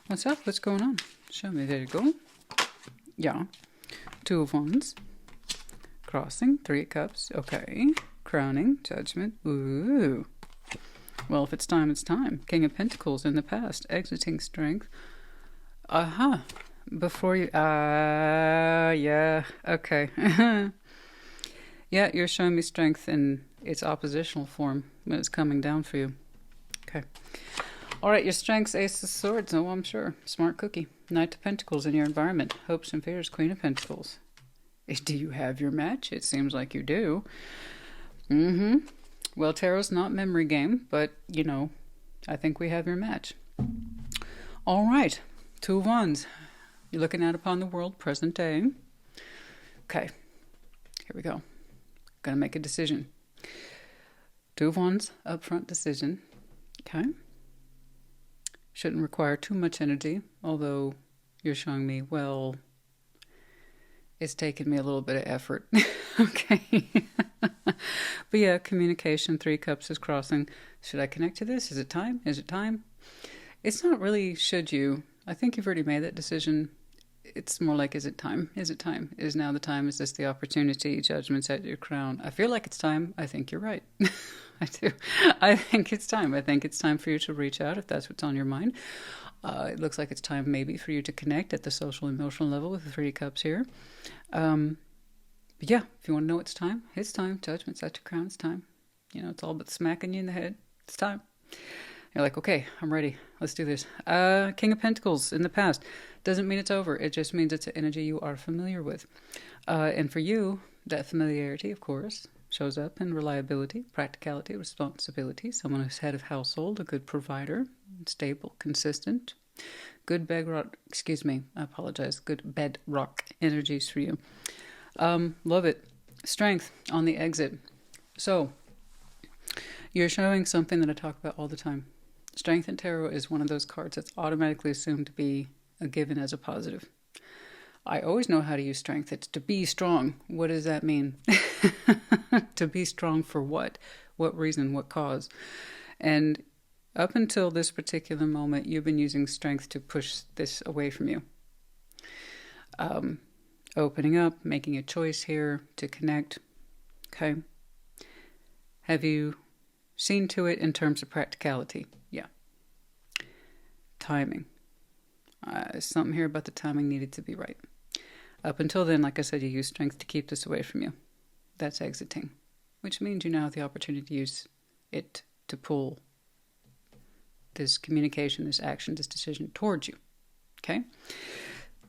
What's up? What's going on? Show me. There you go. Yeah. 2 of Wands. Crossing. 3 of Cups. Okay. Crowning. Judgment. Ooh. Well, if it's time, it's time. King of Pentacles in the past. Exiting strength. Aha. Before you... yeah. Okay. Yeah, you're showing me strength in its oppositional form when it's coming down for you. Okay. All right, your strengths, Ace of Swords. Oh, I'm sure. Smart cookie. Knight of Pentacles in your environment. Hopes and fears, Queen of Pentacles. Do you have your match? It seems like you do. Well, tarot's not memory game, but, you know, I think we have your match. All right. 2 of Wands. You're looking out upon the world, present day. Okay. Here we go. Gonna make a decision. 2 of Wands, upfront decision. Okay. Shouldn't require too much energy, although you're showing me, well, it's taken me a little bit of effort. Okay. But yeah, communication, 3 cups is crossing. Should I connect to this? Is it time? Is it time? It's not really should you. I think you've already made that decision. It's more like, is it time? Is it time? Is now the time? Is this the opportunity? Judgment's at your crown. I feel like it's time. I think you're right. I do. I think it's time. I think it's time for you to reach out if that's what's on your mind. It looks like it's time maybe for you to connect at the social emotional level with the 3 cups here. But yeah, if you want to know it's time. Judgment's at your crown. It's time. You know, it's all but smacking you in the head. It's time. You're like, okay, I'm ready. Let's do this. King of Pentacles in the past. Doesn't mean it's over. It just means it's an energy you are familiar with. And for you, that familiarity, of course, shows up in reliability, practicality, responsibility. Someone who's head of household, a good provider, stable, consistent. Good bedrock, I apologize. Good bedrock energies for you. Love it. Strength on the exit. So, you're showing something that I talk about all the time. Strength in tarot is one of those cards that's automatically assumed to be a given as a positive. I always know how to use strength. It's to be strong. What does that mean? To be strong for what? What reason? What cause? And up until this particular moment, you've been using strength to push this away from you. Opening up, making a choice here to connect. Okay. Have you seen to it in terms of practicality? Yeah. Timing. Something here about the timing needed to be right. Up until then, like I said, you use strength to keep this away from you. That's exiting, which means you now have the opportunity to use it to pull this communication, this action, this decision towards you. Okay?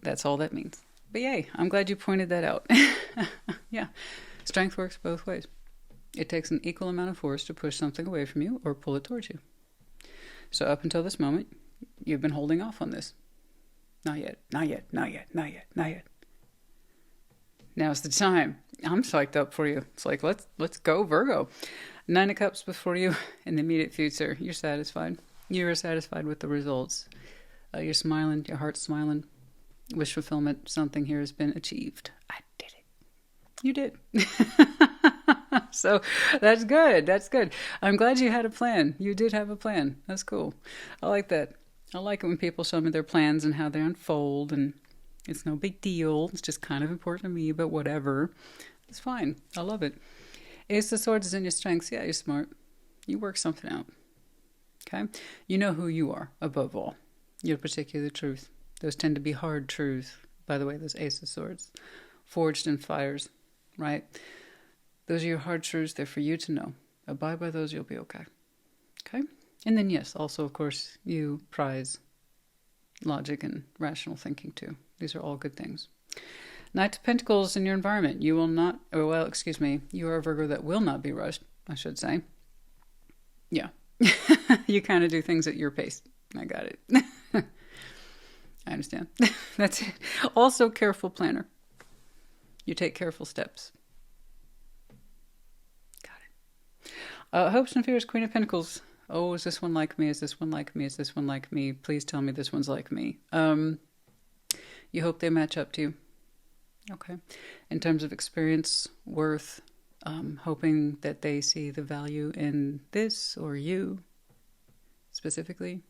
That's all that means. But yay, I'm glad you pointed that out. Yeah. Strength works both ways. It takes an equal amount of force to push something away from you or pull it towards you. So up until this moment, you've been holding off on this. Not yet, not yet, not yet, not yet, not yet. Now's the time. I'm psyched up for you. It's like, let's go, Virgo. 9 of Cups before you in the immediate future. You're satisfied. You're satisfied with the results. You're smiling. Your heart's smiling. Wish fulfillment. Something here has been achieved. I did it. You did. So that's good. That's good. I'm glad you had a plan. You did have a plan. That's cool. I like that. I like it when people show me their plans and how they unfold, and it's no big deal. It's just kind of important to me, but whatever. It's fine. I love it. Ace of Swords is in your strengths. Yeah, you're smart. You work something out. Okay? You know who you are, above all. Your particular truth. Those tend to be hard truths, by the way, those Ace of Swords. Forged in fires, right? Those are your hard truths. They're for you to know. Abide by those, you'll be okay. Okay? And then, yes, also, of course, you prize logic and rational thinking, too. These are all good things. Knight of Pentacles in your environment. You will not, you are a Virgo that will not be rushed, I should say. Yeah. You kind of do things at your pace. I got it. I understand. That's it. Also, careful planner. You take careful steps. Got it. Hopes and fears, Queen of Pentacles. Oh, is this one like me? Is this one like me? Is this one like me? Please tell me this one's like me. You hope they match up to you. Okay. In terms of experience, worth, hoping that they see the value in this or you specifically.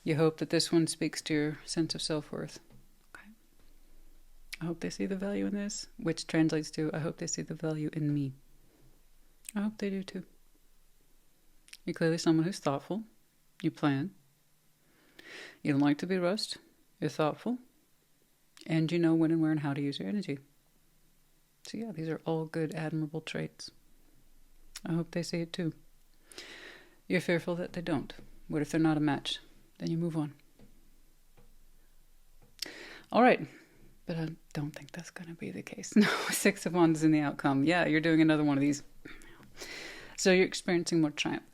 You hope that this one speaks to your sense of self-worth. Okay. I hope they see the value in this, which translates to, I hope they see the value in me. I hope they do too. You're clearly someone who's thoughtful. You plan. You don't like to be rushed. You're thoughtful. And you know when and where and how to use your energy. So yeah, these are all good, admirable traits. I hope they see it too. You're fearful that they don't. What if they're not a match? Then you move on. All right. But I don't think that's going to be the case. No, Six of Wands in the outcome. Yeah, you're doing another one of these. So you're experiencing more triumph.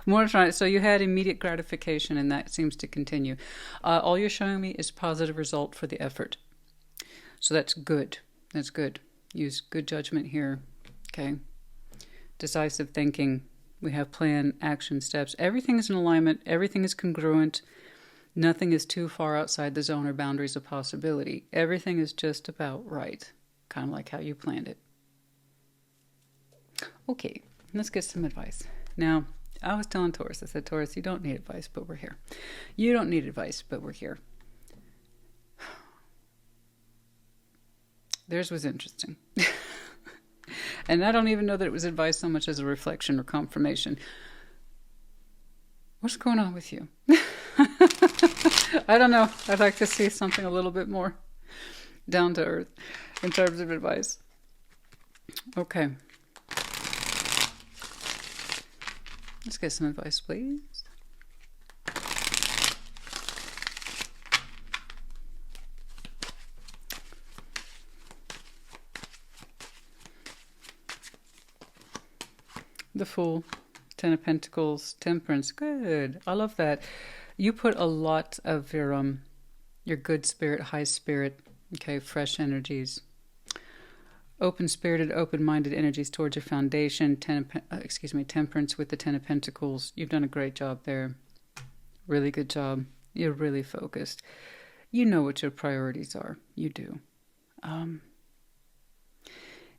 More triumph. So you had immediate gratification, and that seems to continue. All you're showing me is positive result for the effort. So that's good. That's good. Use good judgment here. Okay. Decisive thinking. We have plan, action, steps. Everything is in alignment. Everything is congruent. Nothing is too far outside the zone or boundaries of possibility. Everything is just about right. Kind of like how you planned it. Okay, let's get some advice. Now, I was telling Taurus, I said, Taurus, you don't need advice, but we're here. You don't need advice, but we're here. Theirs was interesting. And I don't even know that it was advice so much as a reflection or confirmation. What's going on with you? I don't know. I'd like to see something a little bit more down to earth in terms of advice. Okay. Let's get some advice, please. The Fool, Ten of Pentacles, Temperance. Good. I love that. You put a lot of your good spirit, high spirit, okay, fresh energies, open-spirited, open-minded energies towards your foundation. Temperance with the Ten of Pentacles. You've done a great job there. Really good job. You're really focused. You know what your priorities are. You do.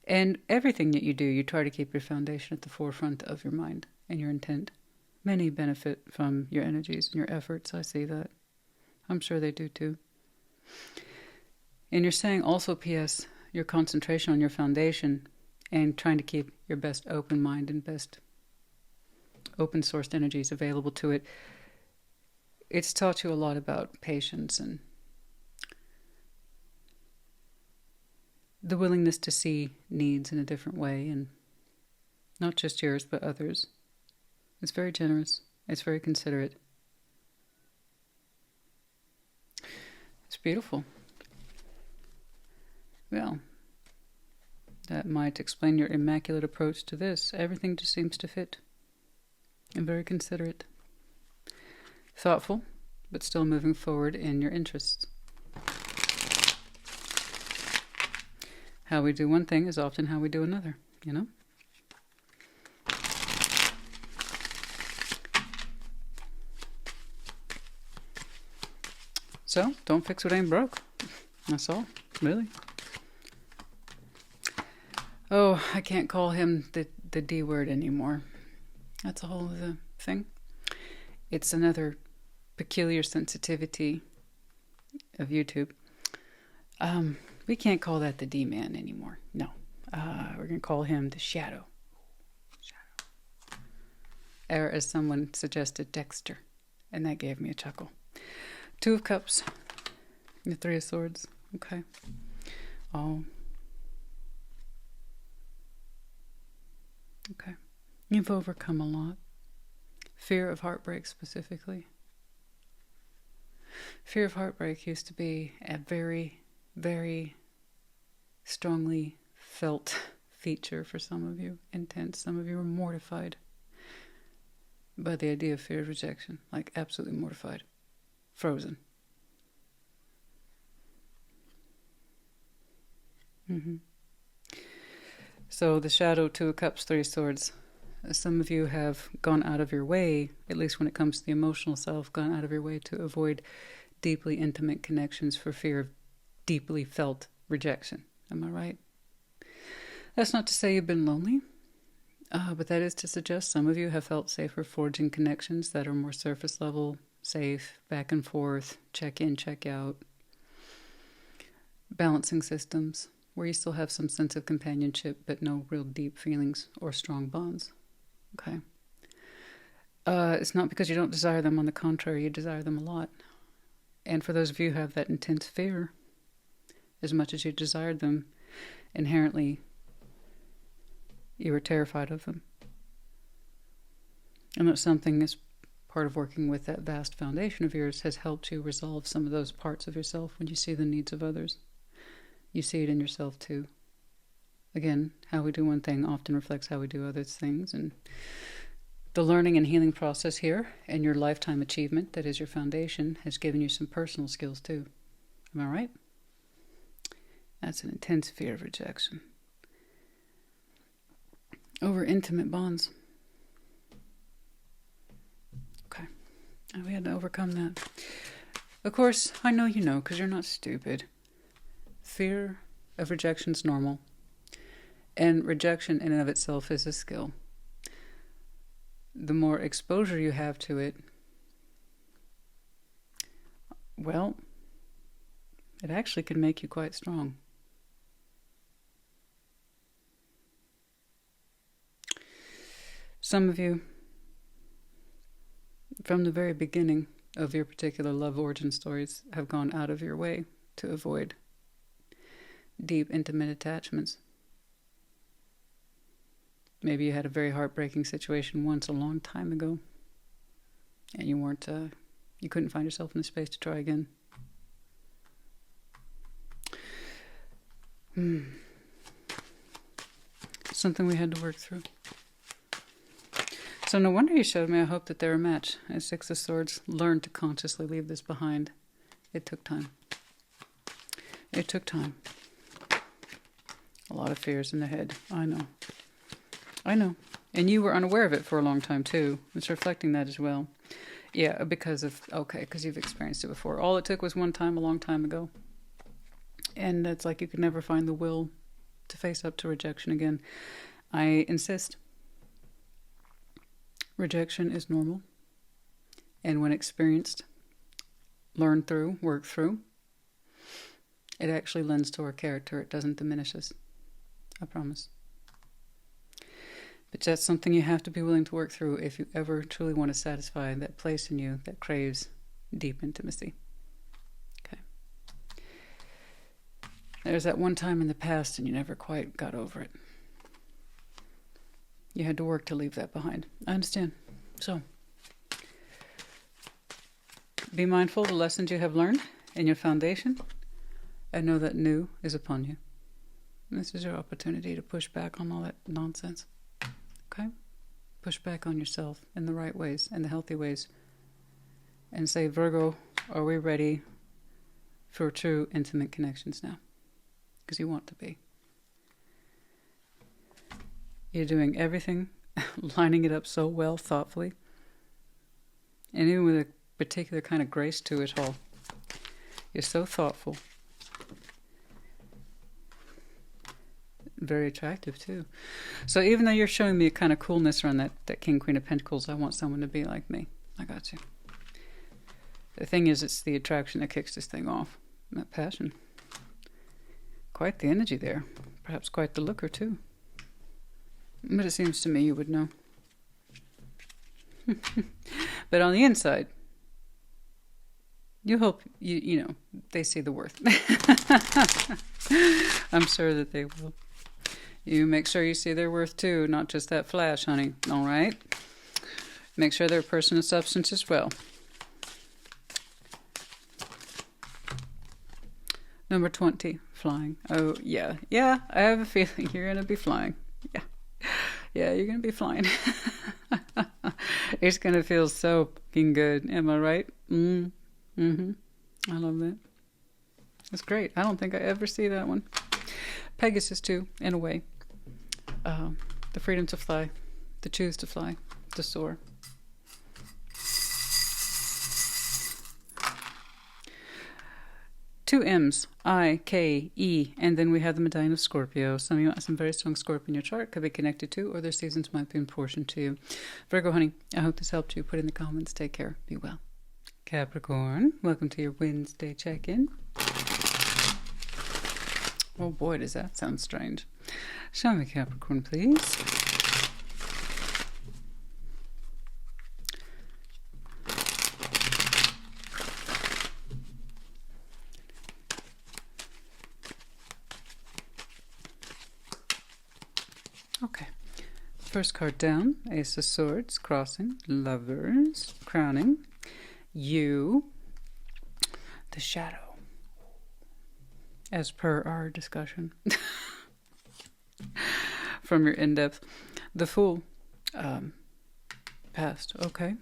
And everything that you do, you try to keep your foundation at the forefront of your mind and your intent. Many benefit from your energies and your efforts. I see that. I'm sure they do too. And you're saying also, P.S., your concentration on your foundation and trying to keep your best open mind and best open-sourced energies available to it. It's taught you a lot about patience and the willingness to see needs in a different way, and not just yours, but others. It's very generous. It's very considerate. It's beautiful. Well, that might explain your immaculate approach to this. Everything just seems to fit. And very considerate. Thoughtful, but still moving forward in your interests. How we do one thing is often how we do another, you know? So, don't fix what ain't broke. That's all, really. Oh, I can't call him the D word anymore. That's a whole other thing. It's another peculiar sensitivity of YouTube. We can't call that the D-man anymore. No. We're going to call him the Shadow. Or as someone suggested, Dexter. And that gave me a chuckle. Two of Cups. The Three of Swords. Okay. Oh. Okay. You've overcome a lot. Fear of heartbreak specifically. Fear of heartbreak used to be a very, very strongly felt feature for some of you. Intense. Some of you were mortified by the idea of fear of rejection. Like absolutely mortified. Frozen. So the Shadow, Two of Cups, Three of Swords. Some of you have gone out of your way, at least when it comes to the emotional self, gone out of your way to avoid deeply intimate connections for fear of deeply felt rejection. Am I right? That's not to say you've been lonely, but that is to suggest some of you have felt safer forging connections that are more surface level, safe, back and forth, check in, check out, balancing systems, where you still have some sense of companionship, but no real deep feelings or strong bonds. Okay. It's not because you don't desire them. On the contrary, you desire them a lot. And for those of you who have that intense fear, as much as you desired them, inherently you were terrified of them. And that's something as part of working with that vast foundation of yours has helped you resolve some of those parts of yourself when you see the needs of others. You see it in yourself too. Again, how we do one thing often reflects how we do other things. And the learning and healing process here and your lifetime achievement, that is your foundation, has given you some personal skills too. Am I right? That's an intense fear of rejection. Over intimate bonds. Okay. And we had to overcome that. Of course, I know you know because you're not stupid. Fear of rejection is normal. And rejection in and of itself is a skill. The more exposure you have to it, well, it actually can make you quite strong. Some of you, from the very beginning of your particular love origin stories, have gone out of your way to avoid deep, intimate attachments. Maybe you had a very heartbreaking situation once a long time ago, and you couldn't find yourself in the space to try again. Something we had to work through. So no wonder you showed me. I hope that they're a match. As Six of Swords, learn to consciously leave this behind. It took time. It took time. A lot of fears in the head. I know. And you were unaware of it for a long time too. It's reflecting that as well. Yeah, because you've experienced it before. All it took was one time a long time ago. And it's like you could never find the will to face up to rejection again. I insist. Rejection is normal. And when experienced, learn through, work through, it actually lends to our character. It doesn't diminish us. I promise. But that's something you have to be willing to work through if you ever truly want to satisfy that place in you that craves deep intimacy. Okay. There's that one time in the past and you never quite got over it. You had to work to leave that behind. I understand. So, be mindful of the lessons you have learned in your foundation and know that new is upon you. And this is your opportunity to push back on all that nonsense. Okay? Push back on yourself in the right ways and the healthy ways. And say, Virgo, are we ready for true intimate connections now? Because you want to be. You're doing everything, lining it up so well, thoughtfully. And even with a particular kind of grace to it all. You're so thoughtful. very attractive too. So even though you're showing me a kind of coolness around that King, Queen of Pentacles, I want someone to be like me. I got you. The thing is, it's the attraction that kicks this thing off. That passion. Quite the energy there. Perhaps quite the looker too. But it seems to me you would know. But on the inside, you hope, you know, they see the worth. I'm sure that they will. You make sure you see their worth too, not just that flash, honey. All right? Make sure they're a person of substance as well. Number 20, flying. Oh, yeah. Yeah, I have a feeling you're going to be flying. Yeah. Yeah, you're going to be flying. It's going to feel so fucking good. Am I right? Mm-hmm. I love that. That's great. I don't think I ever see that one. Pegasus, too, in a way. The freedom to fly. To choose to fly. To soar. Two M's, I, K, E, and then we have the Medallion of Scorpio. Some of you have some very strong Scorpio in your chart, could be connected to, or their seasons might be in portion to you. Virgo, honey, I hope this helped you. Put in the comments. Take care. Be well. Capricorn, welcome to your Wednesday check-in. Oh boy, does that sound strange. Show me Capricorn, please. Okay. First card down, Ace of Swords, crossing, Lovers, crowning, you, the shadow, as per our discussion from your in-depth, the Fool, past, okay,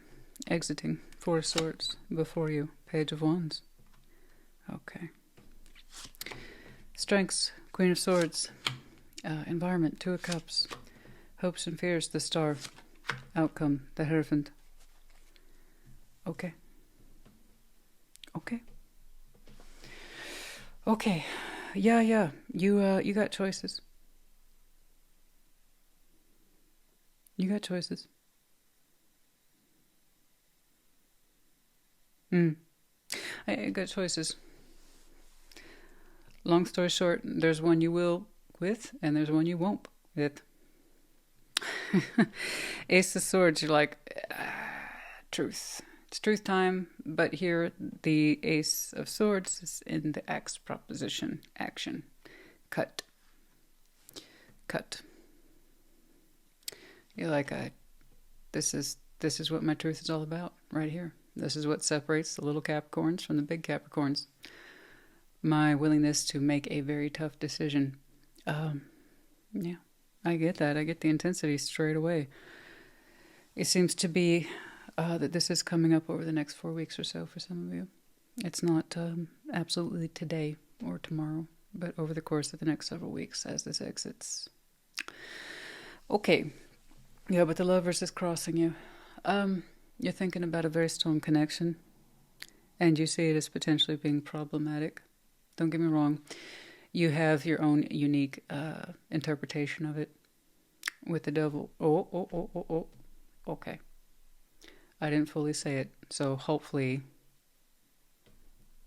exiting, Four of Swords, before you, Page of Wands, okay, Strengths, Queen of Swords, environment, Two of Cups, hopes and fears, the Star, outcome, the Hierophant. Okay. Okay. Okay. Yeah. You got choices. You got choices. I got choices. Long story short, there's one you will with, and there's one you won't with. Ace of Swords, you're like, truth. It's truth time, but here the Ace of Swords is in the X proposition, action, cut. You're like, this is what my truth is all about, right here. This is what separates the little Capricorns from the big Capricorns. My willingness to make a very tough decision. Yeah, I get that. I get the intensity straight away. It seems to be that this is coming up over the next 4 weeks or so for some of you. It's not absolutely today or tomorrow, but over the course of the next several weeks as this exits. Okay. Yeah, but the Lovers is crossing you. You're thinking about a very strong connection, and you see it as potentially being problematic. Don't get me wrong. You have your own unique interpretation of it with the Devil. Oh. Okay. I didn't fully say it, so hopefully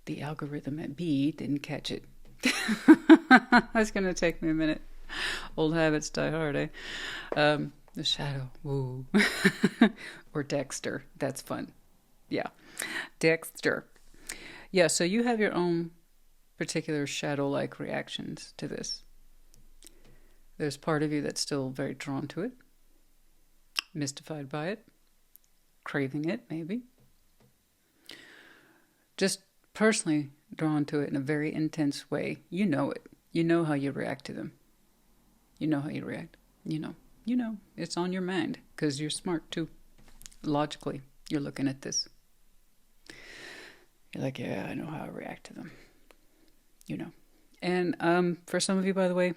the algorithm at B didn't catch it. That's going to take me a minute. Old habits die hard, eh? The Shadow. Woo. Or Dexter. That's fun. Yeah. Dexter. Yeah, so you have your own particular shadow-like reactions to this. There's part of you that's still very drawn to it, mystified by it, craving it, maybe. Just personally drawn to it in a very intense way. You know it. You know how you react to them. You know how you react. You know. It's on your mind because you're smart too. Logically, you're looking at this. You're like, yeah, I know how I react to them. You know. And for some of you, by the way,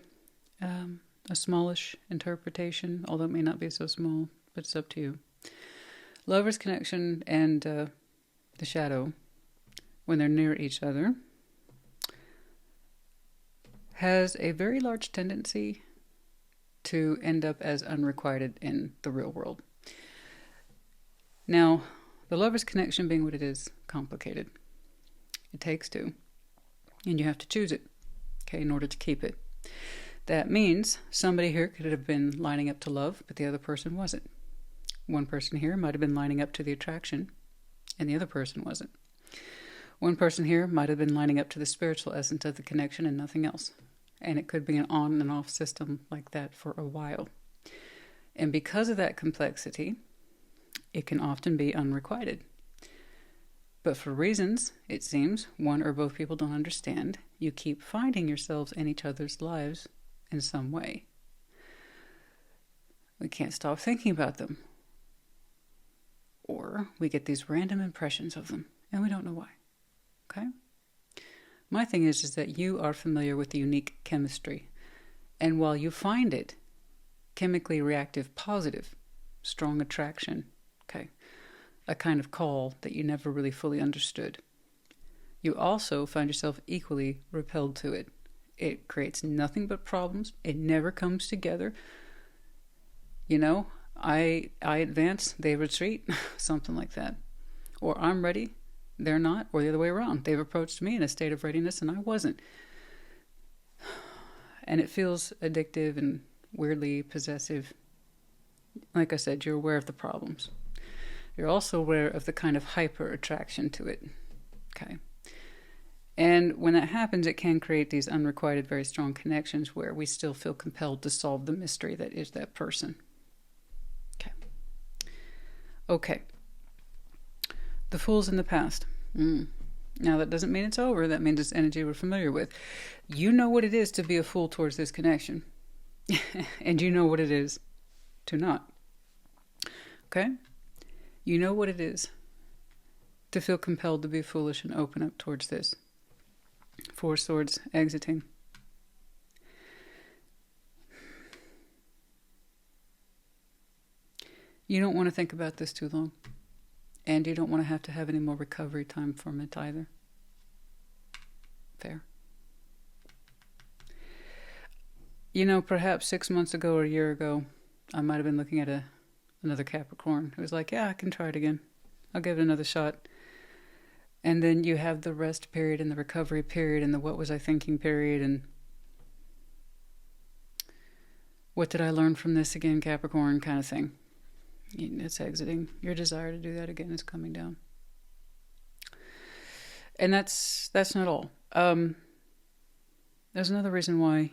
a smallish interpretation, although it may not be so small, but it's up to you. Lover's connection and the shadow, when they're near each other, has a very large tendency to end up as unrequited in the real world. Now, the Lover's connection being what it is, complicated. It takes two. And you have to choose it, okay, in order to keep it. That means somebody here could have been lining up to love, but the other person wasn't. One person here might have been lining up to the attraction, and the other person wasn't. One person here might have been lining up to the spiritual essence of the connection and nothing else. And it could be an on and off system like that for a while. And because of that complexity, it can often be unrequited. But for reasons, it seems, one or both people don't understand, you keep finding yourselves in each other's lives in some way. We can't stop thinking about them. Or we get these random impressions of them, and we don't know why. Okay? My thing is that you are familiar with the unique chemistry. And while you find it chemically reactive positive, strong attraction, okay, a kind of call that you never really fully understood, you also find yourself equally repelled to it. It creates nothing but problems. It never comes together. You know, I advance, they retreat, something like that. Or I'm ready, they're not, or the other way around. They've approached me in a state of readiness and I wasn't. And it feels addictive and weirdly possessive. Like I said, you're aware of the problems. You're also aware of the kind of hyper attraction to it. Okay. And when that happens, it can create these unrequited, very strong connections where we still feel compelled to solve the mystery that is that person. Okay. Okay. The Fool's in the past. Now, that doesn't mean it's over. That means it's energy we're familiar with. You know what it is to be a fool towards this connection. And you know what it is to not. Okay? You know what it is to feel compelled to be foolish and open up towards this. Four Swords exiting. You don't want to think about this too long. And you don't want to have any more recovery time from it either. Fair. You know, perhaps 6 months ago or a year ago, I might have been looking at another Capricorn who was like, yeah, I can try it again. I'll give it another shot. And then you have the rest period and the recovery period and the what was I thinking period and what did I learn from this again, Capricorn kind of thing. It's exiting. Your desire to do that again is coming down. And that's not all. There's another reason why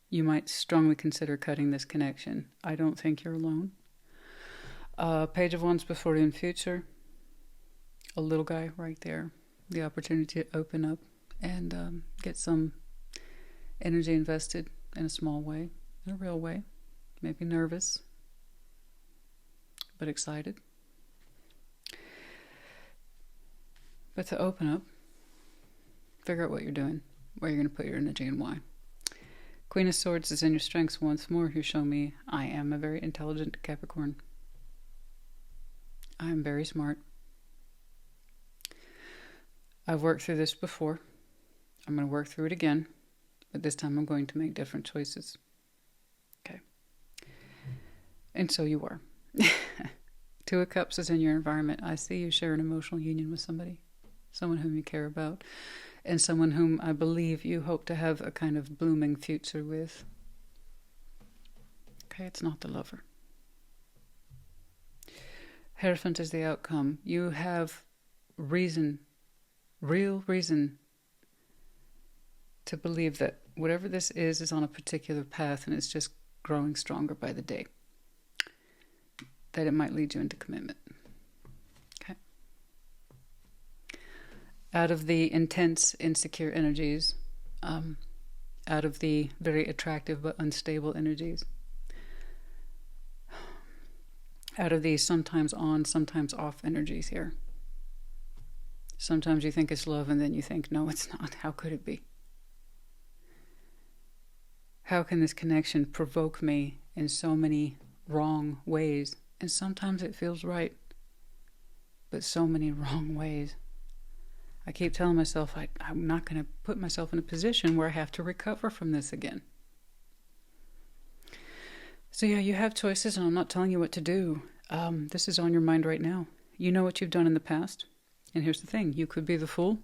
you might strongly consider cutting this connection. I don't think you're alone. Page of Wands before you in future. A little guy right there. The opportunity to open up and get some energy invested in a small way, in a real way. Maybe nervous, but excited. But to open up, figure out what you're doing, where you're going to put your energy and why. Queen of Swords is in your strengths once more. You show me I am a very intelligent Capricorn. I am very smart. I've worked through this before. I'm going to work through it again, but this time I'm going to make different choices. Okay. And so you are. Two of Cups is in your environment. I see you share an emotional union with somebody, someone whom you care about, and someone whom I believe you hope to have a kind of blooming future with. Okay, it's not the Lover. Hierophant is the outcome. You have reason, real reason, to believe that whatever this is on a particular path and it's just growing stronger by the day. That it might lead you into commitment. Okay. Out of the intense, insecure energies, out of the very attractive but unstable energies, out of these sometimes on, sometimes off energies here. Sometimes you think it's love and then you think, no, it's not. How could it be? How can this connection provoke me in so many wrong ways? And sometimes it feels right, but so many wrong ways. I keep telling myself I'm not going to put myself in a position where I have to recover from this again. So yeah, you have choices, and I'm not telling you what to do. This is on your mind right now. You know what you've done in the past. And here's the thing. You could be the fool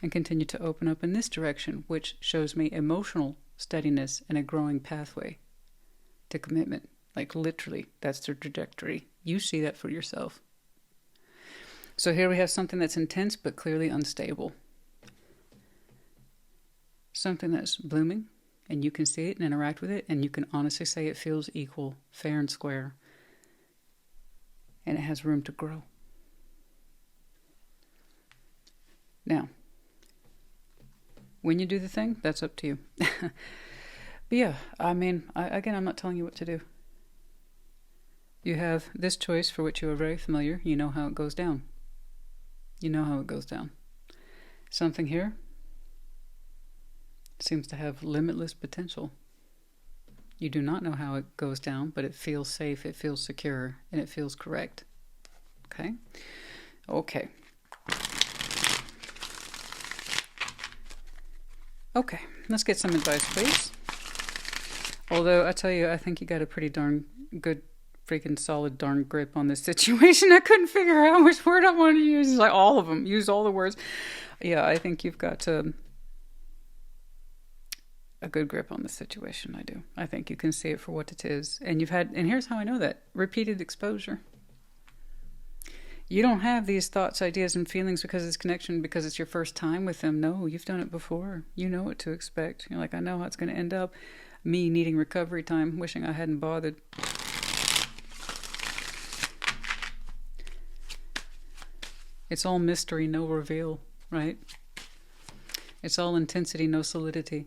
and continue to open up in this direction, which shows me emotional steadiness and a growing pathway to commitment. Like literally, that's the trajectory. You see that for yourself. So here we have something that's intense but clearly unstable. Something that's blooming, and you can see it and interact with it, and you can honestly say it feels equal, fair and square. And it has room to grow. Now, when you do the thing, that's up to you. But yeah, I mean, again, I'm not telling you what to do. You have this choice for which you are very familiar. You know how it goes down. You know how it goes down. Something here seems to have limitless potential. You do not know how it goes down, but it feels safe, it feels secure, and it feels correct. Okay? Okay. Okay, let's get some advice, please. Although, I tell you, I think you got a pretty darn good, freaking solid darn grip on this situation. I couldn't figure out which word I wanted to use. It's like all of them. Use all the words. Yeah, I think you've got a good grip on the situation. I do. I think you can see it for what it is. And you've had, and here's how I know that. Repeated exposure. You don't have these thoughts, ideas, and feelings because it's connection, because it's your first time with them. No, you've done it before. You know what to expect. You're like, I know how it's going to end up. Me needing recovery time, wishing I hadn't bothered. It's all mystery, no reveal, right? It's all intensity, no solidity.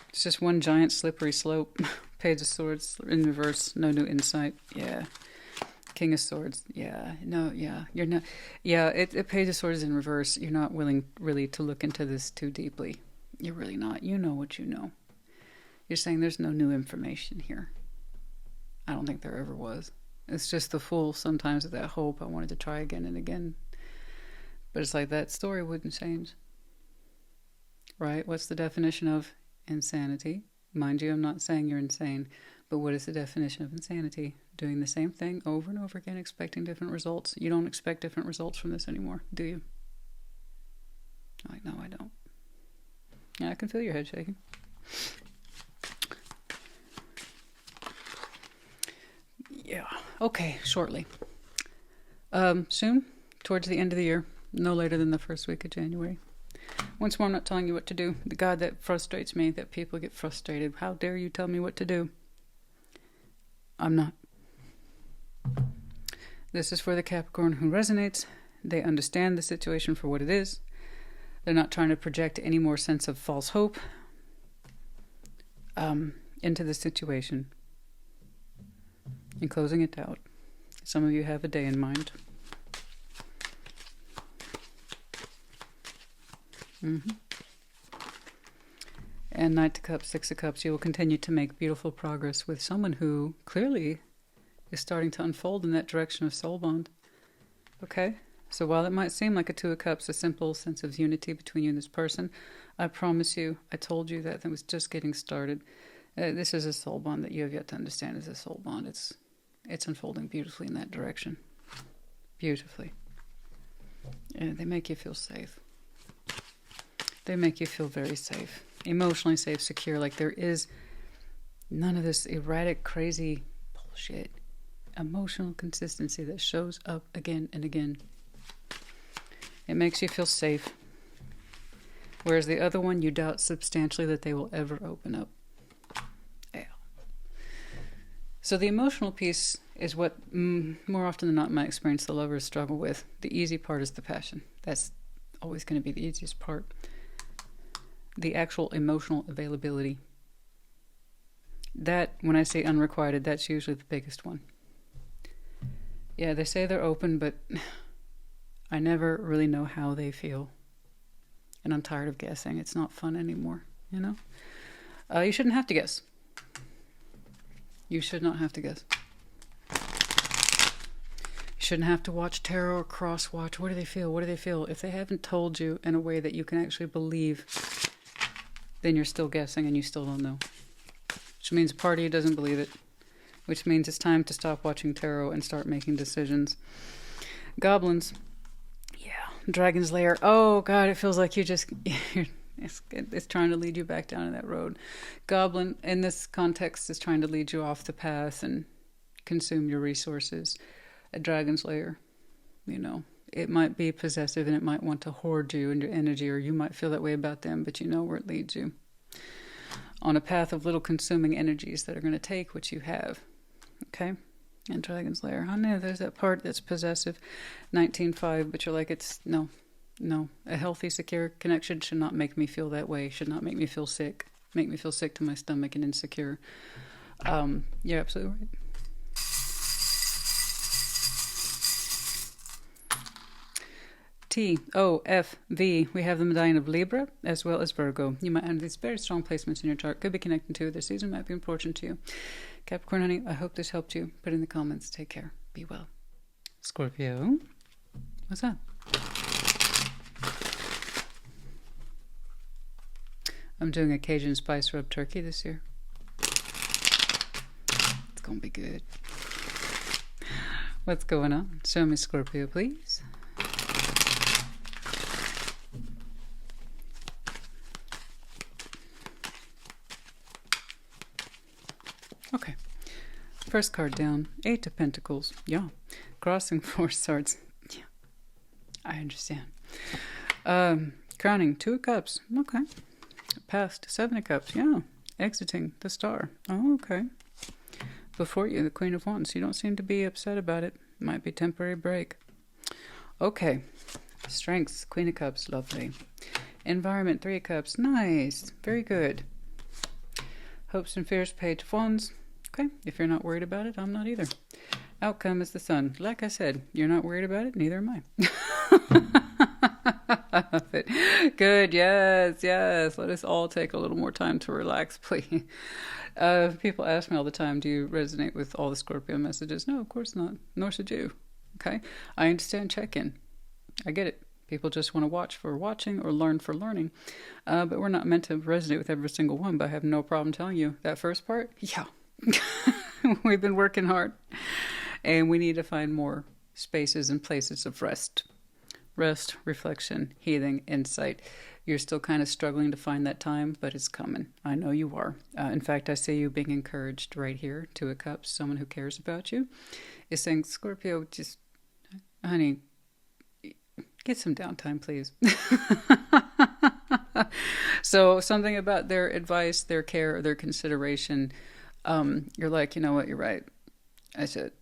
It's just one giant slippery slope. Page of Swords in reverse, no new insight. Yeah. King of Swords. Yeah. No, yeah. You're not. Yeah, Page of Swords in reverse. You're not willing really to look into this too deeply. You're really not. You know what you know. You're saying there's no new information here. I don't think there ever was. It's just the fool sometimes of that hope. I wanted to try again and again. But it's like that story wouldn't change. Right? What's the definition of insanity? Mind you, I'm not saying you're insane. But what is the definition of insanity? Doing the same thing over and over again, expecting different results. You don't expect different results from this anymore, do you? I'm like, no, I don't. Yeah, I can feel your head shaking. Yeah. Okay, shortly. Soon, towards the end of the year, no later than the first week of January. Once more, I'm not telling you what to do. The God that frustrates me, that people get frustrated. How dare you tell me what to do? I'm not. This is for the Capricorn who resonates. They understand the situation for what it is. They're not trying to project any more sense of false hope into the situation and closing it out. Some of you have a day in mind. And Knight of Cups, Six of Cups, you will continue to make beautiful progress with someone who clearly is starting to unfold in that direction of soul bond. Okay? So while it might seem like a Two of Cups, a simple sense of unity between you and this person, I promise you, I told you that was just getting started. This is a soul bond that you have yet to understand as a soul bond. It's unfolding beautifully in that direction. Beautifully. And they make you feel safe. They make you feel very safe. Emotionally safe, secure. Like there is none of this erratic, crazy bullshit. Emotional consistency that shows up again and again. It makes you feel safe. Whereas the other one, you doubt substantially that they will ever open up. Yeah. So the emotional piece is what, more often than not in my experience, the lovers struggle with. The easy part is the passion. That's always going to be the easiest part. The actual emotional availability. That, when I say unrequited, that's usually the biggest one. Yeah, they say they're open, but I never really know how they feel. And I'm tired of guessing. It's not fun anymore, you know? You shouldn't have to guess. You should not have to guess. You shouldn't have to watch tarot or cross watch. What do they feel? What do they feel? If they haven't told you in a way that you can actually believe, then you're still guessing and you still don't know. which means part of you doesn't believe it, which means it's time to stop watching tarot and start making decisions. Goblins. Yeah. Dragon's Lair. Oh, God, it feels like it's trying to lead you back down that road. Goblin, in this context, is trying to lead you off the path and consume your resources. A dragon's lair, it might be possessive and it might want to hoard you and your energy, or you might feel that way about them, but you know where it leads you. On a path of little consuming energies that are going to take what you have. Okay? And dragon's lair. I know there's that part that's possessive. 19.5, but you're like, it's no. A healthy, secure connection should not make me feel that way, should not make me feel sick, make me feel sick to my stomach and insecure. You're absolutely right. T, O, F, V. We have the medallion of Libra as well as Virgo. You might have these very strong placements in your chart. Could be connecting to this season, might be important to you. Capricorn, honey, I hope this helped you. Put in the comments. Take care. Be well. Scorpio. What's that? I'm doing a Cajun spice rub turkey this year. It's going to be good. What's going on? Show me Scorpio, please. Okay. First card down. 8 of Pentacles. Yeah. Crossing 4 swords. Yeah. I understand. Crowning 2 of Cups. Okay. Past 7 of Cups. Yeah. Exiting the Star. Oh, okay. Before you, the Queen of Wands. You don't seem to be upset about it. Might be temporary break. Okay. Strengths. Queen of Cups. Lovely. Environment. 3 of Cups. Nice. Very good. Hopes and fears. Page of Wands. Okay. If you're not worried about it, I'm not either. Outcome is the Sun. Like I said, you're not worried about it. Neither am I. I love it. Good. Yes. Yes. Let us all take a little more time to relax, please. People ask me all the time, do you resonate with all the Scorpio messages? No, of course not. Nor should you. Okay. I understand check-in. I get it. People just want to watch for watching or learn for learning. But we're not meant to resonate with every single one. But I have no problem telling you that first part. Yeah. We've been working hard. And we need to find more spaces and places of rest. Rest, reflection, healing, insight. You're still kind of struggling to find that time, but it's coming. I know you are. In fact, I see you being encouraged right here. 2 of Cups, someone who cares about you, is saying, Scorpio, just, honey, get some downtime, please. So something about their advice, their care, their consideration, you're like, you know what, you're right. I should.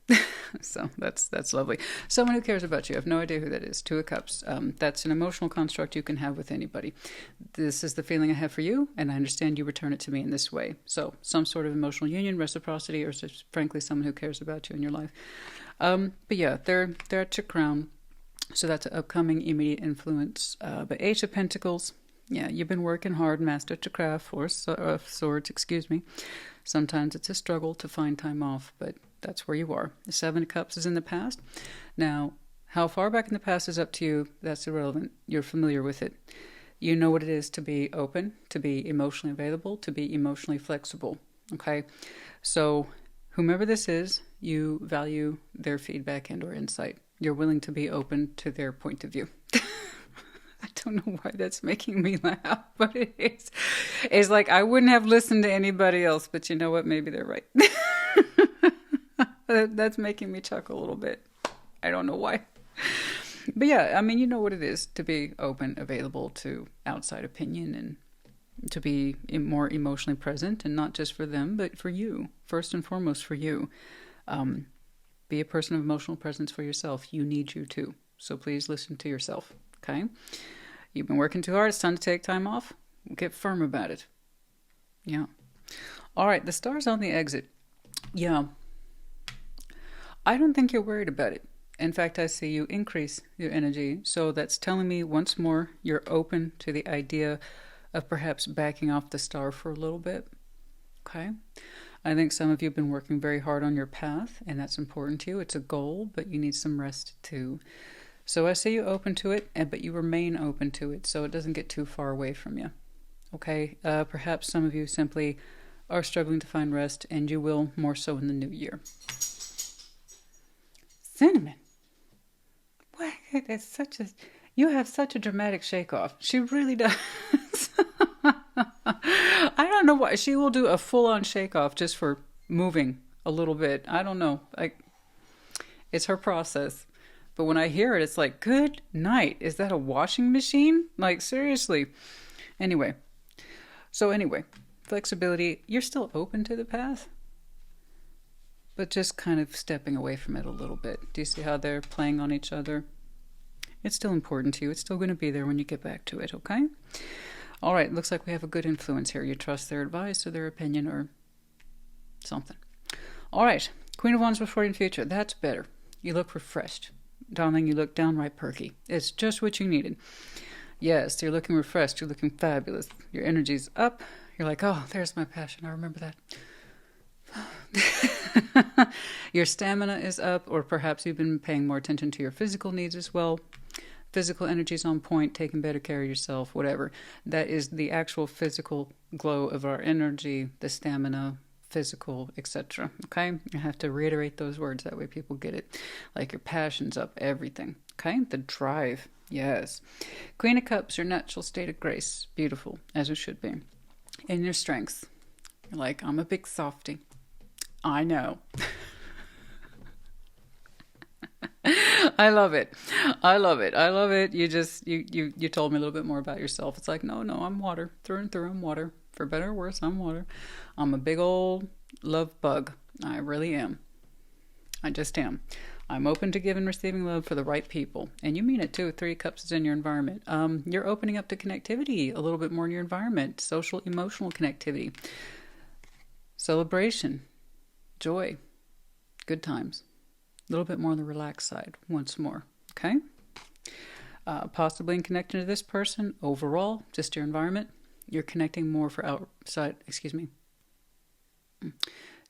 So that's lovely. Someone who cares about you. I have no idea who that is. 2 of Cups. That's an emotional construct you can have with anybody. This is the feeling I have for you, and I understand you return it to me in this way. So some sort of emotional union, reciprocity, or just frankly someone who cares about you in your life. But yeah, they're at your crown. So that's an upcoming immediate influence. But 8 of Pentacles. Yeah, you've been working hard, master to craft, 4 of Swords, excuse me. Sometimes it's a struggle to find time off, but that's where you are. The 7 of Cups is in the past. Now, how far back in the past is up to you, that's irrelevant. You're familiar with it. You know what it is to be open, to be emotionally available, to be emotionally flexible, okay? So whomever this is, you value their feedback and or insight. You're willing to be open to their point of view. I don't know why that's making me laugh, but it is. It's like I wouldn't have listened to anybody else, but you know what? Maybe they're right. That's making me chuckle a little bit. I don't know why. But yeah, I mean, you know what it is to be open, available to outside opinion, and to be more emotionally present, and not just for them, but for you. First and foremost, for you. Be a person of emotional presence for yourself. You need you too. So please listen to yourself. Okay? You've been working too hard. It's time to take time off. Get firm about it. Yeah. All right. The star's on the exit. Yeah. I don't think you're worried about it. In fact, I see you increase your energy. So that's telling me once more you're open to the idea of perhaps backing off the star for a little bit. Okay? I think some of you have been working very hard on your path, and that's important to you. It's a goal, but you need some rest too. So I see you open to it, but you remain open to it so it doesn't get too far away from you. Okay? Perhaps some of you simply are struggling to find rest, and you will more so in the new year. Cinnamon. What? That's such a... You have such a dramatic shake-off. She really does. I don't know why. She will do a full-on shake-off just for moving a little bit. I don't know. It's her process. But when I hear it, it's like, good night. Is that a washing machine? Like, seriously. Anyway. Flexibility. You're still open to the path, but just kind of stepping away from it a little bit. Do you see how they're playing on each other? It's still important to you. It's still going to be there when you get back to it, okay? All right, looks like we have a good influence here. You trust their advice or their opinion or something. All right, Queen of Wands before you in future. That's better. You look refreshed. Darling, you look downright perky. It's just what you needed. Yes, you're looking refreshed. You're looking fabulous. Your energy's up. You're like, oh, there's my passion. I remember that. Your stamina is up, or perhaps you've been paying more attention to your physical needs as well. Physical energy's on point, taking better care of yourself, whatever. That is the actual physical glow of our energy, the stamina, physical, etc. Okay? I have to reiterate those words, that way people get it. Like your passion's up, everything. Okay? The drive. Yes. Queen of Cups, your natural state of grace. Beautiful, as it should be. And your strengths. You're like, I'm a big softie. I know. I love it. I love it. I love it. You told me a little bit more about yourself. It's like, no, I'm water. Through and through, I'm water. For better or worse, I'm water. I'm a big old love bug. I really am. I just am. I'm open to give and receiving love for the right people. And you mean it too. 3 cups is in your environment. You're opening up to connectivity a little bit more in your environment. Social, emotional connectivity. Celebration. Joy. Good times. A little bit more on the relaxed side once more. Okay? Possibly in connection to this person. Overall, just your environment. You're connecting more for outside. Excuse me.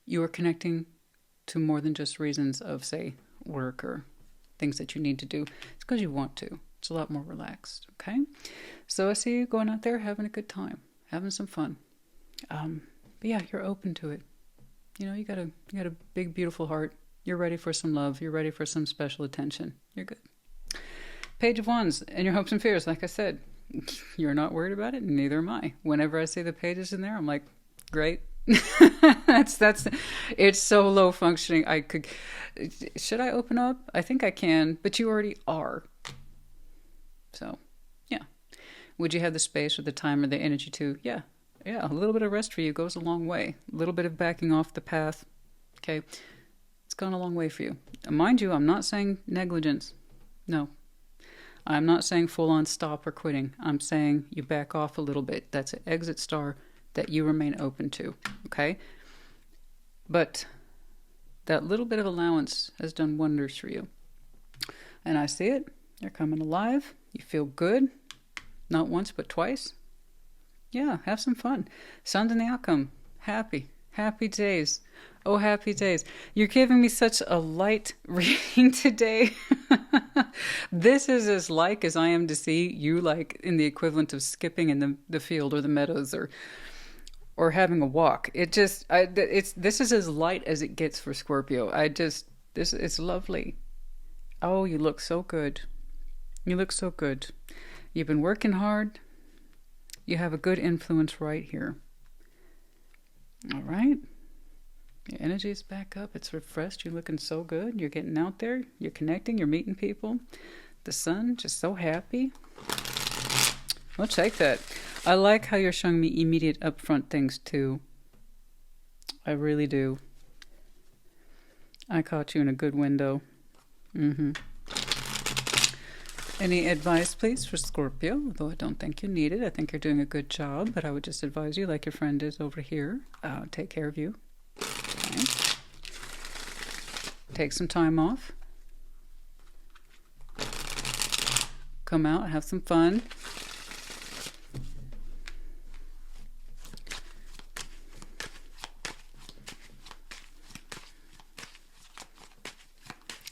You are connecting to more than just reasons of, say, work or things that you need to do. It's because you want to. It's a lot more relaxed. Okay? So I see you going out there having a good time. Having some fun. But yeah, you're open to it. You know, you got a big, beautiful heart. You're ready for some love. You're ready for some special attention. You're good. Page of Wands and your hopes and fears. Like I said, you're not worried about it. Neither am I. Whenever I see the pages in there, I'm like, great. It's so low functioning. Should I open up? I think I can, but you already are. So, yeah. Would you have the space or the time or the energy to? Yeah. A little bit of rest for you goes a long way. A little bit of backing off the path. Okay. It's gone a long way for you. Mind you, I'm not saying negligence. No. I'm not saying full-on stop or quitting. I'm saying you back off a little bit. That's an exit star that you remain open to. Okay? But that little bit of allowance has done wonders for you. And I see it. You're coming alive. You feel good. Not once, but twice. Yeah, have some fun. Sun's in the outcome. Happy. Happy days. Oh, happy days. You're giving me such a light reading today. This is as like as I am to see you, like in the equivalent of skipping in the field or the meadows or having a walk. This is as light as it gets for Scorpio. It's lovely. Oh, you look so good. You look so good. You've been working hard. You have a good influence right here. All right. Your energy is back up. It's refreshed. You're looking so good. You're getting out there. You're connecting. You're meeting people. The sun, just so happy. I'll take that. I like how you're showing me immediate upfront things too. I really do. I caught you in a good window. Any advice, please, for Scorpio? Although I don't think you need it. I think you're doing a good job, but I would just advise you, like your friend is over here, take care of you. Okay. Take some time off. Come out, have some fun.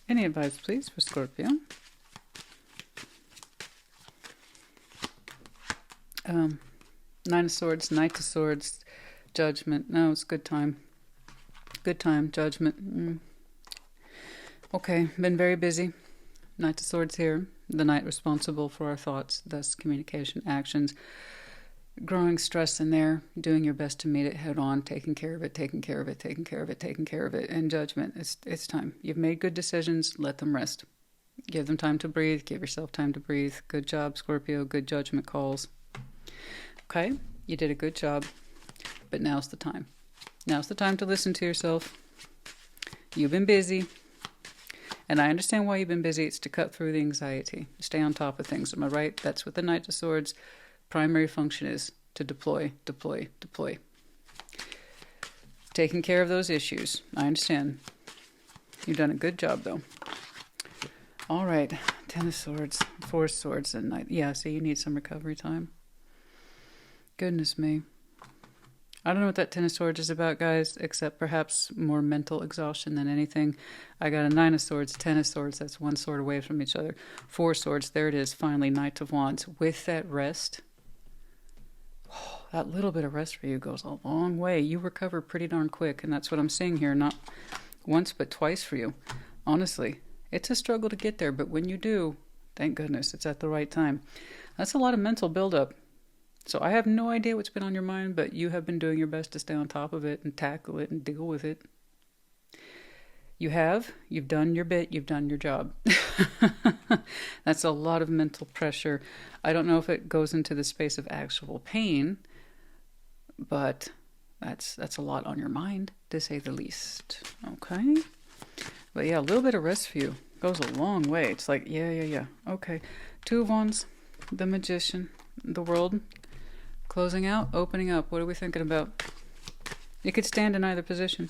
Any advice, please, for Scorpio? Nine of Swords, Knight of Swords, Judgment. No, it's good time. Good time. Judgment. Okay, been very busy. Knight of Swords here. The Knight responsible for our thoughts, thus communication, actions. Growing stress in there, doing your best to meet it head on, taking care of it, taking care of it, taking care of it, taking care of it, and judgment. It's time. You've made good decisions, let them rest. Give them time to breathe, give yourself time to breathe. Good job, Scorpio, good judgment calls. Okay, you did a good job, but now's the time. Now's the time to listen to yourself. You've been busy, and I understand why you've been busy. It's to cut through the anxiety, stay on top of things. Am I right? That's what the Knight of Swords' primary function is, to deploy, deploy, deploy. Taking care of those issues. I understand. You've done a good job, though. All right. 10 of Swords, 4 of Swords, and Knight. Yeah, so you need some recovery time. Goodness me. I don't know what that 10 of Swords is about, guys, except perhaps more mental exhaustion than anything. I got a 9 of Swords, 10 of Swords. That's one sword away from each other. 4 swords. There it is. Finally, Knight of Wands. With that rest, that little bit of rest for you goes a long way. You recover pretty darn quick, and that's what I'm seeing here. Not once, but twice for you. Honestly, it's a struggle to get there, but when you do, thank goodness, it's at the right time. That's a lot of mental buildup. So I have no idea what's been on your mind, but you have been doing your best to stay on top of it and tackle it and deal with it. You've done your bit, you've done your job. That's a lot of mental pressure. I don't know if it goes into the space of actual pain, but that's a lot on your mind, to say the least. Okay? But yeah, a little bit of rest for you goes a long way. It's like, yeah. Okay. 2 of Wands, the Magician, the World, closing out, opening up. What are we thinking about? You could stand in either position.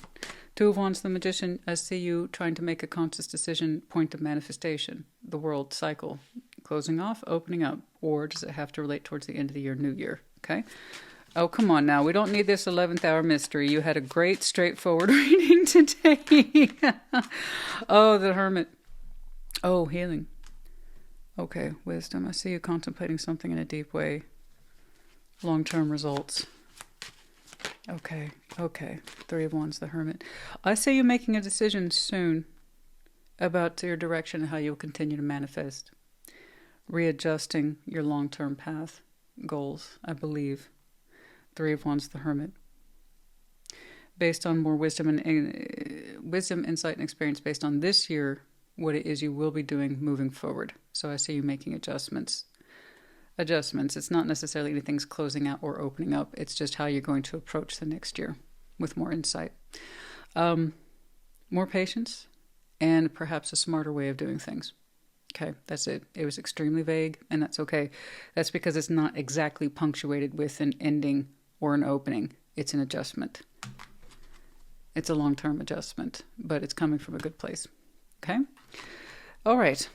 2 of Wands, the Magician. I see you trying to make a conscious decision, point of manifestation, the World cycle, closing off, opening up. Or does it have to relate towards the end of the year, New Year? Okay. Oh, come on now. We don't need this 11th hour mystery. You had a great, straightforward reading today. Oh, the Hermit. Oh, healing. Okay, wisdom. I see you contemplating something in a deep way. Long-term results. Okay. 3 of Wands, the Hermit. I see you making a decision soon about your direction and how you'll continue to manifest. Readjusting your long-term path, goals, I believe. 3 of Wands, the Hermit. Based on more wisdom, insight, and experience based on this year, what it is you will be doing moving forward. So I see you making adjustments. It's not necessarily anything's closing out or opening up. It's just how you're going to approach the next year with more insight. More patience and perhaps a smarter way of doing things. Okay, that's it. It was extremely vague, and that's okay. That's because it's not exactly punctuated with an ending or an opening. It's an adjustment. It's a long-term adjustment, but it's coming from a good place. Okay? All right.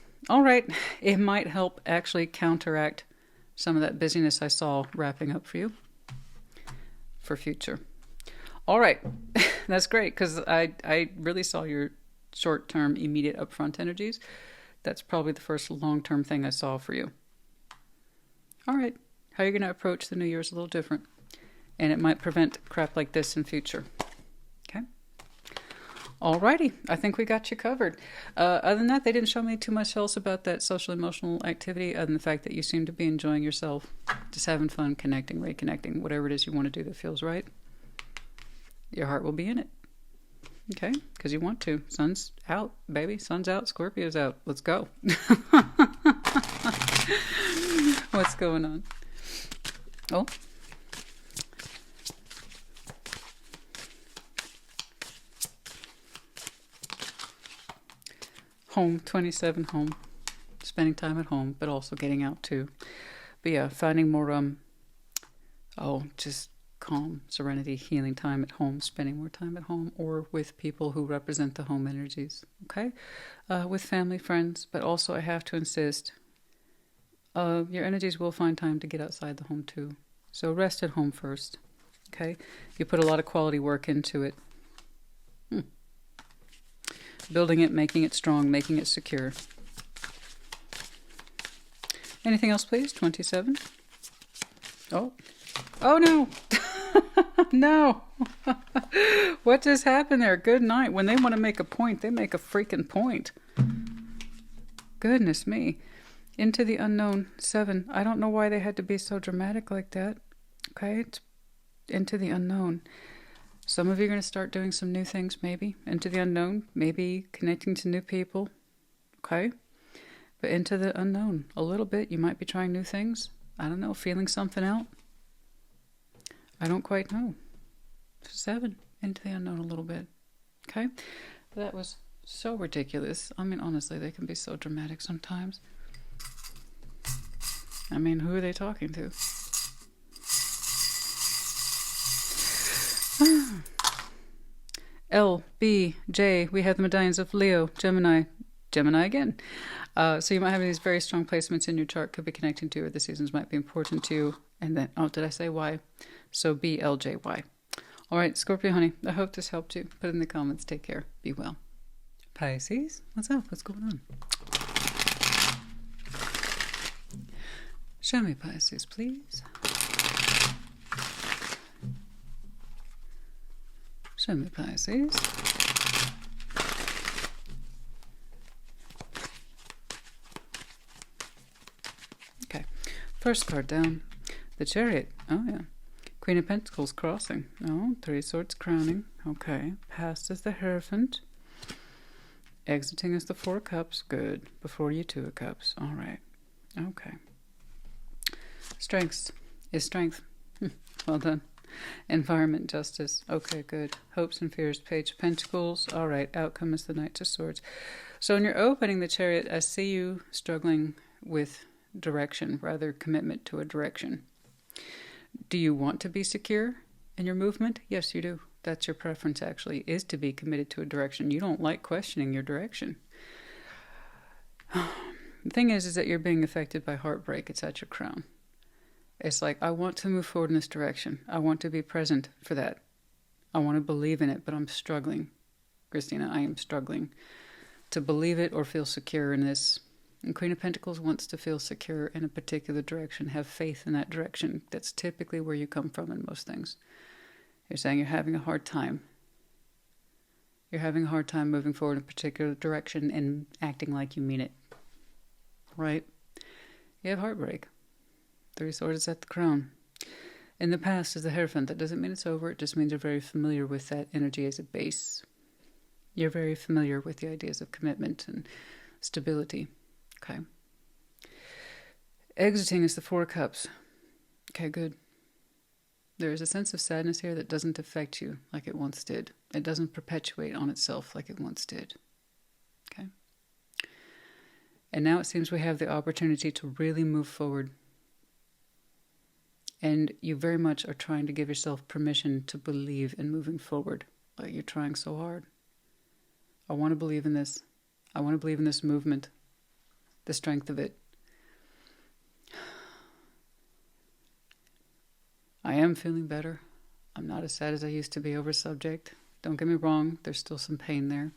It might help actually counteract some of that busyness I saw wrapping up for you for future. All right. That's great, because I really saw your short-term, immediate, upfront energies. That's probably the first long-term thing I saw for you. All right. How you're going to approach the new year is a little different. And it might prevent crap like this in future. Okay? All righty. I think we got you covered. Other than that, they didn't show me too much else about that social-emotional activity, other than the fact that you seem to be enjoying yourself. Just having fun, connecting, reconnecting, whatever it is you want to do that feels right. Your heart will be in it. Okay, because you want to. Sun's out, baby. Sun's out. Scorpio's out. Let's go. What's going on? Oh. Home, 27, home. Spending time at home, but also getting out too. But yeah, finding more, just calm, serenity, healing time at home, spending more time at home, or with people who represent the home energies, okay? With family, friends, but also I have to insist, your energies will find time to get outside the home too. So rest at home first, okay? You put a lot of quality work into it. Building it, making it strong, making it secure. Anything else, please? 27. Oh no. No. What just happened there? Good night. When they want to make a point, they make a freaking point. Goodness me. Into the unknown. 7. I don't know why they had to be so dramatic like that. Okay? It's into the unknown. Some of you are going to start doing some new things, maybe. Into the unknown. Maybe connecting to new people. Okay? But into the unknown. A little bit. You might be trying new things. I don't know. Feeling something out. I don't quite know. 7. Into the unknown a little bit. Okay? That was so ridiculous. I mean, honestly, they can be so dramatic sometimes. I mean, who are they talking to? L, B, J. We have the medallions of Leo, Gemini. Gemini again. So you might have these very strong placements in your chart. Could be connecting to, or the seasons might be important to you. And then, oh, did I say Y? So B, L, J, Y. All right, Scorpio, honey. I hope this helped you. Put it in the comments. Take care. Be well. Pisces, what's up? What's going on? Show me Pisces, please. Show me Pisces. Okay, first card down. The Chariot. Oh, yeah. Queen of Pentacles crossing. Oh, 3 Swords crowning. Okay. Past is the Hierophant. Exiting is the 4 Cups. Good. Before you 2 of Cups. All right. Okay. Strengths is strength. Well done. Environment, justice. Okay, good. Hopes and fears, Page of Pentacles. All right. Outcome is the Knight of Swords. So when you're opening the Chariot, I see you struggling with direction, rather commitment to a direction. Do you want to be secure in your movement? Yes, you do. That's your preference, actually, is to be committed to a direction. You don't like questioning your direction. The thing is that you're being affected by heartbreak. It's at your crown. It's like, I want to move forward in this direction. I want to be present for that. I want to believe in it, but I'm struggling. Christina, I am struggling to believe it or feel secure in this. And Queen of Pentacles wants to feel secure in a particular direction, have faith in that direction. That's typically where you come from in most things. You're saying you're having a hard time. You're having a hard time moving forward in a particular direction and acting like you mean it. Right? You have heartbreak. 3 Swords is at the crown. In the past is the Hierophant. That doesn't mean it's over. It just means you're very familiar with that energy as a base. You're very familiar with the ideas of commitment and stability. Okay. Exiting is the 4 Cups. Okay, good. There is a sense of sadness here that doesn't affect you like it once did. It doesn't perpetuate on itself like it once did. Okay. And now it seems we have the opportunity to really move forward. And you very much are trying to give yourself permission to believe in moving forward. Like you're trying so hard. I want to believe in this. I want to believe in this movement. The strength of it. I am feeling better. I'm not as sad as I used to be over subject. Don't get me wrong, there's still some pain there.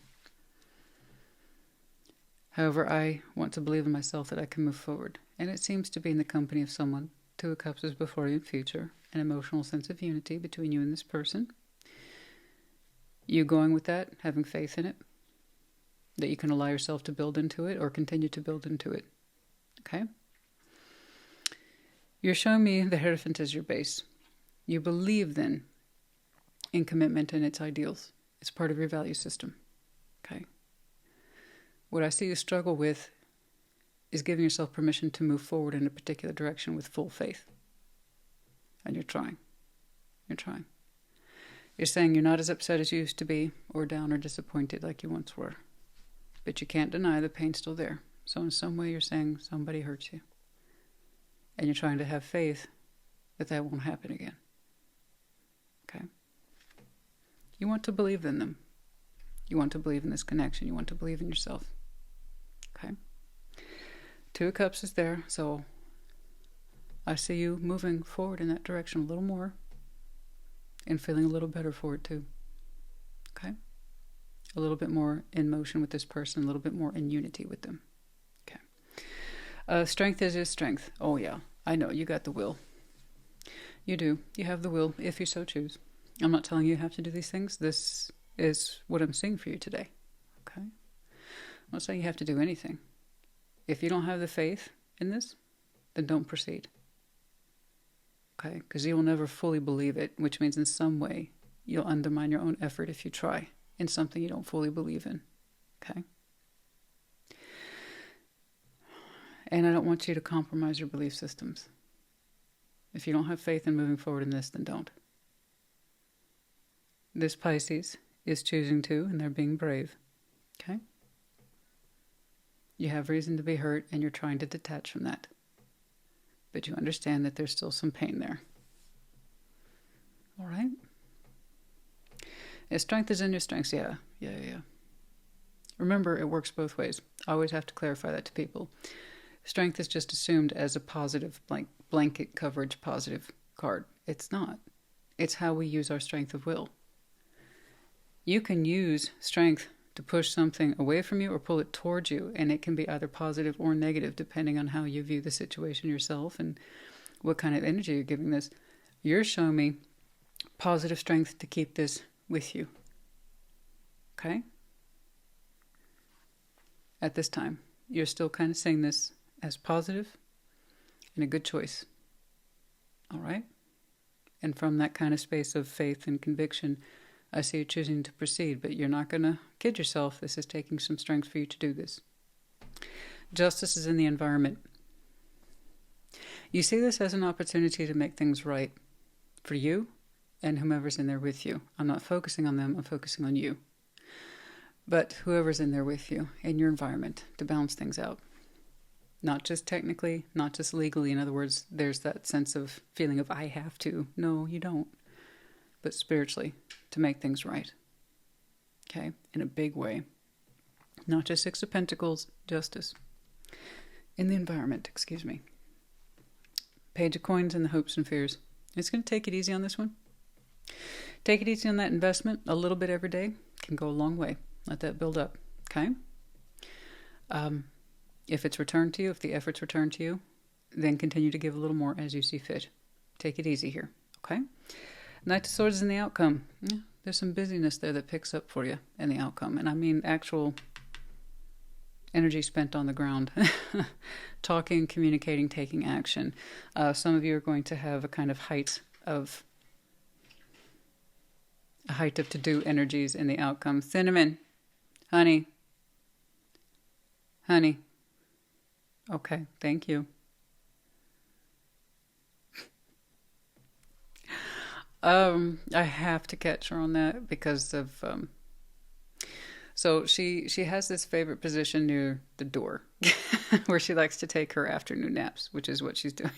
However, I want to believe in myself that I can move forward. And it seems to be in the company of someone. 2 of Cups is before you in future. An emotional sense of unity between you and this person. You going with that, having faith in it. That you can allow yourself to build into it or continue to build into it. Okay? You're showing me the Hierophant as your base. You believe then in commitment and its ideals. It's part of your value system. Okay? What I see you struggle with is giving yourself permission to move forward in a particular direction with full faith. And you're trying. You're trying. You're saying you're not as upset as you used to be, or down or disappointed like you once were. But you can't deny the pain's still there. So in some way you're saying somebody hurts you. And you're trying to have faith that that won't happen again. Okay? You want to believe in them. You want to believe in this connection. You want to believe in yourself. Okay? 2 of Cups is there, so I see you moving forward in that direction a little more and feeling a little better for it too. Okay? A little bit more in motion with this person, a little bit more in unity with them. Okay. Strength is his strength. Oh yeah, I know, you got the will. You do. You have the will, if you so choose. I'm not telling you have to do these things. This is what I'm seeing for you today. Okay? I'm not saying you have to do anything. If you don't have the faith in this, then don't proceed. Okay? Because you will never fully believe it, which means in some way you'll undermine your own effort if you try in something you don't fully believe in. Okay? And I don't want you to compromise your belief systems. If you don't have faith in moving forward in this, then don't. This Pisces is choosing to, and they're being brave. Okay? You have reason to be hurt, and you're trying to detach from that. But you understand that there's still some pain there. All right? If strength is in your strengths, yeah. Remember, it works both ways. I always have to clarify that to people. Strength is just assumed as a positive, blanket coverage positive card. It's not. It's how we use our strength of will. You can use strength to push something away from you or pull it towards you, and it can be either positive or negative depending on how you view the situation yourself and what kind of energy you're giving this. You're showing me positive strength to keep this with you. Okay? At this time, you're still kind of saying this as positive and a good choice. All right? And from that kind of space of faith and conviction, I see you choosing to proceed, but you're not going to kid yourself. This is taking some strength for you to do this. Justice is in the environment. You see this as an opportunity to make things right for you and whomever's in there with you. I'm not focusing on them, I'm focusing on you. But whoever's in there with you, in your environment, to balance things out. Not just technically, not just legally. In other words, there's that sense of feeling of I have to. No, you don't. But spiritually, to make things right. Okay? In a big way. Not just Six of Pentacles, justice. In the environment, excuse me. Page of Coins and the hopes and fears. It's going to take it easy on this one. Take it easy on that investment. A little bit every day can go a long way. Let that build up. Okay? If it's returned to you, if the effort's returned to you, then continue to give a little more as you see fit. Take it easy here. Okay? Knight of Swords is in the outcome. Yeah, there's some busyness there that picks up for you in the outcome. And I mean actual energy spent on the ground. Talking, communicating, taking action. Some of you are going to have a kind of height of to-do energies in the outcome. Cinnamon. Honey. Okay, thank you. I have to catch her on that because of so she has this favorite position near the door where she likes to take her afternoon naps, which is what she's doing.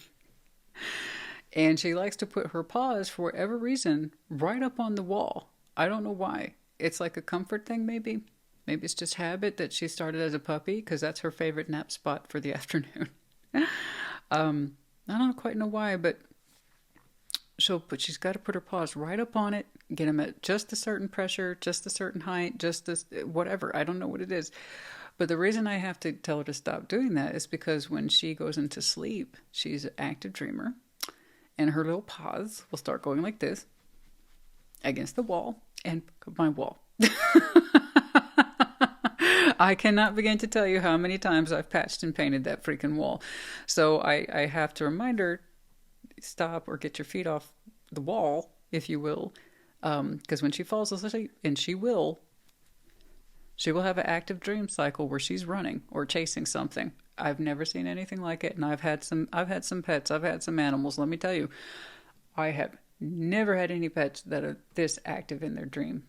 And she likes to put her paws, for whatever reason, right up on the wall. I don't know why. It's like a comfort thing, maybe. Maybe it's just habit that she started as a puppy, because that's her favorite nap spot for the afternoon. I don't quite know why, but she's got to put her paws right up on it, get them at just a certain pressure, just a certain height, just this, whatever. I don't know what it is. But the reason I have to tell her to stop doing that is because when she goes into sleep, she's an active dreamer, and her little paws will start going like this against the wall and my wall. I cannot begin to tell you how many times I've patched and painted that freaking wall. So I have to remind her, stop or get your feet off the wall, if you will. Because when she falls asleep, and she will have an active dream cycle where she's running or chasing something. I've never seen anything like it, and I've had some pets, I've had some animals. Let me tell you, I have never had any pets that are this active in their dream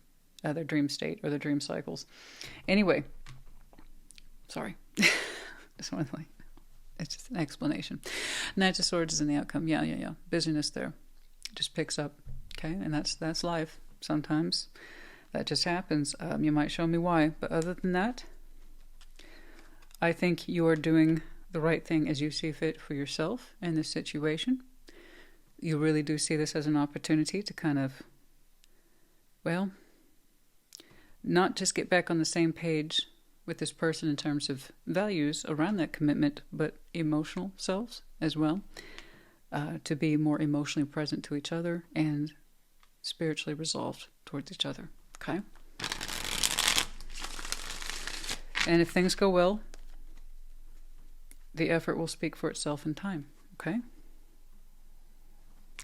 state or their dream cycles. Anyway, sorry. It's just an explanation. Knight of Swords is in the outcome. Yeah. Busyness there just picks up. Okay, and that's life. Sometimes that just happens. You might show me why, but other than that, I think you are doing the right thing as you see fit for yourself in this situation. You really do see this as an opportunity to kind of, well, not just get back on the same page with this person in terms of values around that commitment, but emotional selves as well. to be more emotionally present to each other and spiritually resolved towards each other. Okay? And if things go well, the effort will speak for itself in time. Okay?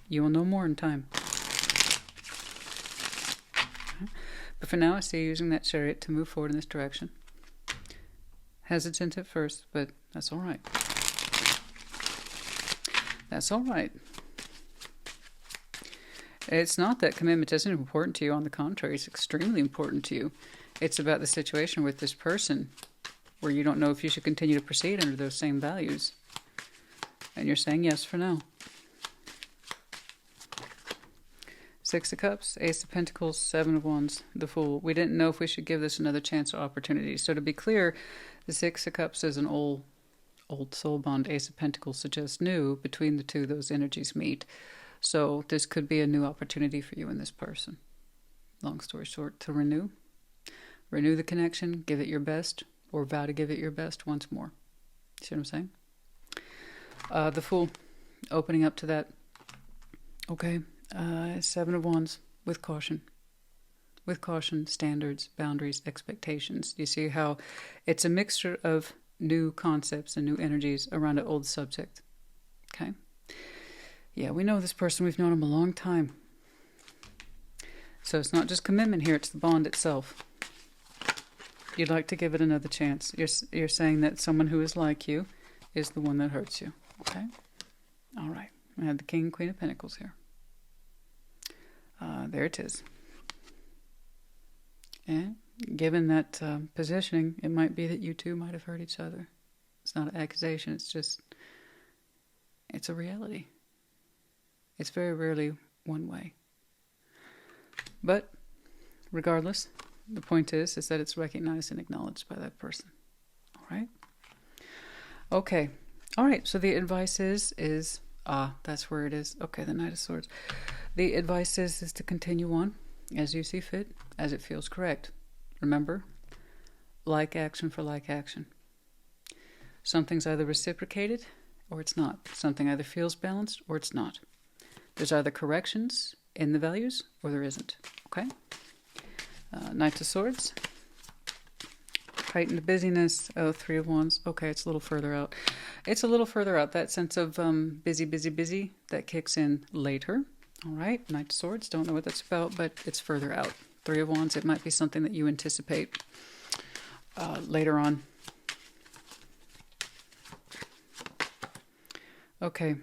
You will know more in time. Okay? But for now, I see you using that chariot to move forward in this direction. Hesitant at first, but that's all right. That's all right. It's not that commitment isn't important to you. On the contrary, it's extremely important to you. It's about the situation with this person where you don't know if you should continue to proceed under those same values. And you're saying yes for now. Six of Cups, Ace of Pentacles, Seven of Wands, the Fool. We didn't know if we should give this another chance or opportunity. So to be clear, the Six of Cups is an old soul bond. Ace of Pentacles suggests new. Between the two, those energies meet. So this could be a new opportunity for you and this person. Long story short, to renew. Renew the connection, give it your best, or vow to give it your best once more. See what I'm saying? The Fool, opening up to that. Okay. Seven of Wands, with caution. With caution, standards, boundaries, expectations. You see how it's a mixture of new concepts and new energies around an old subject. Okay? Yeah, we know this person. We've known him a long time. So it's not just commitment here, it's the bond itself. You'd like to give it another chance. You're saying that someone who is like you is the one that hurts you. Okay? All right. I have the King and Queen of Pentacles here. There it is. And given that positioning, it might be that you two might have hurt each other. It's not an accusation. It's a reality. It's very rarely one way. But regardless, the point is that it's recognized and acknowledged by that person. All right? Okay. All right. So the advice is that's where it is. Okay, the Knight of Swords. The advice is to continue on as you see fit, as it feels correct. Remember, like action for like action. Something's either reciprocated or it's not. Something either feels balanced or it's not. There's either corrections in the values or there isn't. Okay? Knight of Swords. Heightened busyness. Oh, Three of Wands. Okay, it's a little further out. It's a little further out. That sense of busy, that kicks in later. All right, Knight of Swords. Don't know what that's about, but it's further out. Three of Wands. It might be something that you anticipate later on. Okay.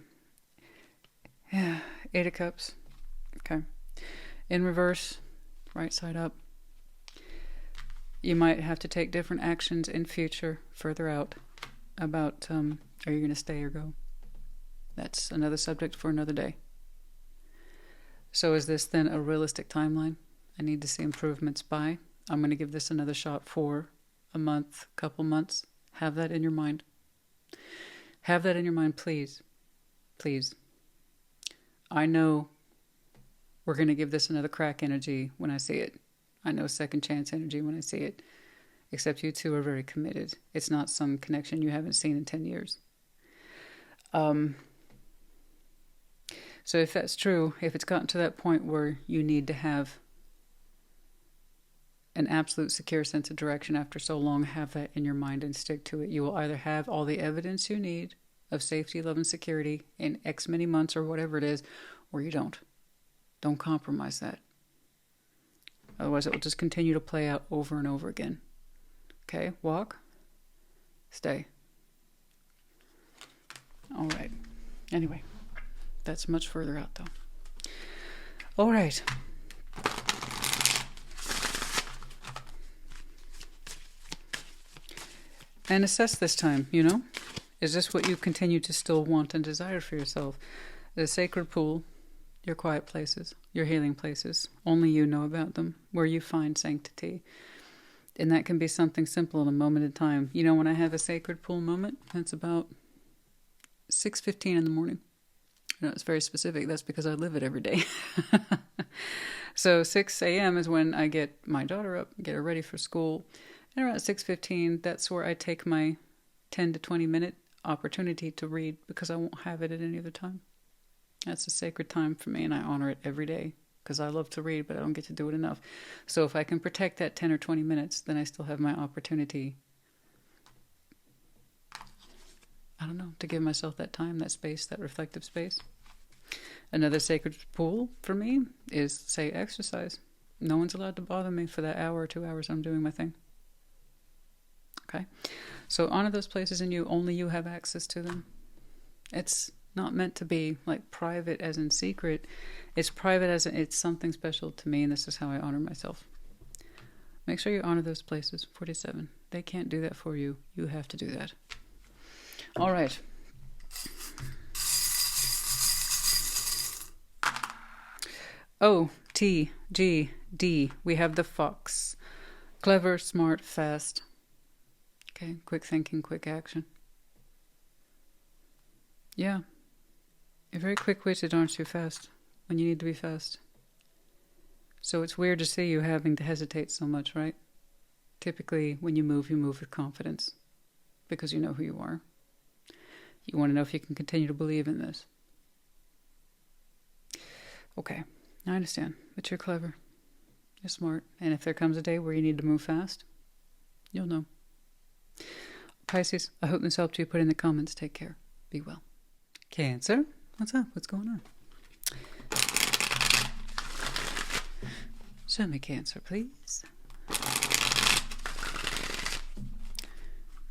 Yeah, Eight of Cups. Okay. In reverse, right side up. You might have to take different actions in future, further out, about are you going to stay or go? That's another subject for another day. So is this then a realistic timeline? I need to see improvements by. I'm going to give this another shot for a month, couple months. Have that in your mind. Have that in your mind, please. Please. I know we're going to give this another crack energy when I see it. I know second chance energy when I see it. Except you two are very committed. It's not some connection you haven't seen in 10 years. So if that's true, if it's gotten to that point where you need to have an absolute secure sense of direction after so long, have that in your mind and stick to it. You will either have all the evidence you need of safety, love, and security in X many months or whatever it is, or you don't. Don't compromise that. Otherwise, it will just continue to play out over and over again. Okay, walk, stay. All right. Anyway, that's much further out, though. All right. And assess this time, you know. Is this what you continue to still want and desire for yourself? The sacred pool, your quiet places, your healing places. Only you know about them, where you find sanctity. And that can be something simple in a moment in time. You know, when I have a sacred pool moment, that's about 6:15 in the morning. You know, it's very specific. That's because I live it every day. So 6 a.m. is when I get my daughter up, get her ready for school. And around 6:15, that's where I take my 10 to 20 minute opportunity to read, because I won't have it at any other time. That's a sacred time for me, and I honor it every day because I love to read, but I don't get to do it enough. So if I can protect that 10 or 20 minutes, then I still have my opportunity, I don't know, to give myself that time, that space, that reflective space. Another sacred pool for me is, say, exercise. No one's allowed to bother me for that hour or 2 hours I'm doing my thing. Okay? So honor those places in you. Only you have access to them. It's not meant to be like private as in secret. It's private as in it's something special to me, and this is how I honor myself. Make sure you honor those places. 47. They can't do that for you. You have to do that. All right. O, T, G, D. We have the fox. Clever, smart, fast. Okay, quick thinking, quick action. Yeah. You're very quick-witted, aren't you? Fast. When you need to be fast. So it's weird to see you having to hesitate so much, right? Typically, when you move with confidence. Because you know who you are. You want to know if you can continue to believe in this. Okay, I understand. But you're clever. You're smart. And if there comes a day where you need to move fast, you'll know. Pisces, I hope this helped you. Put in the comments. Take care. Be well. Cancer, what's up? What's going on? Show me Cancer, please.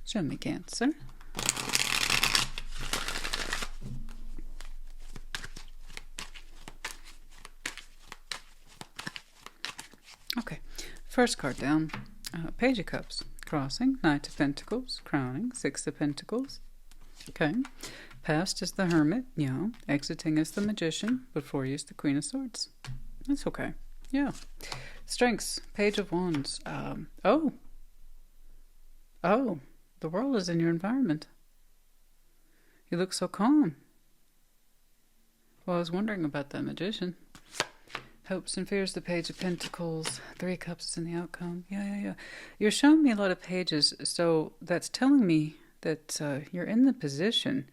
Show me Cancer. Okay, first card down. Page of Cups. Crossing. Knight of Pentacles. Crowning. Six of Pentacles. Okay. Past is the Hermit. Yeah. Exiting is the Magician. Before you is the Queen of Swords. That's okay. Yeah. Strengths. Page of Wands. Oh. The world is in your environment. You look so calm. Well, I was wondering about that Magician. Hopes and fears, the Page of Pentacles. Three Cups is in the outcome. Yeah. You're showing me a lot of pages, so that's telling me that you're in the position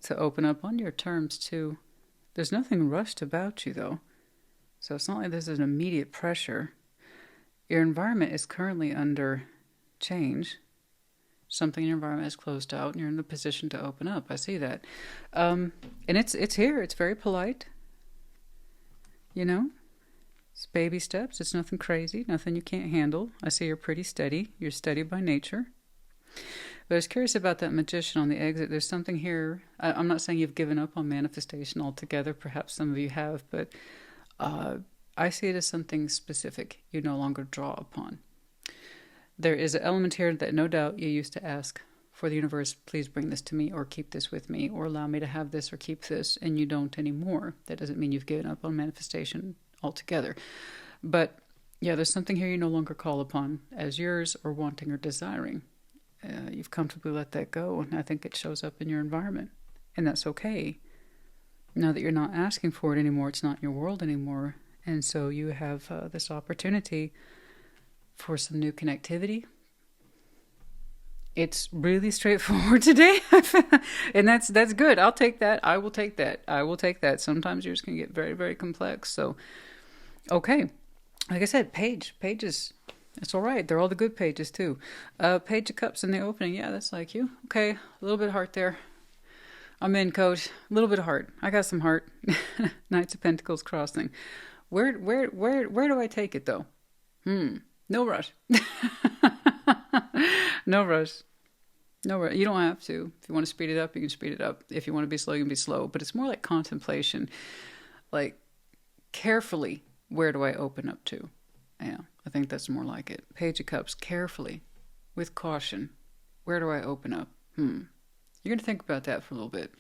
to open up on your terms, too. There's nothing rushed about you, though. So it's not like there's an immediate pressure. Your environment is currently under change. Something in your environment is closed out, and you're in the position to open up. I see that. And it's here. It's very polite. You know, it's baby steps. It's nothing crazy, nothing you can't handle. I see you're pretty steady. You're steady by nature. But I was curious about that Magician on the exit. There's something here. I'm not saying you've given up on manifestation altogether. Perhaps some of you have, but I see it as something specific you no longer draw upon. There is an element here that no doubt you used to ask for the universe, please bring this to me, or keep this with me, or allow me to have this, or keep this, and you don't anymore. That doesn't mean you've given up on manifestation altogether. But yeah, there's something here you no longer call upon as yours, or wanting, or desiring. You've comfortably let that go, and I think it shows up in your environment. And that's okay. Now that you're not asking for it anymore, it's not in your world anymore. And so you have this opportunity for some new connectivity. It's really straightforward today. And that's good. I'll take that. I will take that. Sometimes yours can get very, very complex. So, okay. Like I said, pages. It's all right. They're all the good pages, too. Page of Cups in the opening. Yeah, that's like you. Okay. A little bit of heart there. I'm in, coach. A little bit of heart. I got some heart. Knights of Pentacles crossing. Where do I take it, though? No rush. No rush. You don't have to. If you want to speed it up, you can speed it up. If you want to be slow, you can be slow. But it's more like contemplation. Like, carefully, where do I open up to? Yeah, I think that's more like it. Page of Cups, carefully, with caution. Where do I open up? You're going to think about that for a little bit.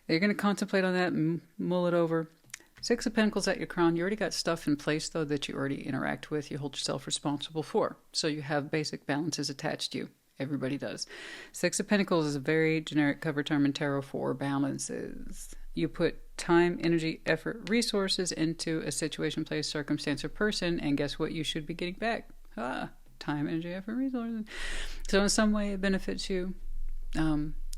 You're going to contemplate on that and mull it over. Six of Pentacles at your crown. You already got stuff in place, though, that you already interact with. You hold yourself responsible for. So you have basic balances attached to you. Everybody does. Six of Pentacles is a very generic cover term in tarot for balances. You put time, energy, effort, resources into a situation, place, circumstance, or person, and guess what you should be getting back? Time, energy, effort, resources. So in some way it benefits you.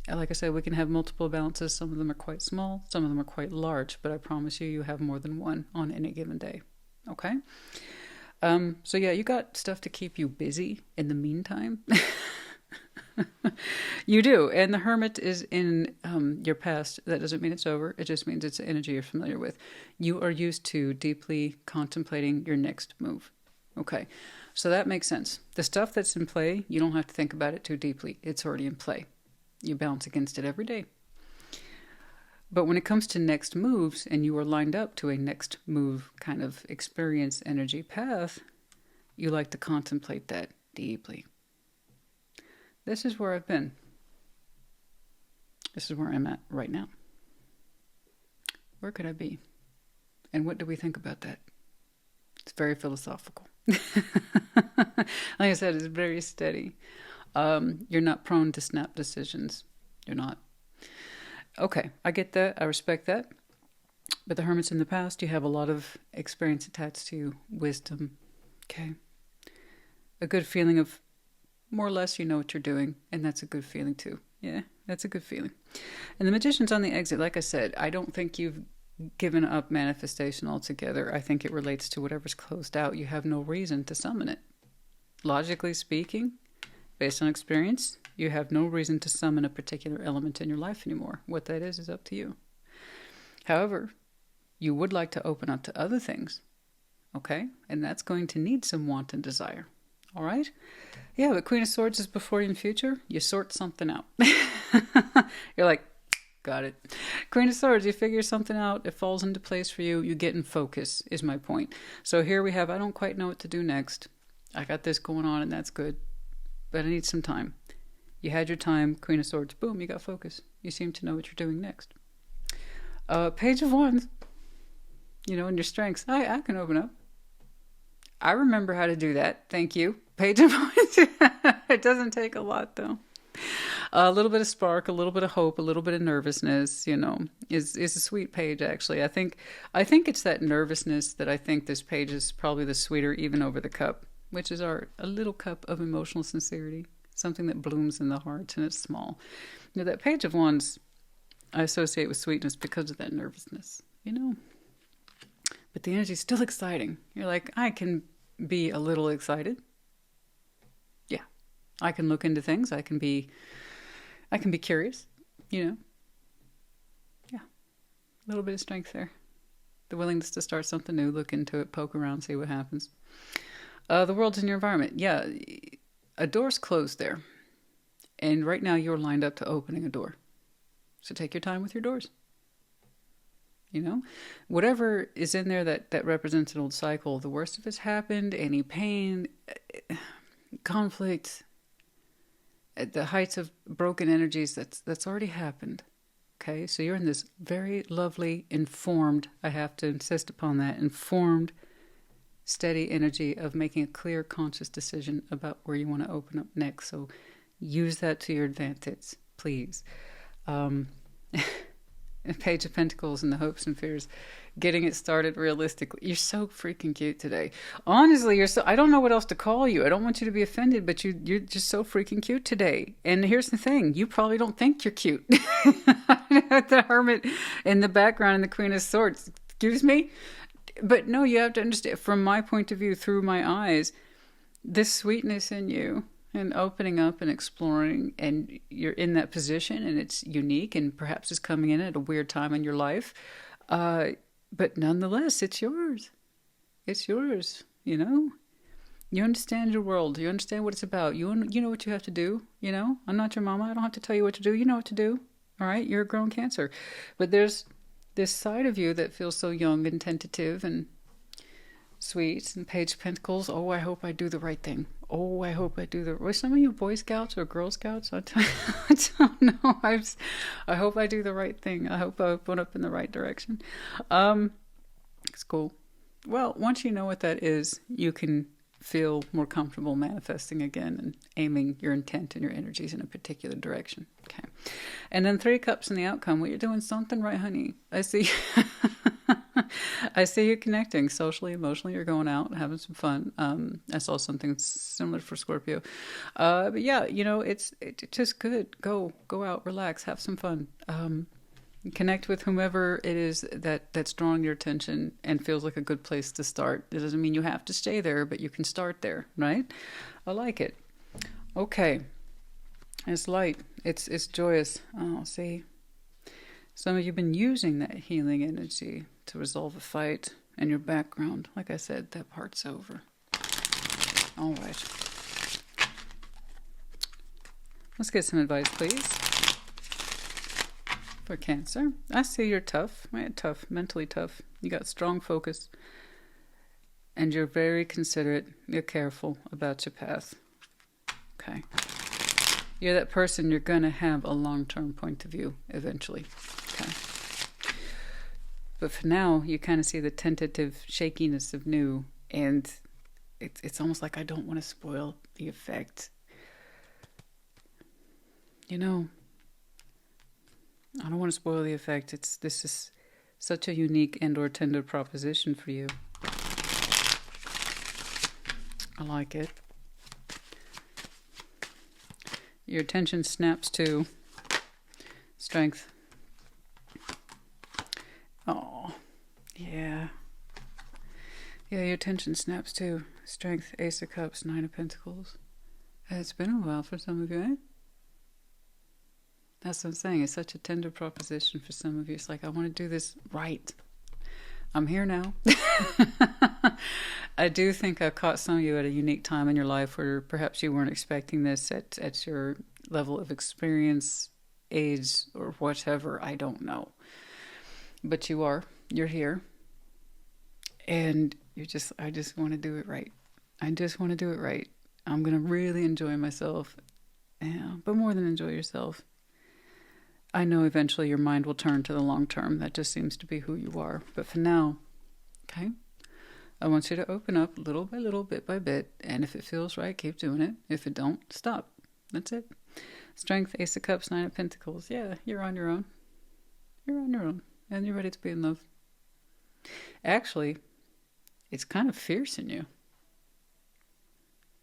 Like I said, we can have multiple balances. Some of them are quite small, some of them are quite large, but I promise you, you have more than one on any given day. Okay? So yeah, you got stuff to keep you busy in the meantime. You do. And the Hermit is in your past. That doesn't mean it's over. It just means it's an energy you're familiar with. You are used to deeply contemplating your next move. Okay. So that makes sense. The stuff that's in play, you don't have to think about it too deeply. It's already in play. You bounce against it every day. But when it comes to next moves and you are lined up to a next move kind of experience energy path, you like to contemplate that deeply. This is where I've been. This is where I'm at right now. Where could I be? And what do we think about that? It's very philosophical. Like I said, it's very steady. You're not prone to snap decisions. You're not. Okay, I get that. I respect that. But the Hermit's in the past, you have a lot of experience attached to you, wisdom. Okay. A good feeling of more or less you know what you're doing, and that's a good feeling too. Yeah, that's a good feeling. And the Magician's on the exit. Like I said, I don't think you've given up manifestation altogether. I think it relates to whatever's closed out. You have no reason to summon it. Logically speaking, based on experience, you have no reason to summon a particular element in your life anymore. What that is up to you. However, you would like to open up to other things, okay? And that's going to need some want and desire, all right? Yeah, but Queen of Swords is before you in future. You sort something out. You're like, got it. Queen of Swords, you figure something out. It falls into place for you. You get in focus, is my point. So here we have, I don't quite know what to do next. I got this going on, and that's good. But I need some time. You had your time, Queen of Swords. Boom, you got focus. You seem to know what you're doing next. Page of Wands. You know, and your strengths. I can open up. I remember how to do that. Thank you. Page of Wands. It doesn't take a lot, though. A little bit of spark, a little bit of hope, a little bit of nervousness, you know, is a sweet page, actually. I think it's that nervousness that I think this page is probably the sweeter even over the cup, which is a little cup of emotional sincerity, something that blooms in the heart, and it's small. You know, that Page of Wands I associate with sweetness because of that nervousness, you know. But the energy's still exciting. You're like, I can be a little excited. Yeah. I can look into things. I can be curious, you know. Yeah. A little bit of strength there. The willingness to start something new, look into it, poke around, see what happens. The world's in your environment. Yeah. A door's closed there. And right now you're lined up to opening a door. So take your time with your doors. You know, whatever is in there that represents an old cycle, the worst of it's happened, any pain, conflict, at the heights of broken energies, that's already happened. Okay, so you're in this very lovely, informed, I have to insist upon that, informed, steady energy of making a clear, conscious decision about where you want to open up next. So use that to your advantage, please. Page of Pentacles and the hopes and fears, getting it started realistically. You're so freaking cute today. Honestly, I don't know what else to call you. I don't want you to be offended, but you're just so freaking cute today. And here's the thing, you probably don't think you're cute. The Hermit in the background and the Queen of Swords. Excuse me? But no, you have to understand, from my point of view, through my eyes, this sweetness in you, and opening up and exploring, and you're in that position, and it's unique, and perhaps it's coming in at a weird time in your life. But nonetheless, it's yours. It's yours, you know? You understand your world. You understand what it's about. You know what you have to do, you know? I'm not your mama. I don't have to tell you what to do. You know what to do, all right? You're a grown Cancer. But there's this side of you that feels so young and tentative and sweet, and Page of Pentacles. Oh, I hope I do the right thing. Oh, I hope I do Were some of you Boy Scouts or Girl Scouts? I don't know. I hope I do the right thing. I hope I open up in the right direction. It's cool. Well, once you know what that is, you can feel more comfortable manifesting again and aiming your intent and your energies in a particular direction. Okay. And then 3 Cups in the outcome. Well, you're doing something right, honey. I see. I see you connecting socially, emotionally. You're going out, having some fun. I saw something similar for Scorpio. But yeah, it's just good. Go out, relax, have some fun. Connect with whomever it is that's drawing your attention and feels like a good place to start. It doesn't mean you have to stay there, but you can start there, right? I like it. Okay. It's light. It's joyous. Oh, see. Some of you have been using that healing energy to resolve a fight in your background. Like I said, that part's over. All right. Let's get some advice, please. For Cancer. I see you're tough. Right? Tough. Mentally tough. You got strong focus. And you're very considerate. You're careful about your path. Okay. You're that person, you're going to have a long-term point of view eventually. Okay. But for now, you kind of see the tentative shakiness of new, and it's almost like I don't want to spoil the effect. I don't want to spoil the effect. This is such a unique and or tender proposition for you. I like it. Your attention snaps to strength. Oh, yeah. Yeah, your attention snaps to strength. Ace of Cups, Nine of Pentacles. It's been a while for some of you, eh? That's what I'm saying. It's such a tender proposition for some of you. It's like, I want to do this right. I'm here now. I do think I caught some of you at a unique time in your life where perhaps you weren't expecting this at your level of experience, age, or whatever. I don't know. But you are. You're here. And I just want to do it right. I just want to do it right. I'm going to really enjoy myself. Yeah, but more than enjoy yourself, I know eventually your mind will turn to the long term. That just seems to be who you are. But for now, okay, I want you to open up little by little, bit by bit. And if it feels right, keep doing it. If it don't, stop. That's it. Strength, Ace of Cups, Nine of Pentacles. Yeah, you're on your own. You're on your own. And you're ready to be in love. Actually, it's kind of fierce in you.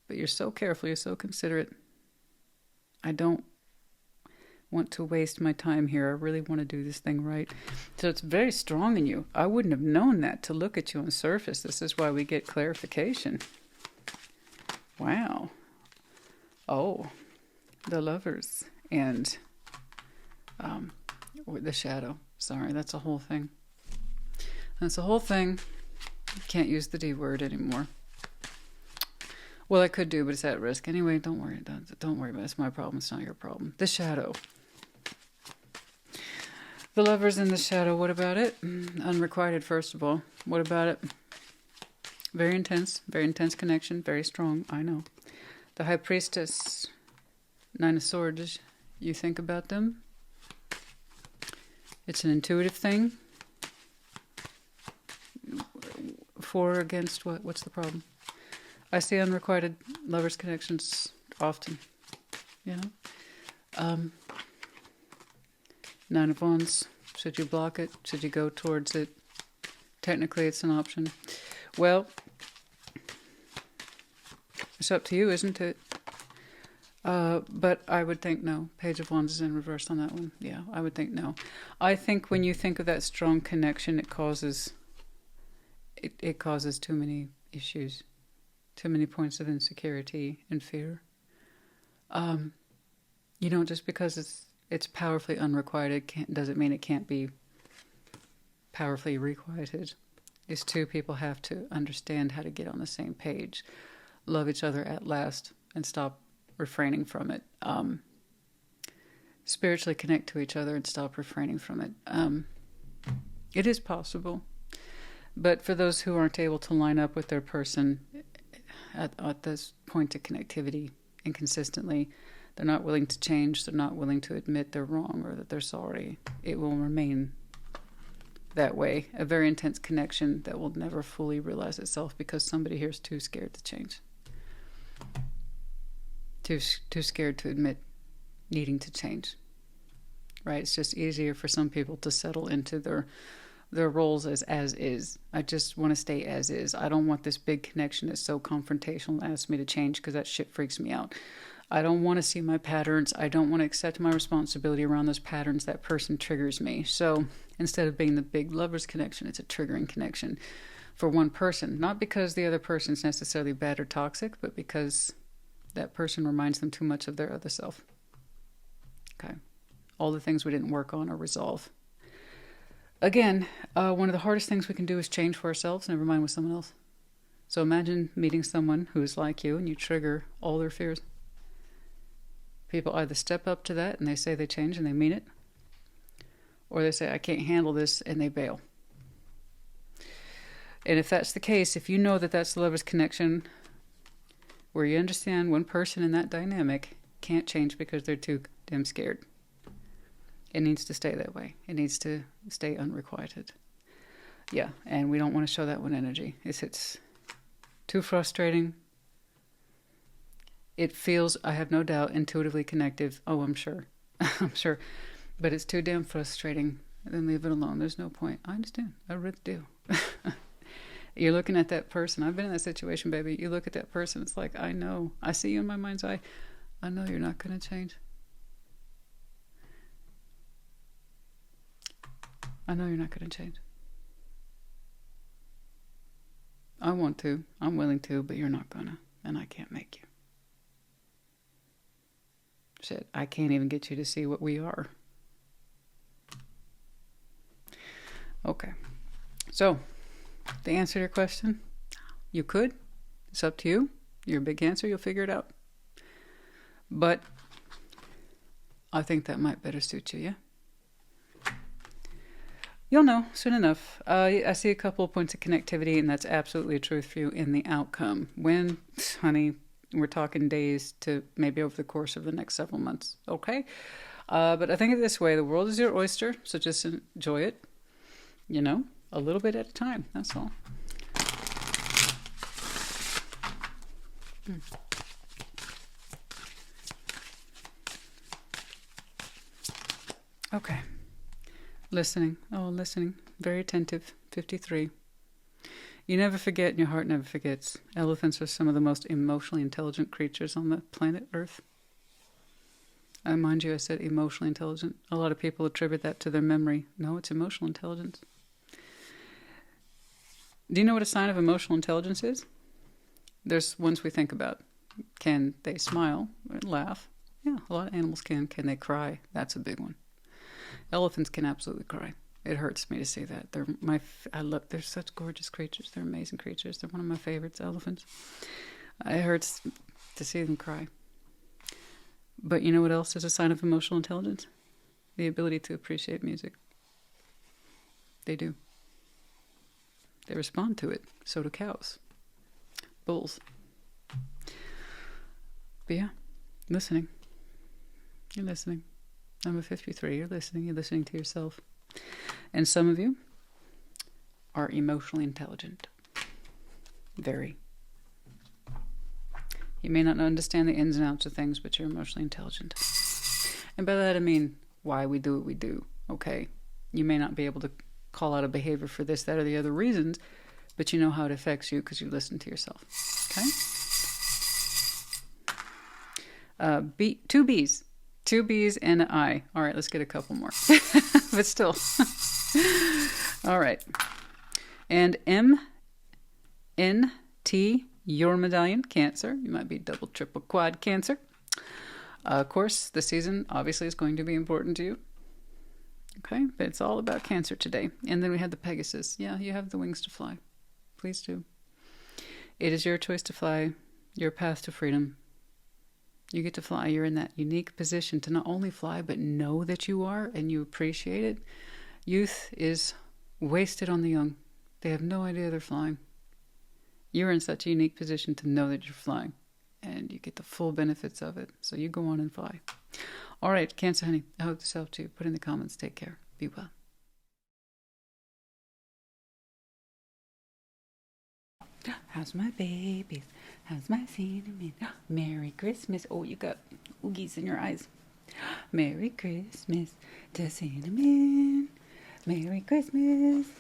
But you're so careful. You're so considerate. I don't want to waste my time here. I really want to do this thing right. So it's very strong in you. I wouldn't have known that to look at you on the surface. This is why we get clarification. Wow. Oh, the Lovers and the Shadow. Sorry, that's a whole thing. That's a whole thing. Can't use the D word anymore. Well, I could do, but it's at risk. Anyway, don't worry. Don't worry about it. It's my problem. It's not your problem. The Shadow. The Lovers in the Shadow. What about it? Unrequited, first of all. What about it? Very intense connection. Very strong. I know. The High Priestess. Nine of Swords. You think about them. It's an intuitive thing. For, against, what? What's the problem? I see unrequited lovers connections often, Nine of Wands. Should you block it? Should you go towards it? Technically, it's an option. Well, it's up to you, isn't it? But I would think no. Page of Wands is in reverse on that one. Yeah, I would think no. I think when you think of that strong connection, it causes too many issues. Too many points of insecurity and fear. Just because it's powerfully unrequited doesn't mean it can't be powerfully requited. These two people have to understand how to get on the same page, love each other at last, and stop refraining from it. Spiritually connect to each other and stop refraining from it. It is possible. But for those who aren't able to line up with their person at this point of connectivity inconsistently, they're not willing to change, they're not willing to admit they're wrong or that they're sorry, it will remain that way. A very intense connection that will never fully realize itself because somebody here is too scared to change. Too scared to admit needing to change. Right? It's just easier for some people to settle into their their roles as is. I just want to stay as is. I don't want this big connection that's so confrontational and asks me to change, because that shit freaks me out. I don't want to see my patterns. I don't want to accept my responsibility around those patterns. That person triggers me. So instead of being the big lovers connection, it's a triggering connection for one person. Not because the other person's necessarily bad or toxic, but because that person reminds them too much of their other self. Okay. All the things we didn't work on or resolve. Again, one of the hardest things we can do is change for ourselves, never mind with someone else. So imagine meeting someone who's like you and you trigger all their fears. People either step up to that and they say they change and they mean it, or they say, I can't handle this, and they bail. And if that's the case, if you know that that's the lover's connection, where you understand one person in that dynamic can't change because they're too damn scared. It needs to stay that way. It needs to stay unrequited. Yeah, and we don't want to show that one energy. It's too frustrating. It feels, I have no doubt, intuitively connective. Oh, I'm sure. I'm sure. But it's too damn frustrating. Then leave it alone. There's no point. I understand. I really do. You're looking at that person. I've been in that situation, baby. You look at that person. It's like, I know. I see you in my mind's eye. I know you're not going to change. I know you're not going to change. I want to. I'm willing to, but you're not going to. And I can't make you. Shit, I can't even get you to see what we are. Okay. So, the answer to your question, you could. It's up to you. You're a big Cancer. You'll figure it out. But I think that might better suit you, yeah? You'll know soon enough. I see a couple of points of connectivity, and that's absolutely a truth for you in the outcome. When, honey, we're talking days to maybe over the course of the next several months, okay? But I think of it this way. The world is your oyster, so just enjoy it, you know, a little bit at a time. That's all. Okay. Listening. Oh, listening. Very attentive. 53. You never forget, and your heart never forgets. Elephants are some of the most emotionally intelligent creatures on the planet Earth. Mind you, I said emotionally intelligent. A lot of people attribute that to their memory. No, it's emotional intelligence. Do you know what a sign of emotional intelligence is? There's ones we think about. Can they smile or laugh? Yeah, a lot of animals can. Can they cry? That's a big one. Elephants can absolutely cry. It hurts me to see that. They're such gorgeous creatures. They're amazing creatures. They're one of my favorites, elephants. It hurts to see them cry. But you know what else is a sign of emotional intelligence? The ability to appreciate music. They do. They respond to it. So do cows. Bulls. But yeah, listening. You're listening. I'm a 53. You're listening. You're listening to yourself. And some of you are emotionally intelligent. Very. You may not understand the ins and outs of things, but you're emotionally intelligent. And by that I mean why we do what we do, okay? You may not be able to call out a behavior for this, that, or the other reasons, but you know how it affects you because you listen to yourself, okay? Two B's. Two B's and an I. All right, let's get a couple more. But still. All right. And MNT, your medallion, Cancer. You might be double, triple, quad Cancer. Of course, the season obviously is going to be important to you. Okay, but it's all about Cancer today. And then we had the Pegasus. Yeah, you have the wings to fly. Please do. It is your choice to fly, your path to freedom. You get to fly. You're in that unique position to not only fly, but know that you are and you appreciate it. Youth is wasted on the young. They have no idea they're flying. You're in such a unique position to know that you're flying. And you get the full benefits of it. So you go on and fly. All right, Cancer, honey. I hope this helped you. Put in the comments. Take care. Be well. How's my babies? How's my cinnamon? Merry Christmas. Oh, you got oogies in your eyes. Merry Christmas to cinnamon. Merry Christmas.